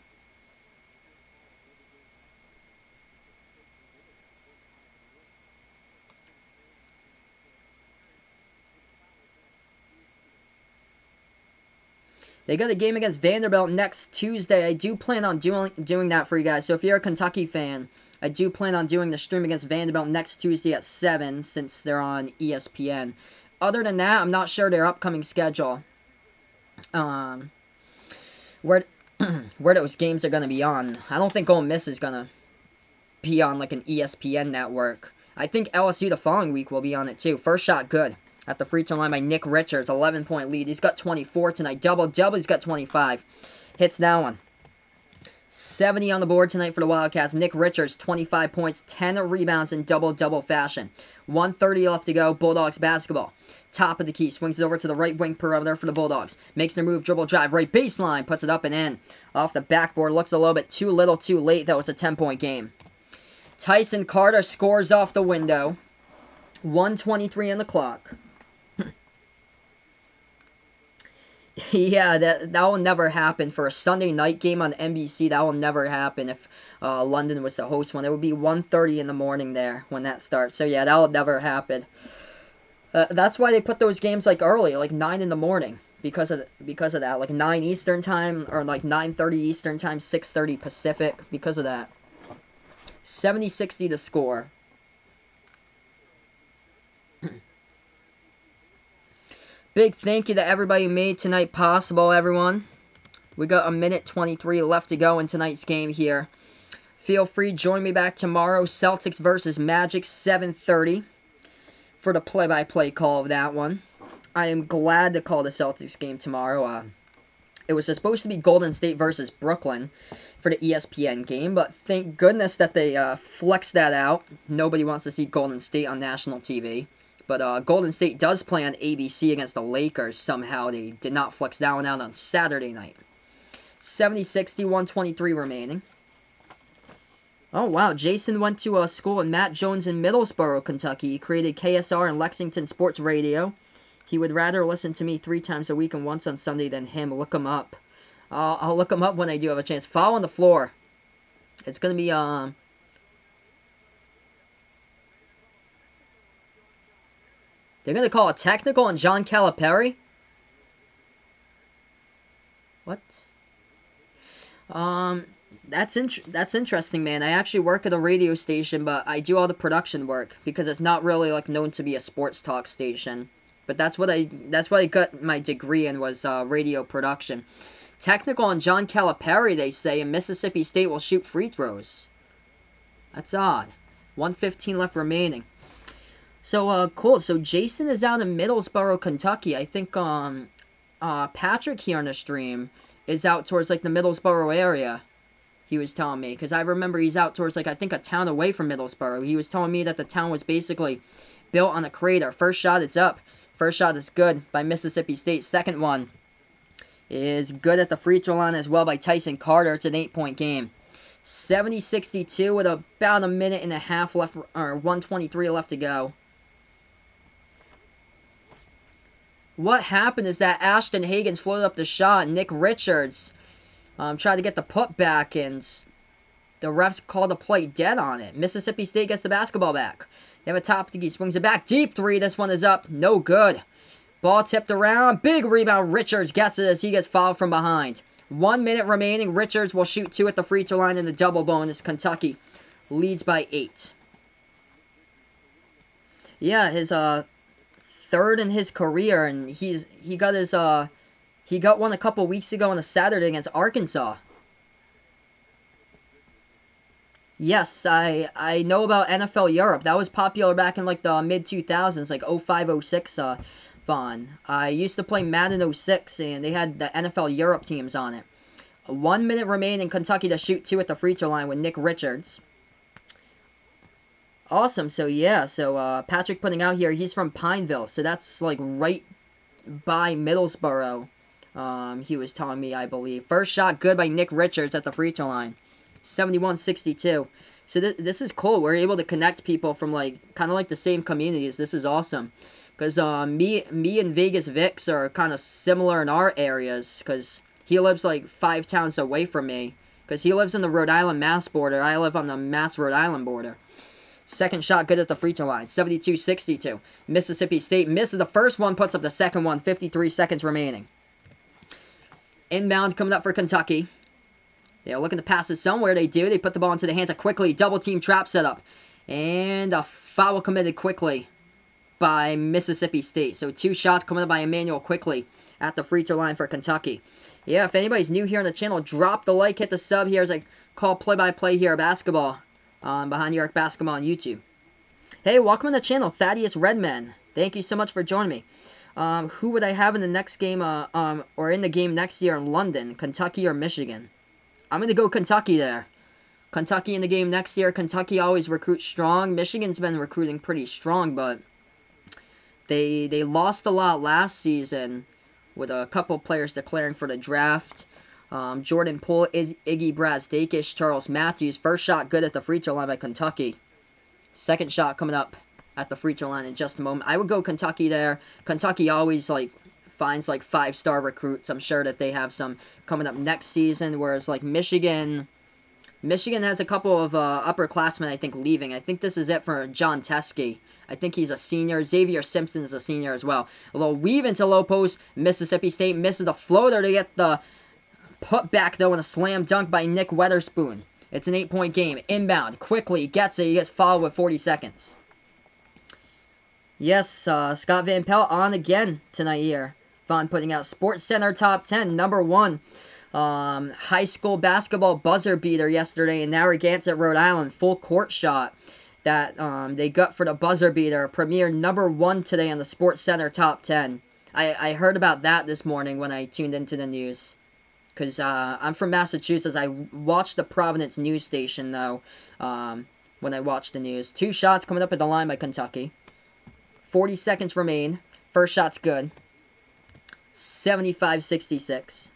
They got a game against Vanderbilt next Tuesday. I do plan on doing that for you guys. So if you're a Kentucky fan, I do plan on doing the stream against Vanderbilt next Tuesday at 7 since they're on ESPN. Other than that, I'm not sure their upcoming schedule. Where those games are going to be on. I don't think Ole Miss is going to be on like an ESPN network. I think LSU the following week will be on it too. First shot good. At the free throw line by Nick Richards, 11-point lead. He's got 24 tonight. Double-double, he's got 25. Hits that one. 70 on the board tonight for the Wildcats. Nick Richards, 25 points, 10 rebounds in double-double fashion. 1:30 left to go. Bulldogs basketball. Top of the key. Swings it over to the right wing perimeter for the Bulldogs. Makes their move, dribble drive, right baseline. Puts it up and in. Off the backboard. Looks a little bit too little, too late, though. It's a 10-point game. Tyson Carter scores off the window. 1:23 on the clock. Yeah, that will never happen for a Sunday night game on NBC. That will never happen if London was the host one. It would be 1:30 in the morning there when that starts. So yeah, that will never happen. That's why they put those games like early, like 9 in the morning, because of that, like 9 Eastern time or like 9:30 Eastern time, 6:30 Pacific, because of that. 70-60 to score. Big thank you to everybody who made tonight possible, everyone. We got a minute 23 left to go in tonight's game here. Feel free, join me back tomorrow. Celtics versus Magic, 7:30 for the play-by-play call of that one. I am glad to call the Celtics game tomorrow. It was supposed to be Golden State versus Brooklyn for the ESPN game, but thank goodness that they flexed that out. Nobody wants to see Golden State on national TV. But Golden State does play on ABC against the Lakers somehow. They did not flex that one out on Saturday night. 70-60, 1:23 remaining. Oh, wow. Jason went to a school with Matt Jones in Middlesboro, Kentucky. He created KSR and Lexington Sports Radio. He would rather listen to me 3 times a week and once on Sunday than him. Look him up. I'll look him up when I do have a chance. Foul on the floor. It's going to be... They're going to call a technical on John Calipari? What? That's interesting, man. I actually work at a radio station, but I do all the production work because it's not really like known to be a sports talk station. But that's what I got my degree in, was radio production. Technical on John Calipari, they say, and Mississippi State will shoot free throws. That's odd. 1:15 left remaining. So, cool. So, Jason is out in Middlesboro, Kentucky. I think, Patrick here on the stream is out towards, like, the Middlesboro area, he was telling me. Because I remember he's out towards, like, I think a town away from Middlesboro. He was telling me that the town was basically built on a crater. First shot, it's up. First shot is good by Mississippi State. Second one is good at the free throw line as well by Tyson Carter. It's an 8-point game. 70-62 with about a minute and a half left, or 1:23 left to go. What happened is that Ashton Hagens floated up the shot. Nick Richards tried to get the putback, and The refs called a play dead on it. Mississippi State gets the basketball back. They have a top. He swings it back. Deep three. This one is up. No good. Ball tipped around. Big rebound. Richards gets it as he gets fouled from behind. 1 minute remaining. Richards will shoot 2 at the free throw line in the double bonus. Kentucky leads by 8. Yeah, his third in his career, and he got one a couple weeks ago on a Saturday against Arkansas. Yes, I know about NFL Europe. That was popular back in like the mid 2000s, like 05, 06. Vaughn. I used to play Madden 06, and they had the NFL Europe teams on it. 1 minute remaining. Kentucky to shoot 2 at the free throw line with Nick Richards. Awesome. So yeah, Patrick putting out here, he's from Pineville, so that's like right by Middlesboro. He was telling me, I believe. First shot good by Nick Richards at the free throw line. 71-62. So this is cool. We're able to connect people from like kind of like the same communities. This is awesome. Because me and Vegas Vix are kind of similar in our areas. Because he lives like 5 towns away from me. Because he lives in the Rhode Island Mass border. I live on the Mass Rhode Island border. Second shot good at the free throw line. 72-62. Mississippi State misses the first one. Puts up the second one. 53 seconds remaining. Inbound coming up for Kentucky. They're looking to pass it somewhere. They do. They put the ball into the hands of Quickly. Double team trap setup. And a foul committed quickly by Mississippi State. So 2 shots coming up by Emmanuel Quickly at the free throw line for Kentucky. Yeah, if anybody's new here on the channel, drop the like, hit the sub here as I call play-by-play here basketball on Behind New York Basketball on YouTube. Hey, welcome to the channel, Thaddeus Redman. Thank you so much for joining me. Who would I have in the next game, or in the game next year in London, Kentucky or Michigan? I'm going to go Kentucky there. Kentucky in the game next year. Kentucky always recruits strong. Michigan's been recruiting pretty strong, but they lost a lot last season with a couple players declaring for the draft. Jordan Poole, Iggy Brazdeikis, Charles Matthews. First shot good at the free throw line by Kentucky. Second shot coming up at the free throw line in just a moment. I would go Kentucky there. Kentucky always finds 5-star recruits. I'm sure that they have some coming up next season, whereas Michigan has a couple of upperclassmen, I think, leaving. I think this is it for John Teskey. I think he's a senior. Xavier Simpson is a senior as well. A little weave into low post. Mississippi State misses the floater to get the put back, though, in a slam dunk by Nick Weatherspoon. It's an 8-point game. Inbound. Quickly gets it. He gets fouled with 40 seconds. Yes, Scott Van Pelt on again tonight here. Vaughn putting out Sports Center Top 10, number 1. High school basketball buzzer beater yesterday in Narragansett, Rhode Island. Full court shot that they got for the buzzer beater. Premiered number 1 today on the Sports Center Top 10. I heard about that this morning when I tuned into the news. Because I'm from Massachusetts. I watched the Providence news station, though, when I watched the news. 2 shots coming up at the line by Kentucky. 40 seconds remain. First shot's good. 75-66.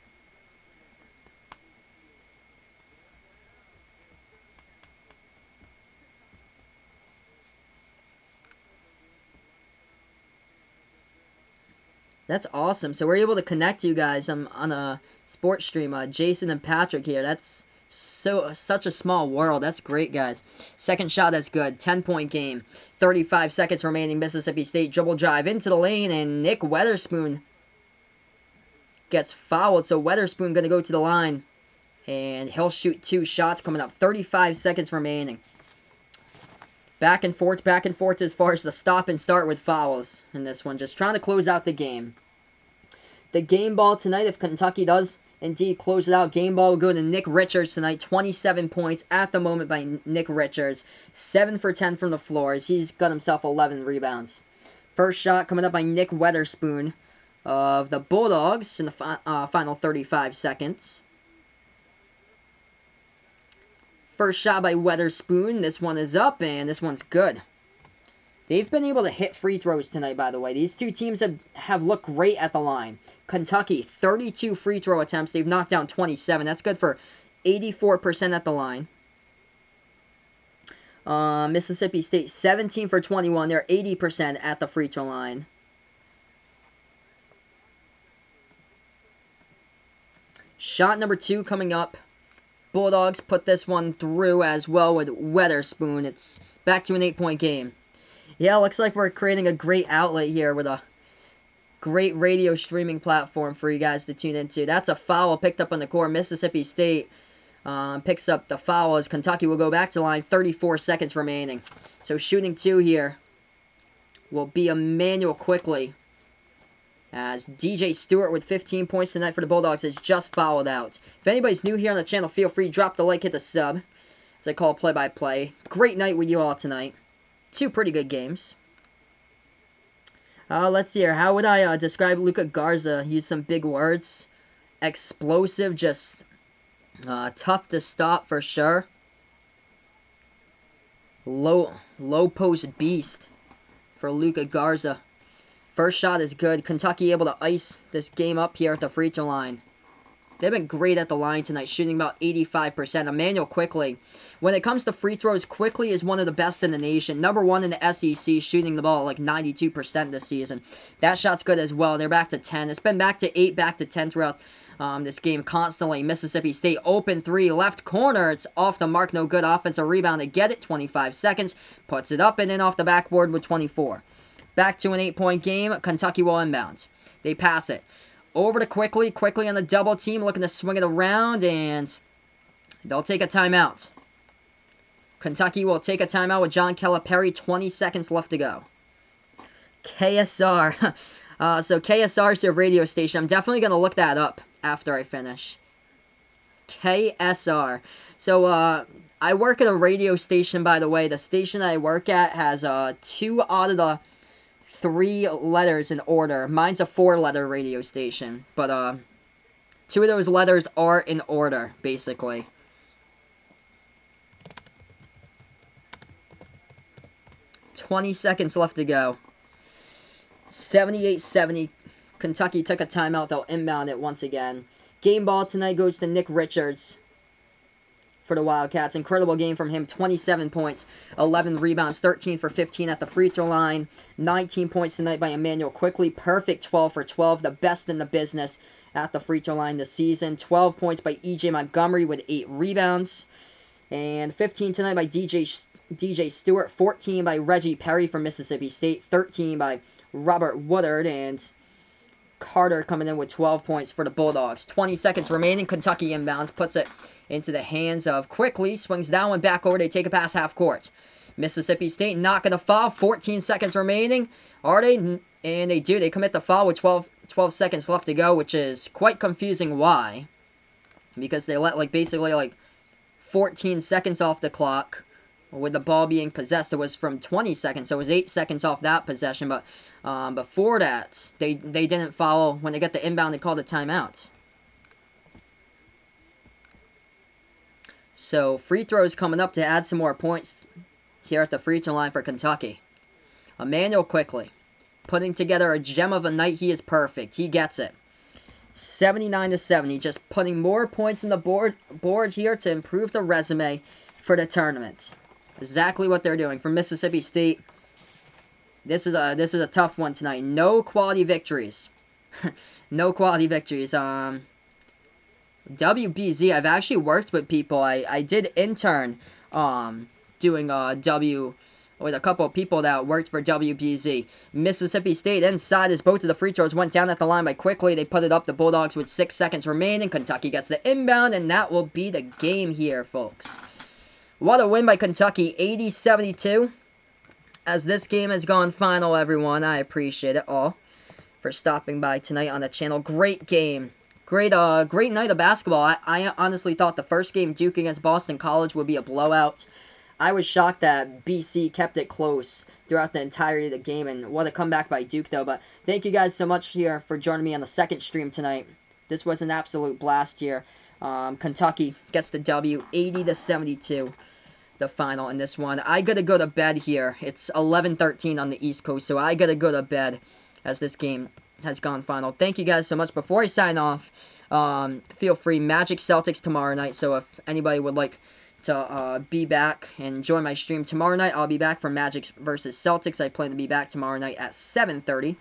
That's awesome. So we're able to connect you guys on a sports stream. Jason and Patrick here. That's such a small world. That's great, guys. Second shot, that's good. 10-point game. 35 seconds remaining. Mississippi State dribble drive into the lane, and Nick Weatherspoon gets fouled. So Weatherspoon going to go to the line, and he'll shoot 2 shots coming up. 35 seconds remaining. Back and forth as far as the stop and start with fouls in this one. Just trying to close out the game. The game ball tonight, if Kentucky does indeed close it out, game ball will go to Nick Richards tonight. 27 points at the moment by Nick Richards. 7 for 10 from the floors. He's got himself 11 rebounds. First shot coming up by Nick Weatherspoon of the Bulldogs in the final 35 seconds. First shot by Weatherspoon. This one is up, and this one's good. They've been able to hit free throws tonight, by the way. These two teams have looked great at the line. Kentucky, 32 free throw attempts. They've knocked down 27. That's good for 84% at the line. Mississippi State, 17 for 21. They're 80% at the free throw line. Shot number 2 coming up Bulldogs put this one through as well with Weatherspoon. It's back to an 8-point game. Yeah, looks like we're creating a great outlet here with a great radio streaming platform for you guys to tune into. That's a foul picked up on the core. Mississippi State picks up the foul as Kentucky will go back to line. 34 seconds remaining. So shooting 2 here will be Emmanuel Quickly, as DJ Stewart with 15 points tonight for the Bulldogs has just fouled out. If anybody's new here on the channel, feel free to drop the like, hit the sub, as I call play-by-play. Great night with you all tonight. 2 pretty good games. Let's see here. How would I describe Luka Garza? Use some big words. Explosive, just tough to stop for sure. Low post beast for Luka Garza. First shot is good. Kentucky able to ice this game up here at the free throw line. They've been great at the line tonight, shooting about 85%. Emmanuel Quickly. When it comes to free throws, Quickly is one of the best in the nation. Number 1 in the SEC, shooting the ball like 92% this season. That shot's good as well. They're back to 10. It's been back to 8, back to 10 throughout this game constantly. Mississippi State open 3, left corner. It's off the mark, no good. Offensive rebound to get it. 25 seconds. Puts it up and in off the backboard with 24. Back to an 8-point game. Kentucky will inbound. They pass it over to Quickly. Quickly on the double team, looking to swing it around, and they'll take a timeout. Kentucky will take a timeout with John Calipari. 20 seconds left to go. KSR. So KSR is a radio station. I'm definitely going to look that up after I finish. KSR. So, I work at a radio station, by the way. The station I work at has 2 out of the 3 letters in order. Mine's a 4-letter radio station, but 2 of those letters are in order, basically. $20 seconds left to go. 78-70. Kentucky took a timeout. They'll inbound it once again. Game ball tonight goes to Nick Richards for the Wildcats. Incredible game from him. 27 points, 11 rebounds, 13 for 15 at the free throw line. 19 points tonight by Emmanuel Quickly. Perfect 12 for 12. The best in the business at the free throw line this season. 12 points by E.J. Montgomery with 8 rebounds. And 15 tonight by DJ Stewart. 14 by Reggie Perry from Mississippi State. 13 by Robert Woodard. And Carter coming in with 12 points for the Bulldogs. 20 seconds remaining. Kentucky inbounds. Puts it into the hands of Quickly. Swings down one back over. They take it past half court. Mississippi State not going to foul. 14 seconds remaining. Are they? And they do. They commit the foul with 12 seconds left to go, which is quite confusing. Why? Because they let basically 14 seconds off the clock with the ball being possessed. It was from 20 seconds, so it was 8 seconds off that possession. But before that, they didn't foul. When they got the inbound, they called a timeout. So, free throws coming up to add some more points here at the free throw line for Kentucky. Emmanuel Quickly, putting together a gem of a night. He is perfect. He gets it. 79-70, just putting more points on the board here to improve the resume for the tournament. Exactly what they're doing. For Mississippi State, this is a tough one tonight. No quality victories. No quality victories. WBZ, I've actually worked with people. I did intern doing with a couple of people that worked for WBZ. Mississippi State inside as both of the free throws went down at the line by Quickly. They put it up. The Bulldogs with 6 seconds remaining. Kentucky gets the inbound, and that will be the game here, folks. What a win by Kentucky, 80-72. As this game has gone final, everyone, I appreciate it all for stopping by tonight on the channel. Great game. Great night of basketball. I honestly thought the first game, Duke against Boston College, would be a blowout. I was shocked that BC kept it close throughout the entirety of the game, and what a comeback by Duke, though. But thank you guys so much here for joining me on the second stream tonight. This was an absolute blast here. Kentucky gets the W, 80-72, the final in this one. I gotta go to bed here. It's 11:13 on the East Coast, so I gotta go to bed as this game has gone final. Thank you guys so much. Before I sign off, feel free, Magic Celtics tomorrow night, so if anybody would like to be back and join my stream tomorrow night, I'll be back for Magic versus Celtics. I plan to be back tomorrow night at 7:30.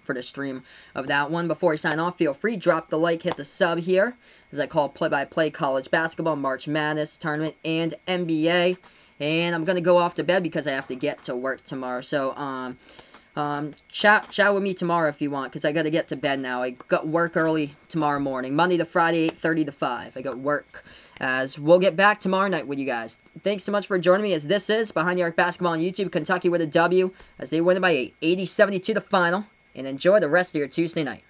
for the stream of that one. Before I sign off, feel free, drop the like, hit the sub here, as I call play-by-play college basketball, March Madness tournament, and NBA. And I'm going to go off to bed because I have to get to work tomorrow. So, chat with me tomorrow if you want, because I got to get to bed now. I got work early tomorrow morning. Monday to Friday, 8:30 to 5. I got work. As we'll get back tomorrow night with you guys. Thanks so much for joining me, as this is Behind the Arc Basketball on YouTube. Kentucky with a W, as they win it by 8. 80-72 the final. And enjoy the rest of your Tuesday night.